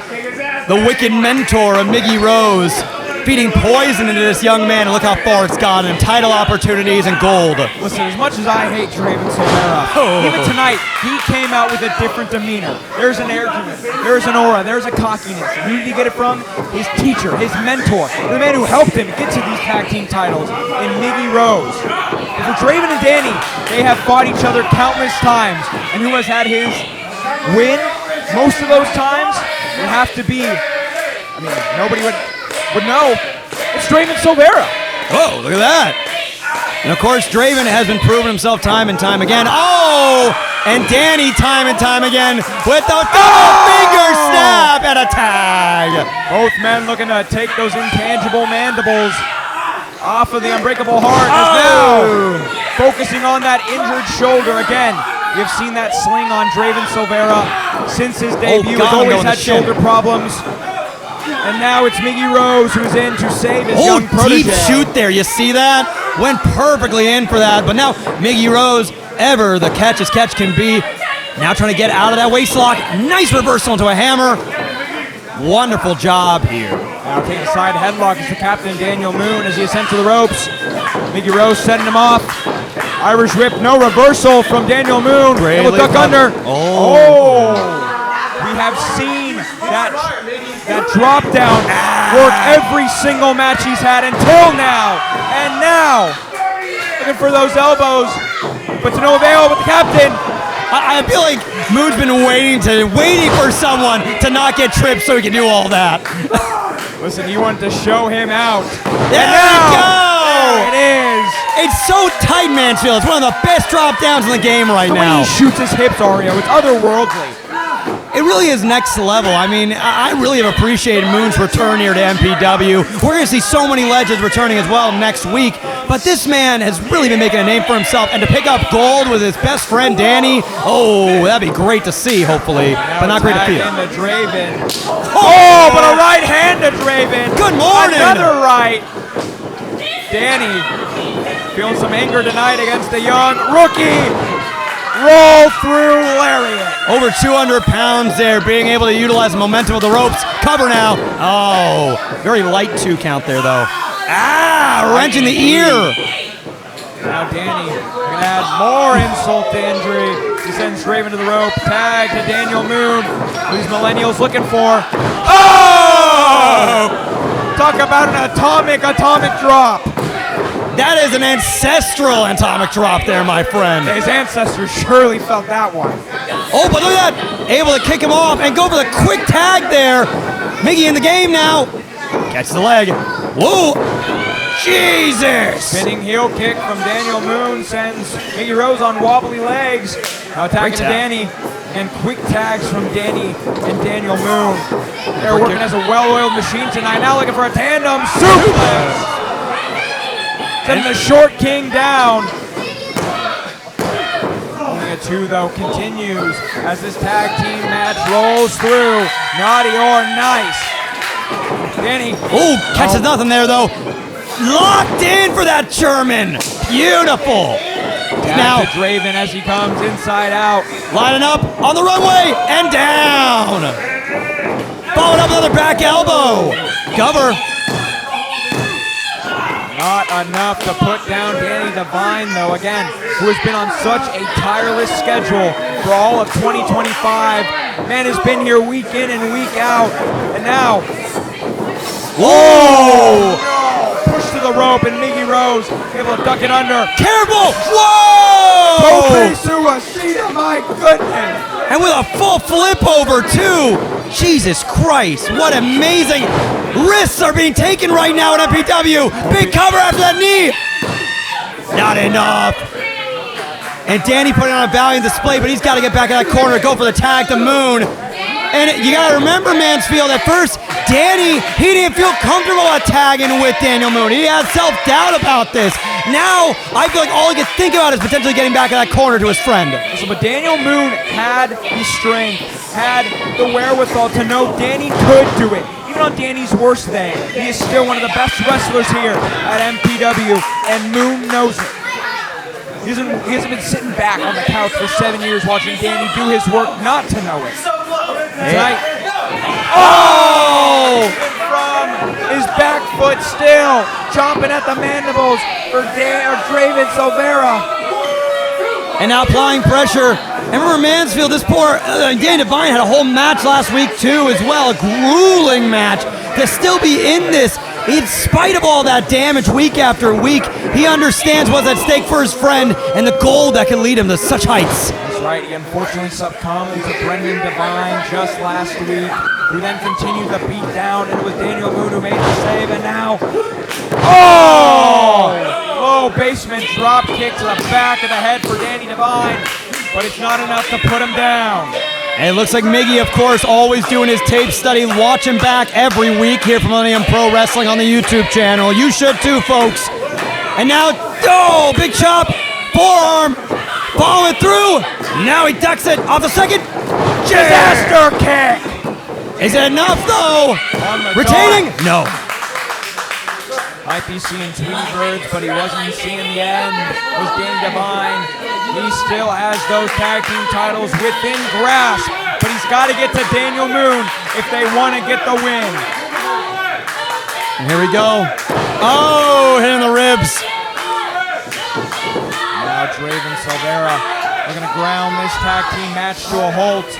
The wicked mentor of Mickey Rose, feeding poison into this young man, and look how far it's gotten him. Title opportunities and gold. Listen, as much as I hate Draven Silvera, even tonight, he came out with a different demeanor. There's an air to him. There's an aura. There's a cockiness. Who did he get it from? His teacher, his mentor, the man who helped him get to these tag team titles in Mickey Rose. And for Draven and Danny, they have fought each other countless times. And who has had his win most of those times would have to be, I mean, nobody would know. It's Draven Silvera. Oh, look at that. And of course, Draven has been proving himself time and time again. Oh, and Danny time and time again with the double finger snap and a tag. Both men looking to take those intangible mandibles off of the Unbreakable Heart. As now focusing on that injured shoulder again. You've seen that sling on Draven Silvera since his debut. He's always had shoulder problems. And now it's Miggy Rose who's in to save his young protege. Deep shoot there. You see that? Went perfectly in for that. But now Miggy Rose, ever the catch as catch can be. Now trying to get out of that waist lock. Nice reversal into a hammer. Wonderful job here. Now taking a side headlock is the captain, Daniel Moon, as he ascends to the ropes. Miggy Rose setting him off. Irish whip, no reversal from Daniel Moon. Able to duck under. Oh! We have seen that drop down work every single match he's had until now. And now, looking for those elbows, but to no avail with the captain. I feel like Moon's been waiting for someone to not get tripped so he can do all that. Listen, he wanted to show him out. There we go! There it is. It's so tight, Mansfield. It's one of the best drop downs in the game right now. He shoots his hips, Ario. It's otherworldly. It really is next level. I mean, I really have appreciated Moon's return here to MPW. We're going to see so many legends returning as well next week. But this man has really been making a name for himself. And to pick up gold with his best friend, Danny, oh, that'd be great to see, hopefully. But not great to feel. Draven. Oh, but a right hand to Draven. Good morning. Another right. Danny feeling some anger tonight against the young rookie. Roll through lariat. Over 200 pounds there, being able to utilize the momentum of the ropes. Cover now. Oh, very light 2 count there, though. Ah, wrench in the ear. Now Danny going to add more insult to injury. He sends Draven to the rope. Tag to Daniel Moon, who's Millennials looking for. Oh! Talk about an atomic drop. That is an ancestral atomic drop there, my friend. His ancestors surely felt that one. Oh, but look at that. Able to kick him off and go for the quick tag there. Miggy in the game now. Catches the leg. Whoa. Jesus. Spinning heel kick from Daniel Moon sends Miggy Rose on wobbly legs. Now attacking to Danny. And quick tags from Danny and Daniel Moon. They're working as a well-oiled machine tonight. Now looking for a tandem suplex. Sending the short king down. Only a 2 though continues as this tag team match rolls through. Naughty or nice. Danny. Oh, catches nothing there though. Locked in for that German. Beautiful. Now to Draven as he comes inside out. Lining up on the runway and down. Followed up another back elbow. Cover. Not enough to put down Danny Devine, though, again, who has been on such a tireless schedule for all of 2025. Man has been here week in and week out. And now, whoa! Push to the rope, and Miggy Rose able to duck it under. Careful! Whoa! Tope Suicida, my goodness! And with a full flip over, too. Jesus Christ, what amazing risks are being taken right now at MPW. Big cover after that knee. Not enough. And Danny putting on a valiant display, but he's got to get back in that corner, go for the tag to Moon. And you got to remember, Mansfield, at first, Danny, he didn't feel comfortable at tagging with Daniel Moon. He had self-doubt about this. Now, I feel like all he could think about is potentially getting back in that corner to his friend. So, but Daniel Moon had the strength, had the wherewithal to know Danny could do it. Even on Danny's worst day, he is still one of the best wrestlers here at MPW, and Moon knows it. He hasn't been sitting back on the couch for 7 years watching Danny do his work not to know it. Tonight, oh! From his back foot still, chomping at the mandibles for Draven Silvera. And now applying pressure. And remember Mansfield, this poor Danny Devine had a whole match last week too as well, a grueling match. To still be in this, in spite of all that damage week after week, he understands what's at stake for his friend and the goal that can lead him to such heights. That's right, he unfortunately succumbed to Brendan Devine just last week, who then continued the beat down, and it was Daniel Moon who made the save, and now, oh! Low basement drop kick to the back of the head for Danny Devine, but it's not enough to put him down. And it looks like Miggy, of course, always doing his tape study. Watch him back every week here from Millennium Pro Wrestling on the YouTube channel. You should too, folks. And now, oh, big chop forearm. Following through. Now he ducks it off the second. Disaster kick. Is it enough though? Retaining? No. Might be seeing Tweety Birds, but he wasn't seeing the end. It was Danny Devine. He still has those tag team titles within grasp, but he's got to get to Daniel Moon if they want to get the win. Here we go. Oh, hitting the ribs. Now Draven Silvera looking to ground this tag team match to a halt.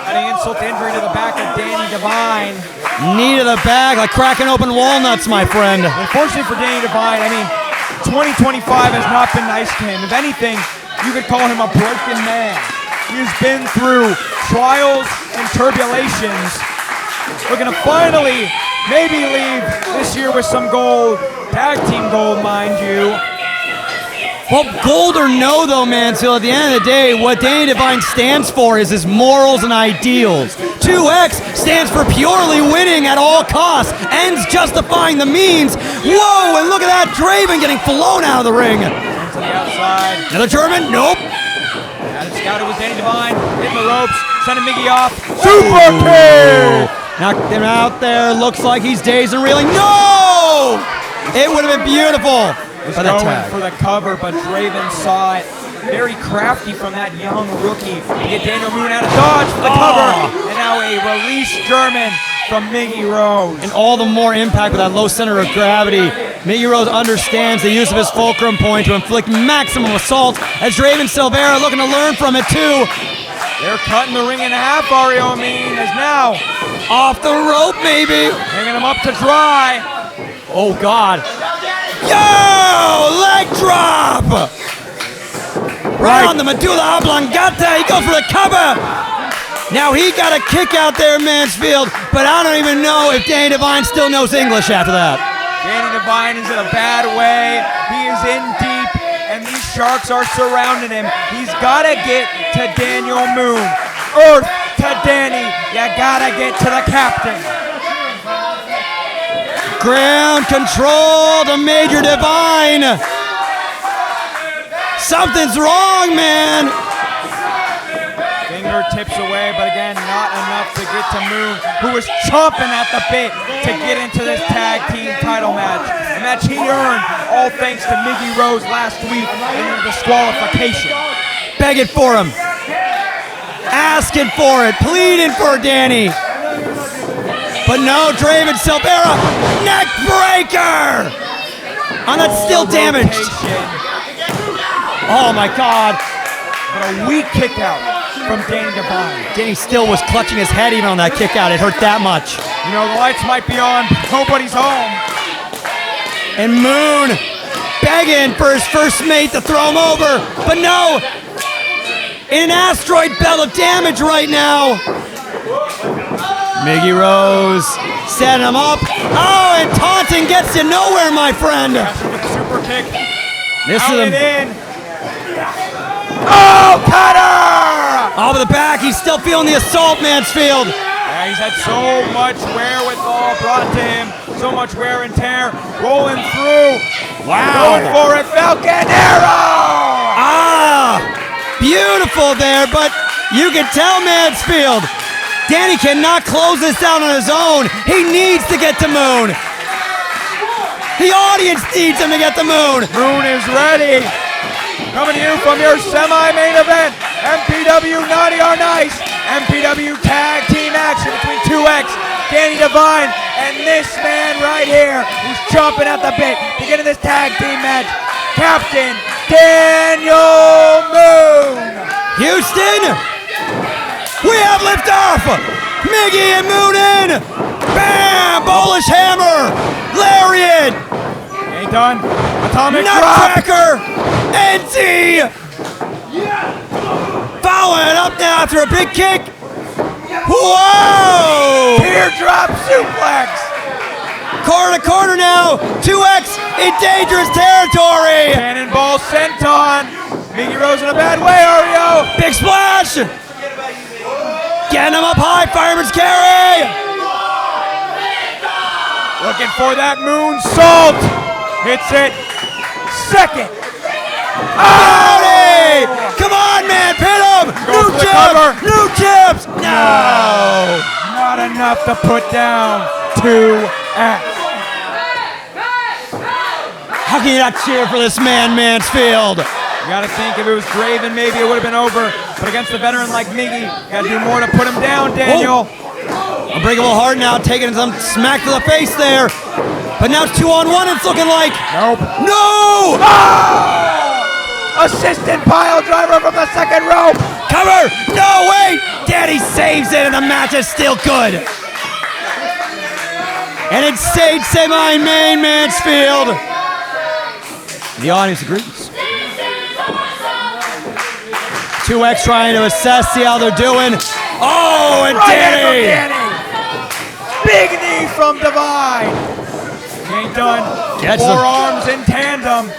Adding insult to injury to the back of Danny Devine. Knee to the back like cracking open walnuts, my friend. Unfortunately for Danny Devine, I mean, 2025 has not been nice to him. If anything, you could call him a broken man. He has been through trials and tribulations. Looking to finally maybe leave this year with some gold. Tag team gold, mind you. Well, gold or no, though, Mansfield, at the end of the day, what Danny Devine stands for is his morals and ideals. 2X stands for purely winning at all costs, ends justifying the means. Whoa, and look at that, Draven getting flown out of the ring. To the outside. Another German? Nope. Got it scouted with Danny Devine, hitting the ropes, sending Miggy off. Super kick! Knocked him out there, looks like he's dazed and reeling. No! It would have been beautiful. Going for the cover, but Draven saw it. Very crafty from that young rookie to get Daniel Moon out of dodge for the cover. And now a release German from Miggy Rose. And all the more impact with that low center of gravity. Miggy Rose understands the use of his fulcrum point to inflict maximum assault, as Draven Silvera looking to learn from it too. They're cutting the ring in half, Ario Amin is now off the rope maybe. Hanging him up to dry. Oh God. Yo! Leg drop! Right on the medulla oblongata. He goes for the cover. Now he got a kick out there, Mansfield, but I don't even know if Danny Devine still knows English after that. Danny Devine is in a bad way. He is in deep, and these sharks are surrounding him. He's got to get to Daniel Moon. Earth to Danny. You got to get to the captain. Ground control to Major Devine. Something's wrong, man. Fingertips away, but again, not enough to get to Moon, who was chomping at the bit to get into this tag team title match. A match he earned, all thanks to Miggy Rose last week in the disqualification. Begging for him. Asking for it. Pleading for Danny. But no, Draven Silvera, neck breaker! On that still damaged. Oh my God. But a weak kick out from Danny Devine. Danny still was clutching his head even on that kick out. It hurt that much. You know, the lights might be on, but nobody's home. And Moon begging for his first mate to throw him over. But no, in an asteroid belt of damage right now. Miggy Rose setting him up. Oh, and taunting gets you nowhere, my friend. Super kick. This is him. In. Oh, cutter! Off of the back, he's still feeling the assault, Mansfield. Yeah, he's had so much wherewithal brought to him, so much wear and tear, rolling through. Wow. Going for it, Falconero! Ah, beautiful there, but you can tell, Mansfield, Danny cannot close this out on his own. He needs to get to Moon. The audience needs him to get to Moon. Moon is ready. Coming to you from your semi-main event, MPW Naughty or Nice, MPW tag team action between 2X, Danny Devine, and this man right here who's chomping at the bit to get in this tag team match, Captain Daniel Moon. Houston, we have liftoff. Miggy and Moon in. Bam! Polish hammer. Lariat. Ain't done. Atomic drop. Nutcracker. NT. Following it up now after a big kick. Whoa! Teardrop suplex. Corner to corner now. 2X in dangerous territory. Cannonball senton. Miggy Rose in a bad way, Ario. Big splash. Getting him up high. Fireman's carry. Looking for that moonsault. Hits it. Second. Mooney! Come on, man, pin him! Go for the cover. New chips! No! Not enough to put down 2X. How can you not cheer for this man, Mansfield? You gotta think if it was Draven, maybe it would have been over. But against a veteran like Miggy, you gotta do more to put him down, Daniel. Unbreakable Heart now taking some smack to the face there. But now it's 2-on-1, it's looking like. Nope. No! Assistant pile driver from the second rope. Cover! No, wait! Danny saves it and the match is still good. And it's stage semi-main Mansfield. The audience agrees. 2X trying to assess, see how they're doing. Oh, and Right Danny! hand from Danny. Big knee from Divine. He ain't done. Catch them. Forearms in tandem.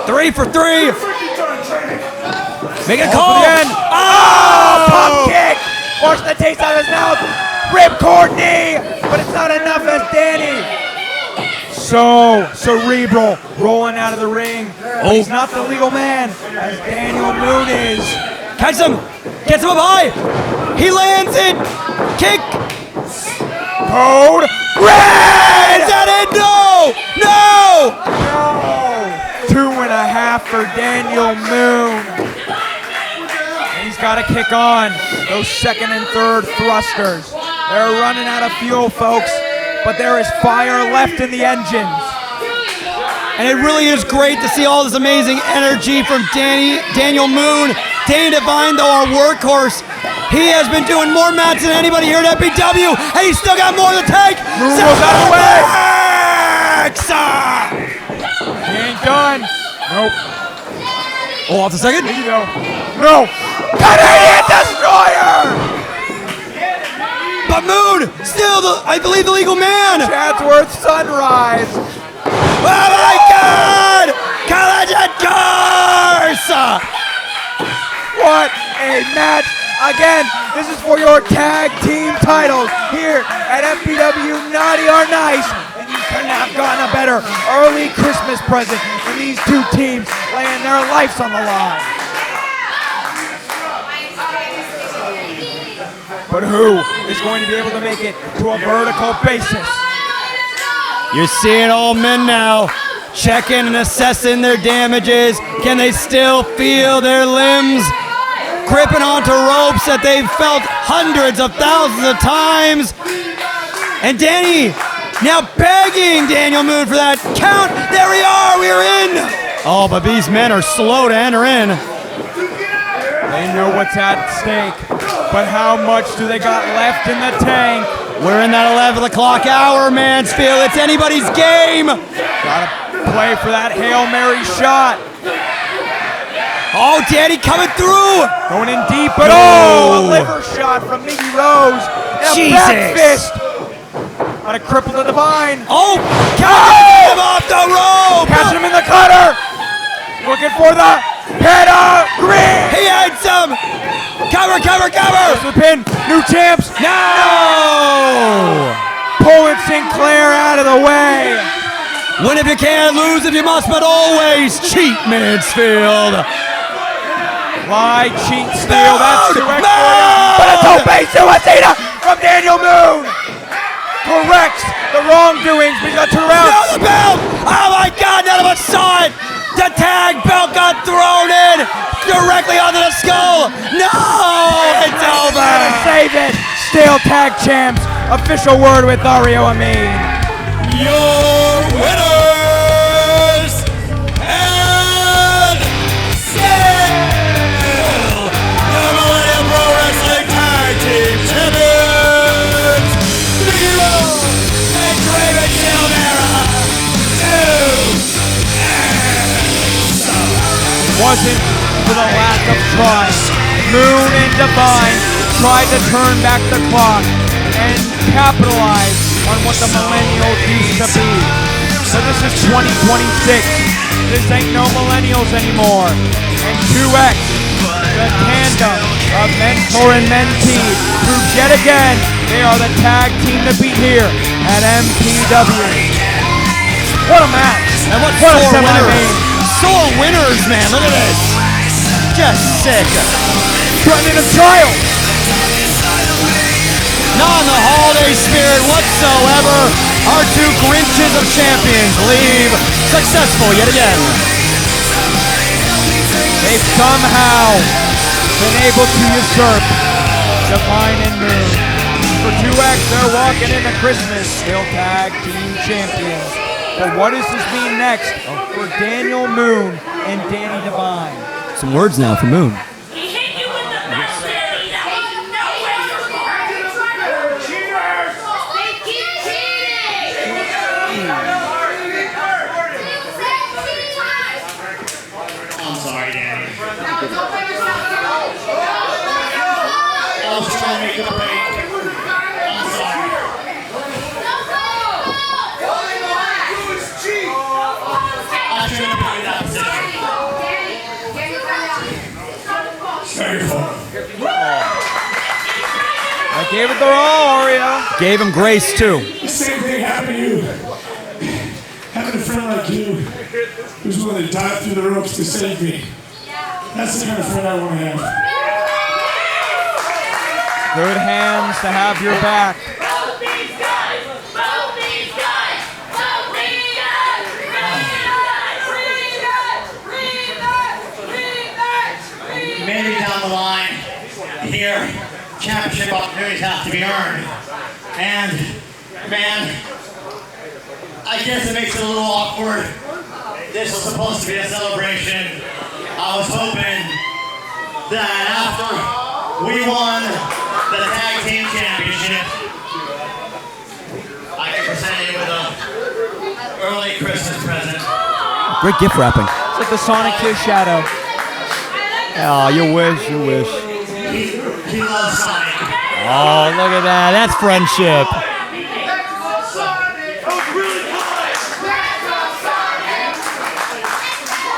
3 for 3. Make it For call. the end. Oh, pump kick. Forcing the taste out of his mouth. Ripcord knee, but it's not enough as Danny. So cerebral, rolling out of the ring. But he's not the legal man, as Daniel Moon is. Catch him. Gets him up high. He lands it. Kick. Code red. Is that it? No. No. No. 2.5 for Daniel Moon. And he's got to kick on those second and third thrusters. They're running out of fuel, folks, but there is fire left in the engines. And it really is great to see all this amazing energy from Daniel Moon. Danny Divine, though, our workhorse. He has been doing more matches than anybody here at MPW, and he's still got more to take. Moon goes out of the way. He ain't done. Nope. Oh, off the second? Here you go. No. Canadian Destroyer! But Moon, still, I believe, the legal man. Chatsworth Sunrise. Oh my God! Collision course! What a match. Again, this is for your tag team titles here at MPW Naughty or Nice. And you couldn't have gotten a better early Christmas present than these two teams laying their lives on the line. But who is going to be able to make it to a vertical basis? You're seeing all men now checking and assessing their damages. Can they still feel their limbs gripping onto ropes that they've felt hundreds of thousands of times? And Danny now begging Daniel Moon for that count. There we are, we're in. Oh, but these men are slow to enter in. They know what's at stake, but how much do they got left in the tank? We're in that 11 o'clock hour, Mansfield. It's anybody's game. Gotta play for that Hail Mary shot. Oh, Danny coming through. Going in deep, but a liver shot from Miggy Rose. And a back fist. Gotta cripple the Divine. Oh, catch him off the rope. Catch him in the cutter. Looking for the pedigree. He had some. Cover, cover, cover. This is the pin. New champs. No. Pulling Sinclair out of the way. Win if you can, lose if you must, but always cheat, Mansfield. Why cheat, steal? That's too Moon! But a tope suicida from Daniel Moon. Corrects the wrongdoings. We got 2 rounds. No, the belt! Oh my God, none of us saw it! The tag belt got thrown in directly onto the skull. No, it's over. Save it. Still tag champs. Official word with Ario Amin. Your winners and still the Millennium Pro Wrestling Tag Team Champions, Biggie Rose and Draven Silvera. Wasn't for the lack of try. Moon and Divine tried to turn back the clock and capitalize on what the millennials used to be. So this is 2026. This ain't no millennials anymore. And 2X, the tandem of mentor and mentee, proves yet again they are the tag team to beat here at MPW. What a match. And what a four semi-main. winners. solo winners, man. Look at this. Just sick. Threatening a trial. Not in the holiday spirit whatsoever. Our two Grinches of champions leave successful yet again. They've somehow been able to usurp Divine and Moon. For 2X, they're walking into Christmas, still tag team champions. But what does this mean next for Daniel Moon and Danny Divine? Some words now for Moon. He hit you with the best ability that ain't nowhere for it. Cheaters! They keep cheating! I'm sorry, Danny. I was trying to make a break. I'm sorry. I shouldn't have put you in that position. It's not your fault. I gave it their all, Aria. Gave him grace, too. The same thing happened to you. Having a friend like you who's willing to dive through the ropes to save me. That's the kind of friend I want to have. Good hands to have your back. Both these guys! Both these guys! Both these guys! Rematch! Maybe down the line, here, championship opportunities have to be earned. And, man, I guess it makes it a little awkward. This was supposed to be a celebration. I was hoping that after we won the tag team championship, I could present you with an early Christmas present. Great gift wrapping. It's like the Sonic Kiss shadow. Oh, you wish, you wish. He loves Sonic. Oh, look at that. That's friendship.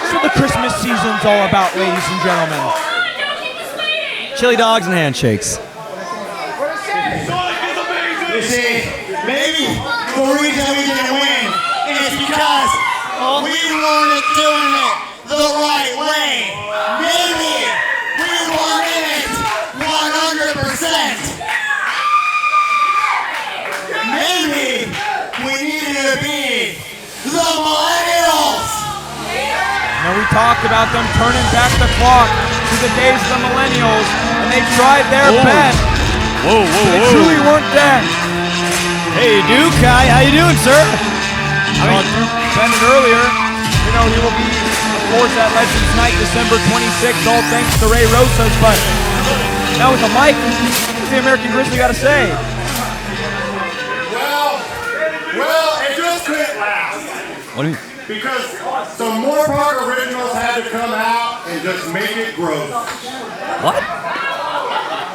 That's what the Christmas season's all about, ladies and gentlemen. Chili dogs and handshakes. You see, maybe the reason we didn't win is because we weren't doing it the right way. Maybe we weren't in it 100%. Maybe we needed to be the Millennials. Now we talked about them turning back the clock to the days of the Millennials, and they tried their best. Whoa, They truly weren't dead. Hey, Duke, how you doing, sir? I mean, Duke said it earlier. You know, he will be, of course, at Legends Night, December 26th, all thanks to Ray Rosas. But now with the mic, what's the American Grizzly got to say? Well, it just couldn't last. What do you mean? Because some more Park originals had to come out and just make it gross. What?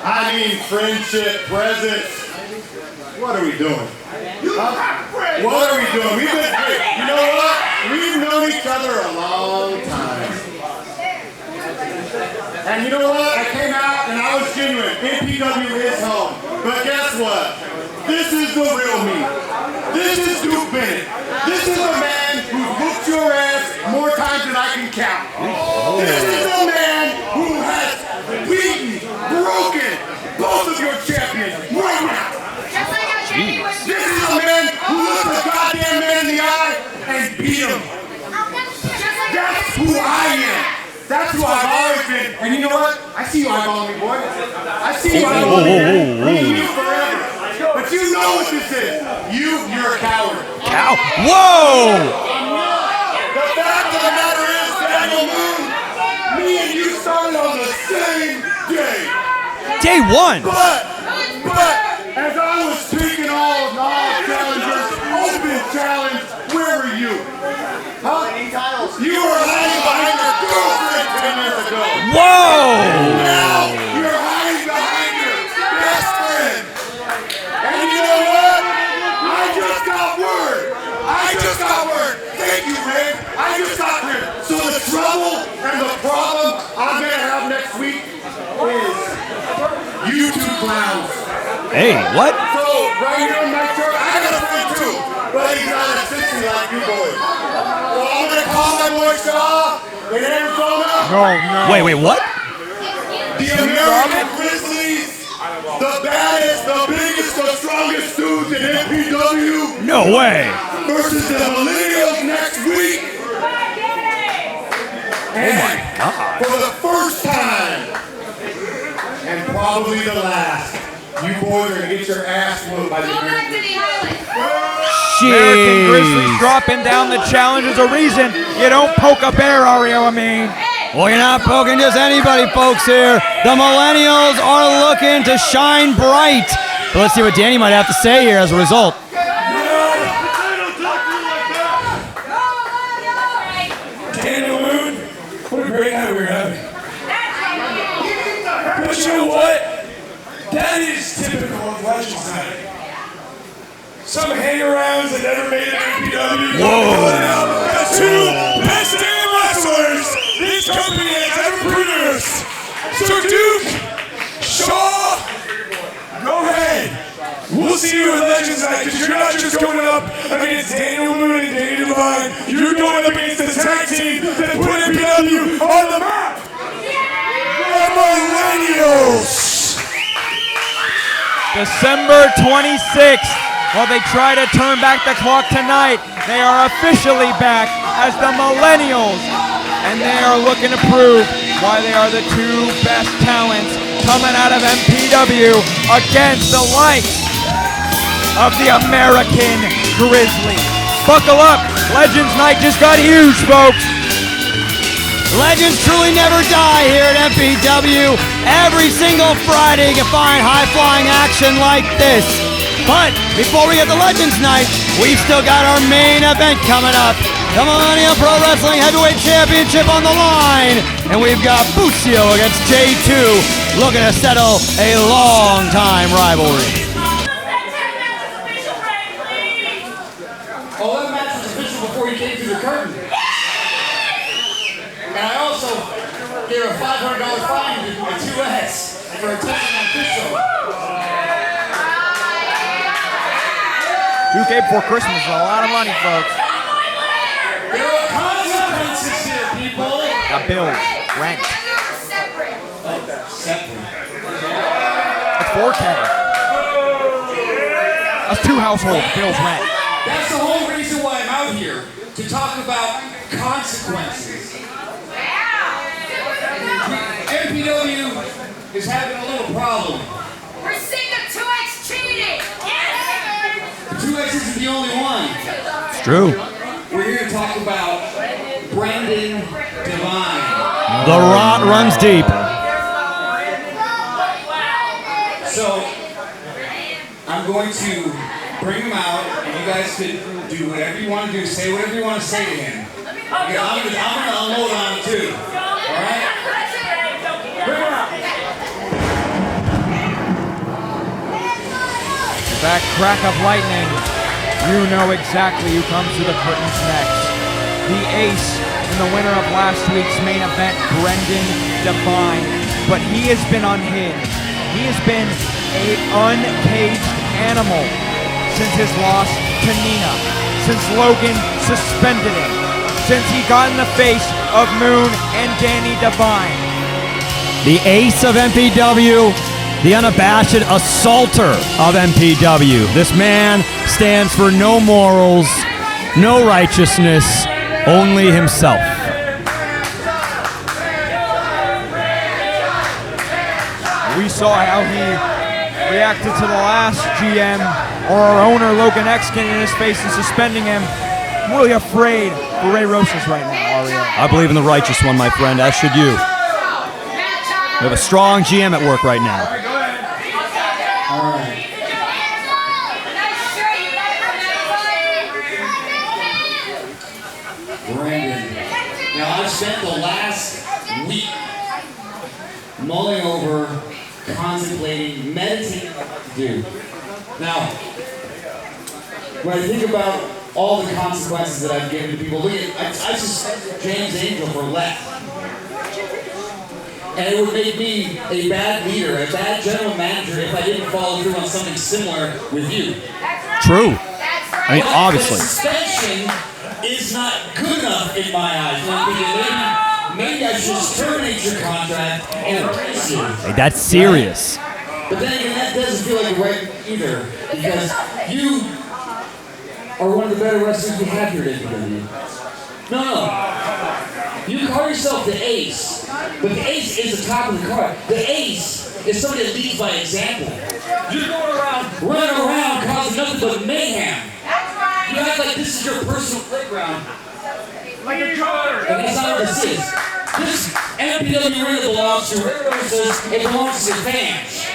I mean, friendship, presents. What are we doing? What are we doing? You know what? We've known each other a long time. And you know what? I came out and I was genuine. MPW is home. But guess what? This is the real me. This is Duke Bennett. This is the man who's whooped your ass more times than I can count. This is the man who has beaten, broken both of your champions right now. This is a man who looked the goddamn man in the eye and beat him. That's who I am. That's who I've always been. And you know what? I see you eyeballing me, boy. I see you eyeballing me. Me and you forever. But you know what this is. You're a coward. Cow. Whoa! The fact of the matter is, Daniel Moon, me and you started on the same day. Day one. But, as I was speaking all challengers, open challenge, where were you? Huh? You were hiding behind your girlfriend 10 years ago. Whoa! Now you're hiding behind your best friend. And you know what? I just got word. Thank you, Ray. I just got word. So the trouble and the problem I'm going to have next week is you two clowns. Hey, what? So, right here in my shirt, I got a friend too, but he's out of elasticity like you boys. So I'm gonna call my boy Shaw in Arizona. No. Wait, what? The American Grizzlies, the baddest, the biggest, the strongest dudes in MPW No way. versus the Millennials next week. And for the first time, and probably the last, you boys are gonna get your ass whooped by the American American Grizzlies dropping down the challenge is a reason you don't poke a bear, Ario. I mean, Well, you're not poking just anybody, folks, here. The Millennials are looking to shine bright. But let's see what Danny might have to say here as a result. Daniel Moon, what a great night we're having. But you know what? That is typical of Legends Night. Some hang-arounds that never made it in MPW. Whoa! The two best damn wrestlers this company has ever produced. So Duke, Shaw, go ahead. We'll see you at Legends Night, because you're not just going up against Daniel Moon and Danny Devine. You're going up against the tag team that put MPW on the map. The Millennials. December 26th, while they try to turn back the clock tonight, they are officially back as the Millennials, and they are looking to prove why they are the two best talents coming out of MPW against the likes of the American Grizzlies. Buckle up, Legends Night just got huge, folks. Legends truly never die here at MPW. Every single Friday you can find high-flying action like this. But before we get to Legends Night, we've still got our main event coming up. The Millennium Pro Wrestling Heavyweight Championship on the line. And we've got Bucio against J2 looking to settle a long-time rivalry. Oh, that match was official before you came through the curtain. And I also gave a $500 fine to my 2X for attempting an official. 2K before Christmas is a lot of money, folks. There are consequences here, people. Got bills, rent. Separate. That's 4K. That's 2 households, bills, rent. That's the whole reason why I'm out here, to talk about consequences. MPW is having a little problem. We're sick of 2X cheating! Yes! 2X isn't the only one. It's true. We're here to talk about Brendan Devine. The rot runs deep. So, I'm going to bring him out, and you guys can do whatever you want to do, say whatever you want to say to him. I'm going to unload on him too. Alright? Bring him out. That crack of lightning, you know exactly who comes to the curtains next. The ace and the winner of last week's main event, Brendan Devine. But he has been unhinged. He has been an uncaged animal since his loss to Nina, since Logan suspended him, since he got in the face of Moon and Danny Devine. The ace of MPW, the unabashed assaulter of MPW. This man stands for no morals, no righteousness, only himself. We saw how he reacted to the last GM, or our owner, Logan X, getting in his face and suspending him. I'm really afraid for Ray Rosas right now, Ario. I believe in the righteous one, my friend, as should you. We have a strong GM at work right now. Alright. Brandon. Now, I've spent the last week mulling over, contemplating, meditating what to do. Now, when I think about all the consequences that I've given to people, look at, I suspended James Angel for left. And it would make me a bad leader, a bad general manager if I didn't follow through on something similar with you. True. That's right. I mean, obviously. Suspension is not good enough in my eyes. I'm thinking maybe I should just terminate your contract and erase you. Hey, that's serious. But then again, that doesn't feel like right either, because you are one of the better wrestlers we have here at MPW. No. You call yourself the ace, but the ace is the top of the card. The ace is somebody that leads by example. You're going around, running around, causing nothing but mayhem. You act like this is your personal playground. Like a car. And that's not what this is. This MPW arena belongs to wrestlers, it belongs to fans.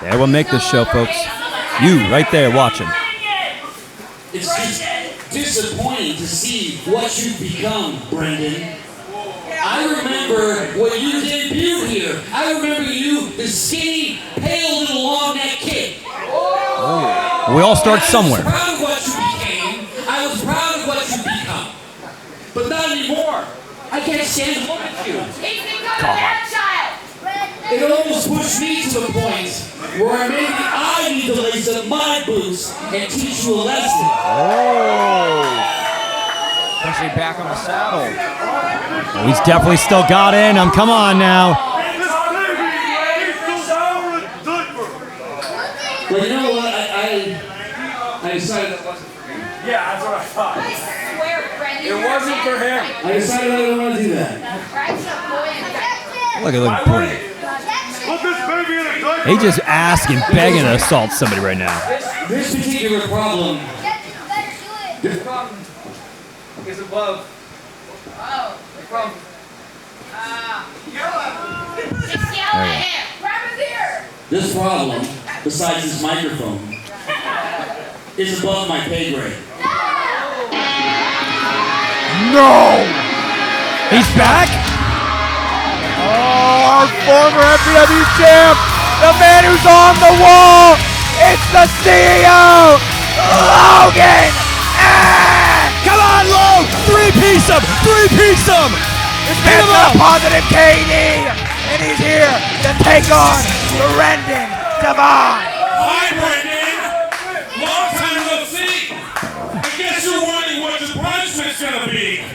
That will make this show, folks. You, right there, watching. It's just disappointing to see what you've become, Brendan. I remember when you debuted here. I remember you, the skinny, pale little long neck kid. We all start somewhere. I was proud of what you became. I was proud of what you become. But not anymore. I can't stand to look at you. It almost pushed me to the point where maybe I need to lace up my boots and teach you a lesson. Especially back on the saddle. Oh, he's definitely still got in him. Come on now. But you know what? I decided that wasn't for him. Yeah, that's what I thought. I swear, Brendan. It wasn't for him. I decided I didn't want to do that. Look at Brendan. Put this baby in a diaper. He just asking, begging to assault somebody right now. This particular problem. This problem is above. Oh. The problem. Just yell at him. Grab his ear. This problem, besides this microphone, is above my pay grade. No! He's back? Oh, our former MPW champ, the man who's on the wall, it's the CEO, Logan! Come on, Lo! Three-piece him! Three-piece him! Beat him up! Positive KD, and he's here to take on Brendan Devine. Hi, Brendan. Long time no see. I guess you're wondering what the punishment's gonna be.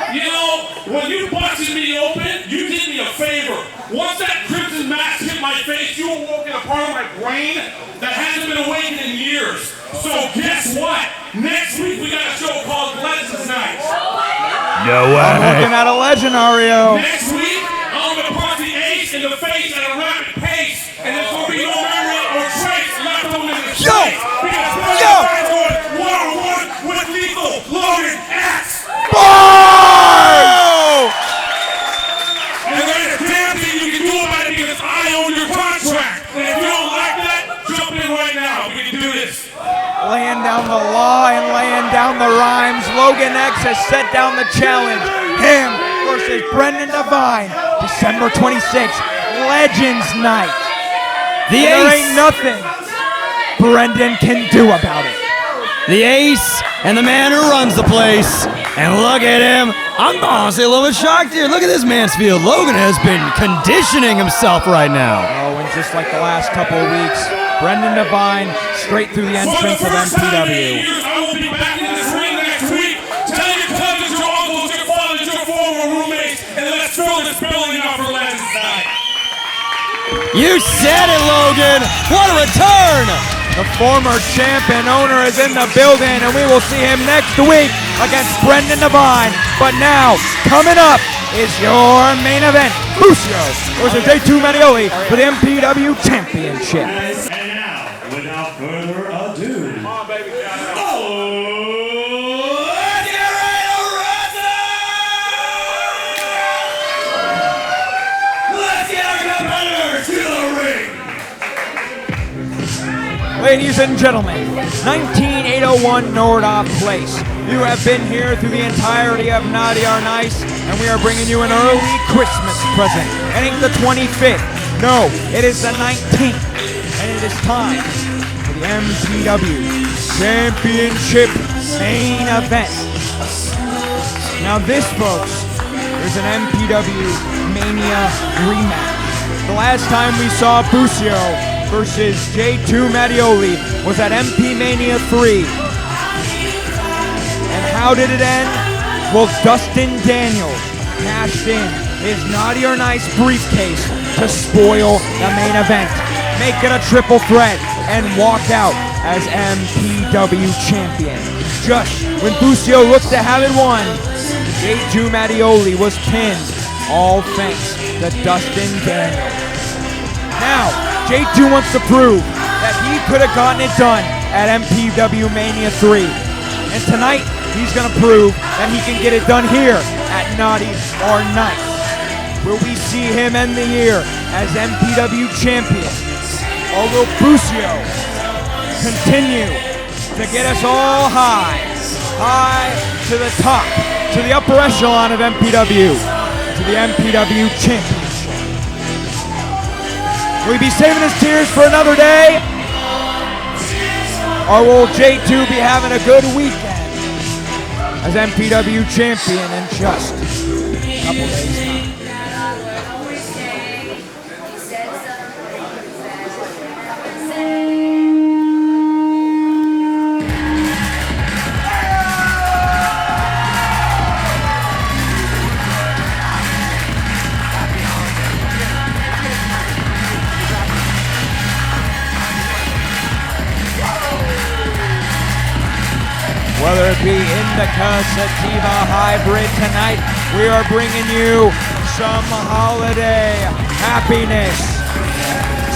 You know, when you busted me open, you did me a favor. Once that crimson mask hit my face, you awoke in a part of my brain that hasn't been awakened in years. So guess what? Next week we got a show called Legends Night. No way. Looking at a legend, Ario. Next week, I'm gonna punch the ace in the face at a rapid pace, and there's gonna be no memory or trace left over in the space. Because Brendan going one-on-one with Lethal Logan X. And there's a damn thing you can do about it because I own your contract. And if you don't like that, jump in right now. We can do this. Laying down the law and laying down the rhymes, Logan X has set down the challenge. Him versus Brendan Devine, December 26th, Legends Night. The There Ace. ain't nothing Brendan can do about it. The Ace and the man who runs the place. And look at him. I'm honestly a little bit shocked here. Look at this Mansfield. Logan has been conditioning himself right now. Oh, and just like the last couple of weeks, Brendan Devine straight through the entrance of MPW. I will be back in this ring next week. Tell your cousins, your uncles, your fathers, your former roommates, and let's fill this building up for Legends Night. You said it, Logan. What a return. The former champ and owner is in the building, and we will see him next week against Brendan Devine. But now, coming up is your main event. Busio versus J2 Manioli for the MPW Championship. And now, without further ado, let's get ready to wrestle! Let's get our competitors to the ring! Ladies and gentlemen, 19801 Nordoff Place. You have been here through the entirety of Naughty or Nice, and we are bringing you an early Christmas present. It ain't the 25th. No, it is the 19th. And it is time for the MPW Championship main event. Now this, folks, is an MPW Mania rematch. The last time we saw Busio versus J2 Mattioli was at MP Mania 3. And how did it end? Well, Dustin Daniels cashed in his Naughty or Nice briefcase to spoil the main event, make it a triple threat, and walk out as MPW champion. Just when Busio looked to have it won, J2 Mattioli was pinned, all thanks to Dustin Daniels. Now, J2 wants to prove that he could have gotten it done at MPW Mania 3. And tonight, he's going to prove that he can get it done here at Naughty or Nice. Will we see him end the year as MPW champion? Or will Busio continue to get us all high to the top, to the upper echelon of MPW, to the MPW championship? Will he be saving his tears for another day? Or will J2 be having a good weekend as MPW champion in just a couple days' time? Whether it be Indica, Sativa, Hybrid, tonight we are bringing you some holiday happiness,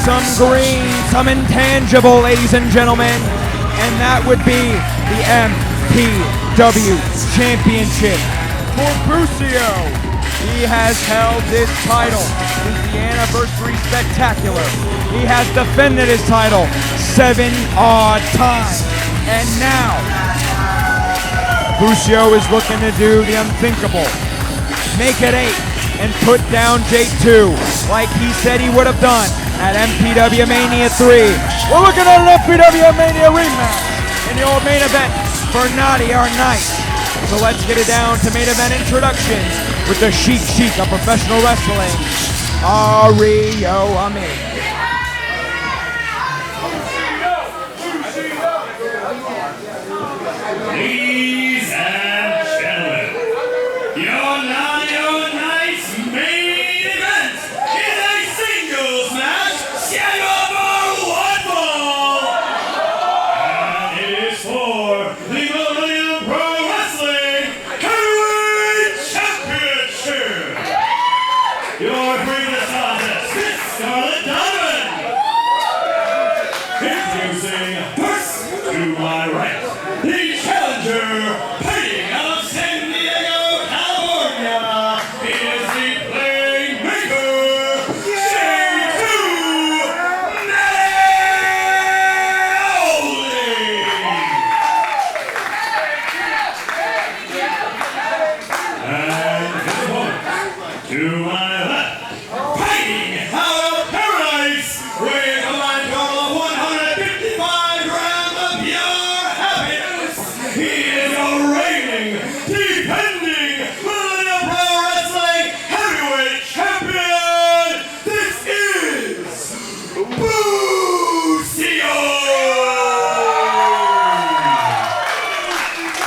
some green, some intangible, ladies and gentlemen, and that would be the MPW Championship for Busio. He has held this title since the Anniversary Spectacular. He has defended his title 7 odd times, and now Busio is looking to do the unthinkable. Make it 8 and put down J2 like he said he would have done at MPW Mania 3. We're looking at an MPW Mania rematch in your main event for Naughty or Nice. So let's get it down to main event introductions with the Sheik of professional wrestling, Ario Amin. Ladies and gentlemen, your Naughty or Nice main event is a singles match scheduled for one fall. And it is for the Millennium Wrestling Academy Championship. Your previous contest, Miss Scarlett Donovan. Introducing first to my right, the challenger, fighting out of San Diego, California, is the playmaker, J2 And his opponent, to my left, fighting out of Paradise, with a combined total of 155 grams of pure happiness. He is a reigning, defending Millennium Pro Wrestling Heavyweight Champion. This is Busio.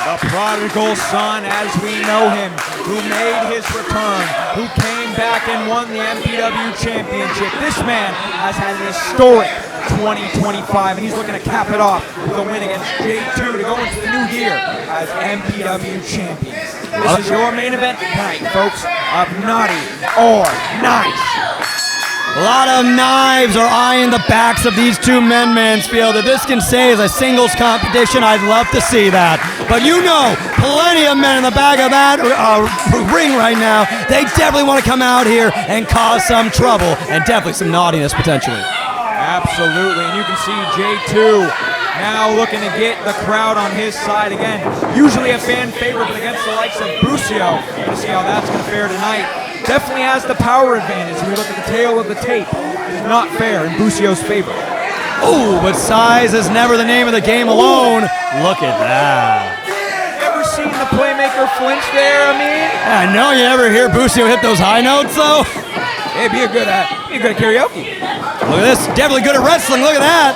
The prodigal son, as we know him, who made his return, who came back and won the MPW Championship. This man has had an historic 2025, and he's looking to cap it off with a win against J2 to go into the new year as MPW champion. This is your main event tonight, folks, of Naughty or Nice. A lot of knives are eyeing the backs of these two men, Mansfield. If this can say as a singles competition, I'd love to see that. But you know, plenty of men in the back of that ring right now. They definitely want to come out here and cause some trouble and definitely some naughtiness potentially. Absolutely, and you can see J2 now looking to get the crowd on his side again. Usually a fan favorite, but against the likes of Busio. We'll see how that's going to fare tonight. Definitely has the power advantage. When we look at the tail of the tape, it's not fair in Busio's favor. Oh, but size is never the name of the game alone. Look at that. Ever seen the playmaker flinch there, I mean? I know, you ever hear Busio hit those high notes, though? It'd be a good karaoke. Look at this. Definitely good at wrestling. Look at that.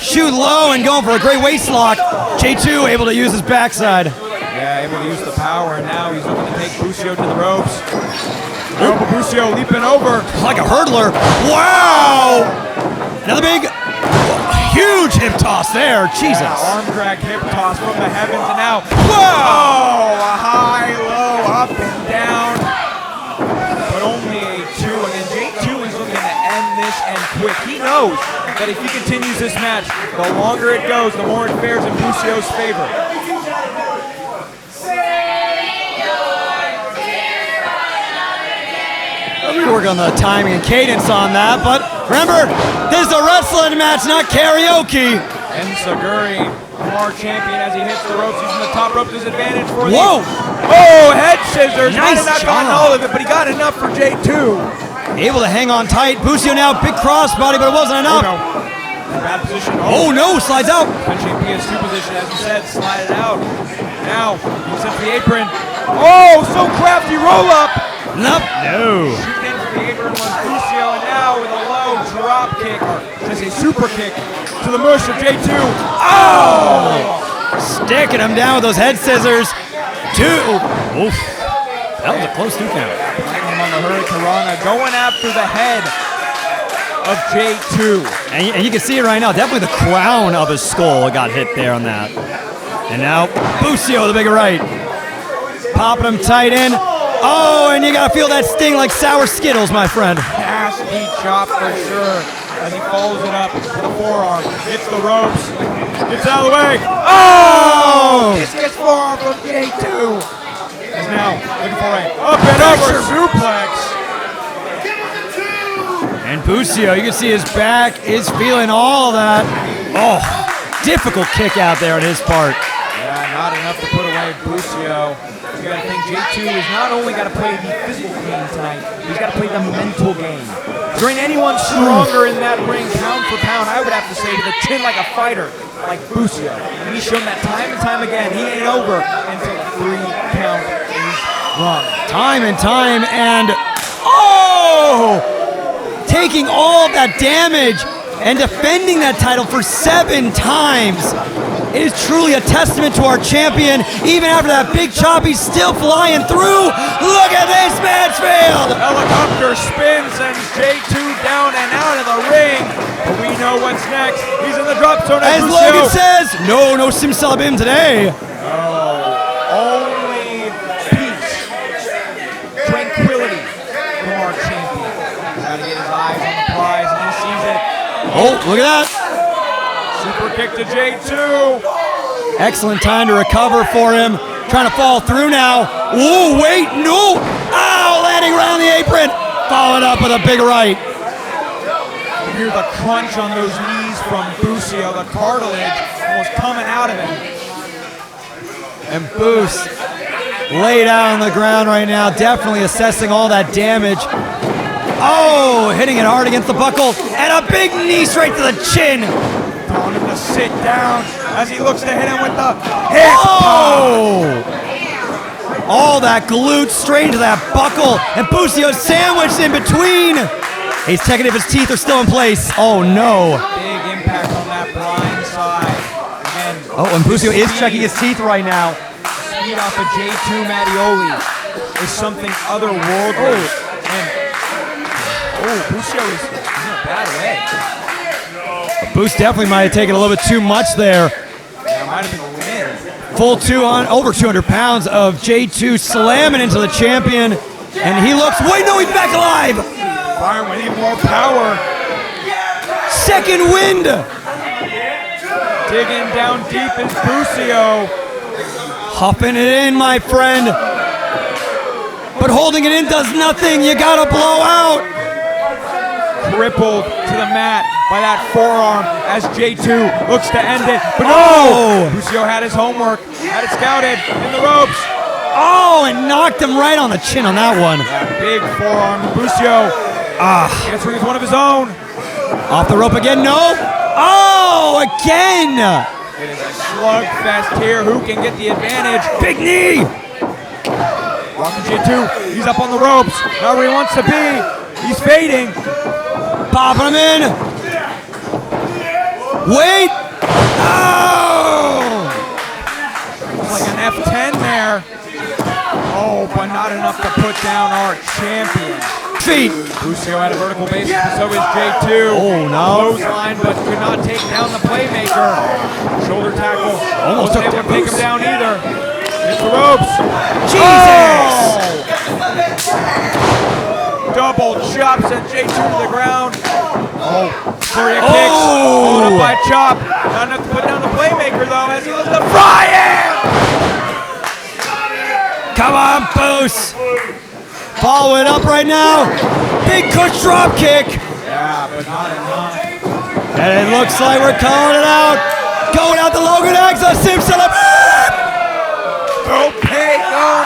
Shooting low and going for a great waist lock. J2 able to use his backside. Yeah, able to use the power, and now he's looking to take Busio to the ropes. Oh, Busio leaping over. Like a hurdler. Wow! Another big, huge hip toss there. Jesus. Yeah, arm drag hip toss from the heavens, and now, whoa! A high, low, up and down. But only a 2, and then J2 is looking to end this and quick. He knows that if he continues this match, the longer it goes, the more it fares in Busio's favor. We work on the timing and cadence on that, but remember, this is a wrestling match, not karaoke. And Saguri, our champion, as he hits the ropes, using the top rope disadvantage for the... Whoa! Oh, head scissors. Nice Might have not gotten job. all of it, but he got enough for J2. Able to hang on tight. Busio now, big crossbody, but it wasn't enough. Oh, no. Bad position. Oh, no, slides out. Eventually PS2 position, as you said, slide it out. Now, he sets the apron. Oh, so crafty roll up. Nope. No. Shooting in for the apron was Busio, and now with a low drop kick, or should I say super kick, to the mush of J2. Oh! Sticking him down with those head scissors. 2. Oof. That was a close 2 count. Putting him on the Hurricanrana, going after the head of J2. And you can see it right now. Definitely the crown of his skull got hit there on that. And now Busio, the big right. Popping him tight in. Oh, and you gotta feel that sting like sour Skittles, my friend. Nasty chop for sure. As he follows it up to the forearm, hits the ropes, gets out of the way. Oh! Discus forearm from J2. He's now looking for a up and over suplex. And Busio, you can see his back is feeling all of that. Oh, difficult kick out there on his part. Yeah, not enough to put away Busio. You gotta think J2 has not only got to play the physical game tonight, he's got to play the mental game. Is there anyone stronger in that ring, pound for pound? I would have to say to the chin like a fighter, like Busio. And he's shown that time and time again. He ain't over until the 3 count is run. Time and time, and oh! Taking all of that damage and defending that title for 7 times. It is truly a testament to our champion. Even after that big chop, he's still flying through. Look at this, Mansfield! Helicopter spin sends J2 down and out of the ring. But we know what's next. He's in the drop zone. As Logan says, no simsalabim today. Only peace, tranquility from our champion. Gotta get his eyes on the prize, and he sees it. Oh, look at that. Super kick to J2. Excellent time to recover for him. Trying to fall through now. Oh, wait, no. Ow, landing right on the apron. Followed up with a big right. You hear the crunch on those knees from Busio. The cartilage almost coming out of him. And Boost laid out on the ground right now, definitely assessing all that damage. Oh, hitting it hard against the buckle. And a big knee straight to the chin. Telling him to sit down as he looks to hit him with the hip. Oh! All that glute straight into that buckle. And Busio sandwiched in between. He's checking if his teeth are still in place. Oh, no. Big impact on that blind side. Again, Oh, and Busio is checking his teeth right now. speed off of J2 Mattioli is something otherworldly. And Busio is in a bad way. Boost definitely might have taken a little bit too much there. That might have been a win. Full over 200 pounds of J2 slamming into the champion. And he looks, wait, no, he's back alive. Byron with even more power. Second wind. Digging down deep is Busio. Huffing it in, my friend. But holding it in does nothing. You gotta blow out. Crippled to the mat by that forearm as J2 looks to end it. But no! Busio had his homework, had it scouted in the ropes. Oh, and knocked him right on the chin on that one. That big forearm to Busio. Answering as one of his own. Off the rope again, no. Oh, again. It is a slugfest here. Who can get the advantage? Big knee. Walking J2. He's up on the ropes. Not where he wants to be. He's fading. Popping him in. Wait. Oh! Like an F10 there. Oh, but not enough to put down our champion. Feet. Busio had a vertical base, and so is J2. Oh, no. Clothesline, but could not take down the playmaker. Shoulder tackle. Almost wasn't took able to take him down either. Hits the ropes. Jesus! Oh! Double chops and J2 to the ground. Oh, flurry of kicks. Followed up by a chop. Not enough to put down the playmaker, though, as he looks to fry him! Come on, Boost. Follow it up right now. Big cush drop kick. Yeah, but not enough. And it looks like we're calling it out. Going out to Logan X, a Simpson. Old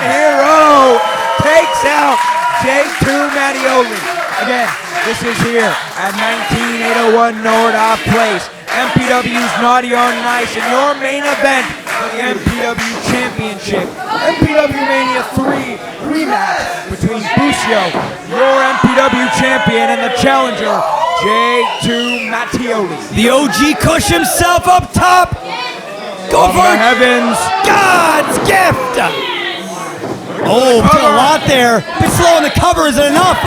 hero takes out J2 Mattioli. Again, this is here at 19801 Nordoff Place. MPW's Naughty or Nice in your main event for the MPW Championship. MPW Mania 3 rematch between Busio, your MPW champion, and the challenger, J2 Mattioli. The OG Kush himself up top. Go for it. Heavens. God's gift. Oh, did a lot there. Bit slow in the cover. Is it enough?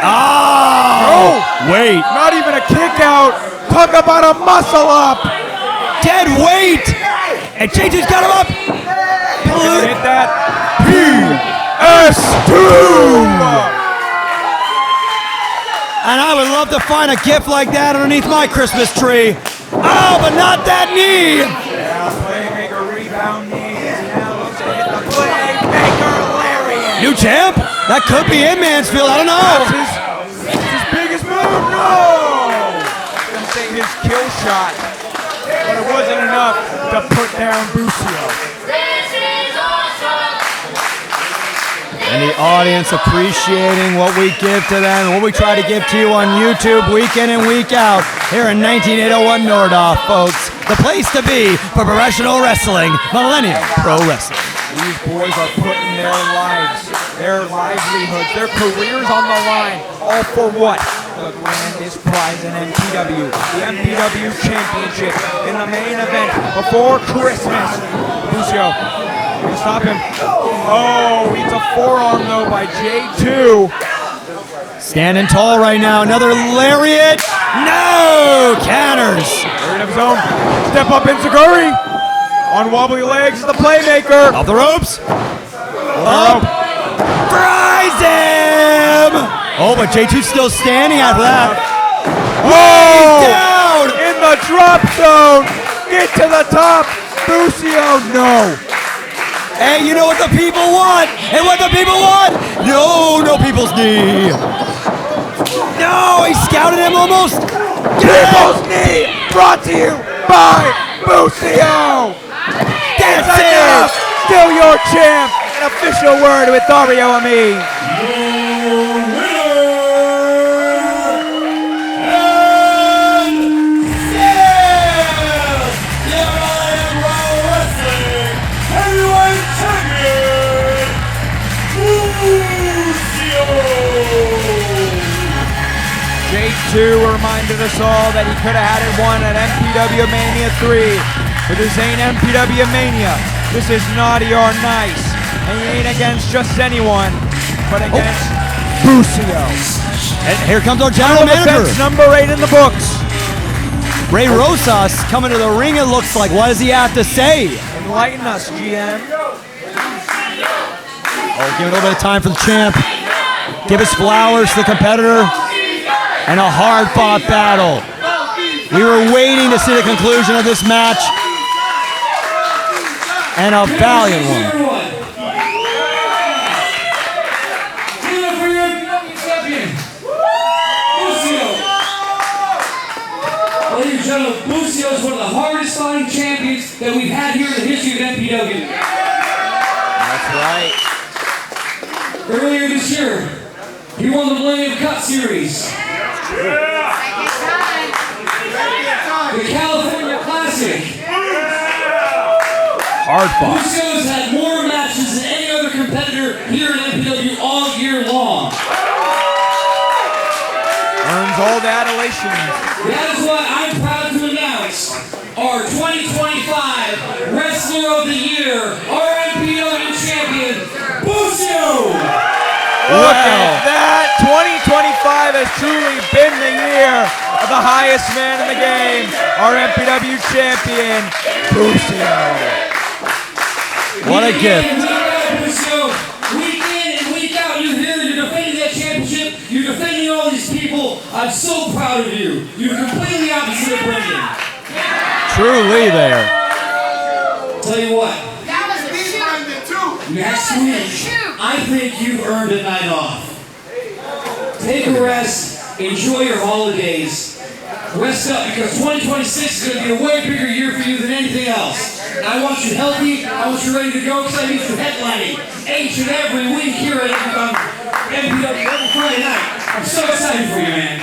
Oh, wait. Not even a kick out. Talk about a muscle up. Dead weight. And J2's got him up. Hit that. PS2. And I would love to find a gift like that underneath my Christmas tree. Oh, but not that knee. Yeah, playmaker rebound knee. Now looks to hit the playmaker lariat. New champ? That could be in Mansfield. I don't know. That's his biggest move. No. Gonna say his kill shot, but it wasn't enough to put down Busio. And the audience appreciating what we give to them, what we try to give to you on YouTube week in and week out here in 19801 Nordoff, folks. The place to be for professional wrestling, Millennium Pro Wrestling. These boys are putting their lives, their livelihoods, their careers on the line, all for what? The grandest prize in MPW, the MPW Championship in the main event before Christmas. Busio, can stop him. Oh, he's a forearm though by J2. Standing tall right now, another lariat. No, counters. Third of his own. Step up Inzaguri. On wobbly legs is the playmaker. Off the ropes. Up. Fries him. Oh, but J2's still standing after that. Whoa! Down. In the drop zone. Get to the top. Busio, no. Hey, you know what the people want? And what the people want? No people's knee. No, he scouted him almost. People's knee brought to you by Busio. That's It's enough. Still your champ. An official word with Dario and me. J2 reminded us all that he could have had it won at MPW Mania 3. But this ain't MPW Mania. This is Naughty or Nice. And he ain't against just anyone, but against Busio. And here comes our general manager. Defense number 8 in the books. Ray Rosas coming to the ring, it looks like. What does he have to say? Enlighten us, GM. Oh, give it a little bit of time for the champ. Give his flowers to the competitor. And a hard-fought battle. We were waiting to see the conclusion of this match. And a valiant one. Ladies and gentlemen, Busio is one of the hardest fighting champions that we've had here in the history of MPW. That's right. Earlier this year, he won the Millennium Cup Series. The California Classic. Hard fought. Busio's had more matches than any other competitor here in MPW all year long. Earns all the adulation. That is why I'm proud to announce our 2025 Wrestler of the Year, our MPW champion, Busio! Look at that! 2025 has truly been the year of the highest man in the game, our MPW champion, Busio. What a gift. Week in and week out, you're here, you're defending that championship, you're defending all these people. I'm so proud of you. You're completely opposite of Brendan. Truly there. Tell you what. Next week, I think you've earned a night off. Take a rest, enjoy your holidays, rest up because 2026 is going to be a way bigger year for you than anything else. And I want you healthy, I want you ready to go because I need you headlining each and every week here at MPW every Friday night. I'm so excited for you, man.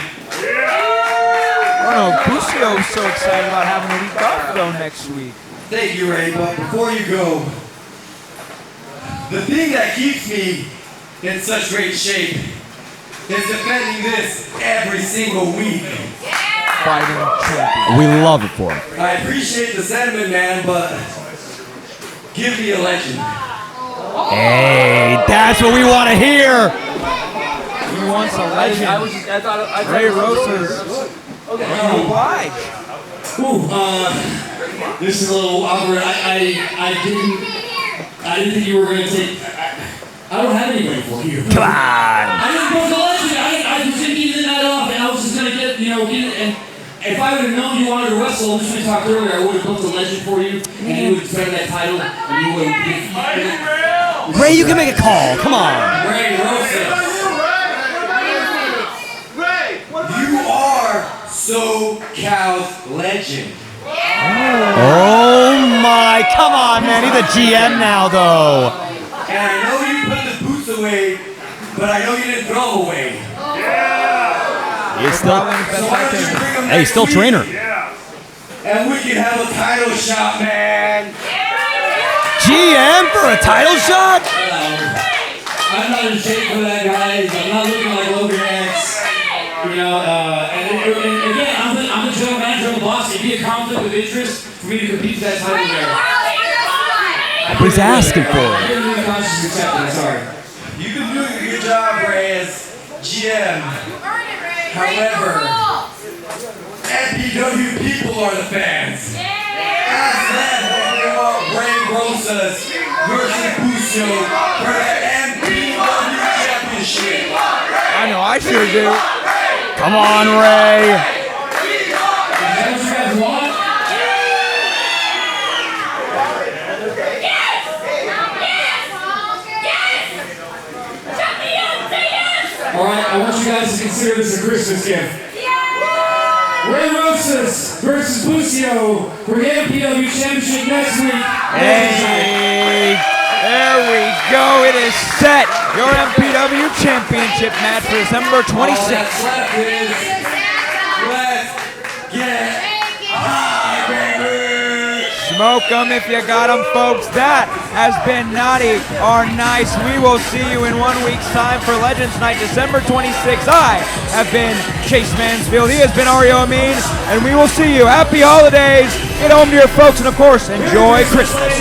Oh no, Busio's so excited about having a week off though next week. Thank you, Ray, but before you go, the thing that keeps me in such great shape is defending this every single week. Fighting champion. We love it for him. I appreciate the sentiment, man, but give me a legend. Hey, that's what we want to hear. He wants a legend. I thought Ray Rosas. Why? Ooh, this is a little awkward. I didn't think you were going to take... I don't have anybody for you. Come on. I didn't book a legend. I was going to give you the night off, and I was just going to get it. And if I would have known you wanted to wrestle, which we talked earlier, I would have booked a legend for you, and you would defend that title, and you would have... Ray, you can make a call. Come on. Ray Rosas. You are SoCal's legend. Oh my, come on, man. He's a GM now, though. And I know you put the boots away, but I know you didn't throw them away. He's still, So why don't you bring them hey, he's still next trainer. week? And we can have a title shot, man. GM for a title shot? I'm not in shape for that, guys. I'm not looking like Logan X. You know, and again, I'm the general manager of the boss. It'd be a conflict of interest for me to compete for that title there. But he's asking for it. I'm going to do the conscious acceptance, sorry. You can do a good job, Ray, as GM. However, MPW people are the fans. Ask them what they want Ray Rosas versus Busio for the MPW championship. I know, I sure do. Come on, Ray. Is that what you guys want? Alright, I want you guys to consider this a Christmas gift. Ray Rosas versus Busio for the MPW Championship next week. Hey, there we go. It is set. Your MPW Championship match for December 26th. All that's left is, let's get high, baby. Smoke them if you got them, folks. That has been Naughty or Nice. We will see you in 1 week's time for Legends Night, December 26th. I have been Chase Mansfield. He has been Ario Amin. And we will see you. Happy holidays. Get home to your folks. And, of course, enjoy Christmas.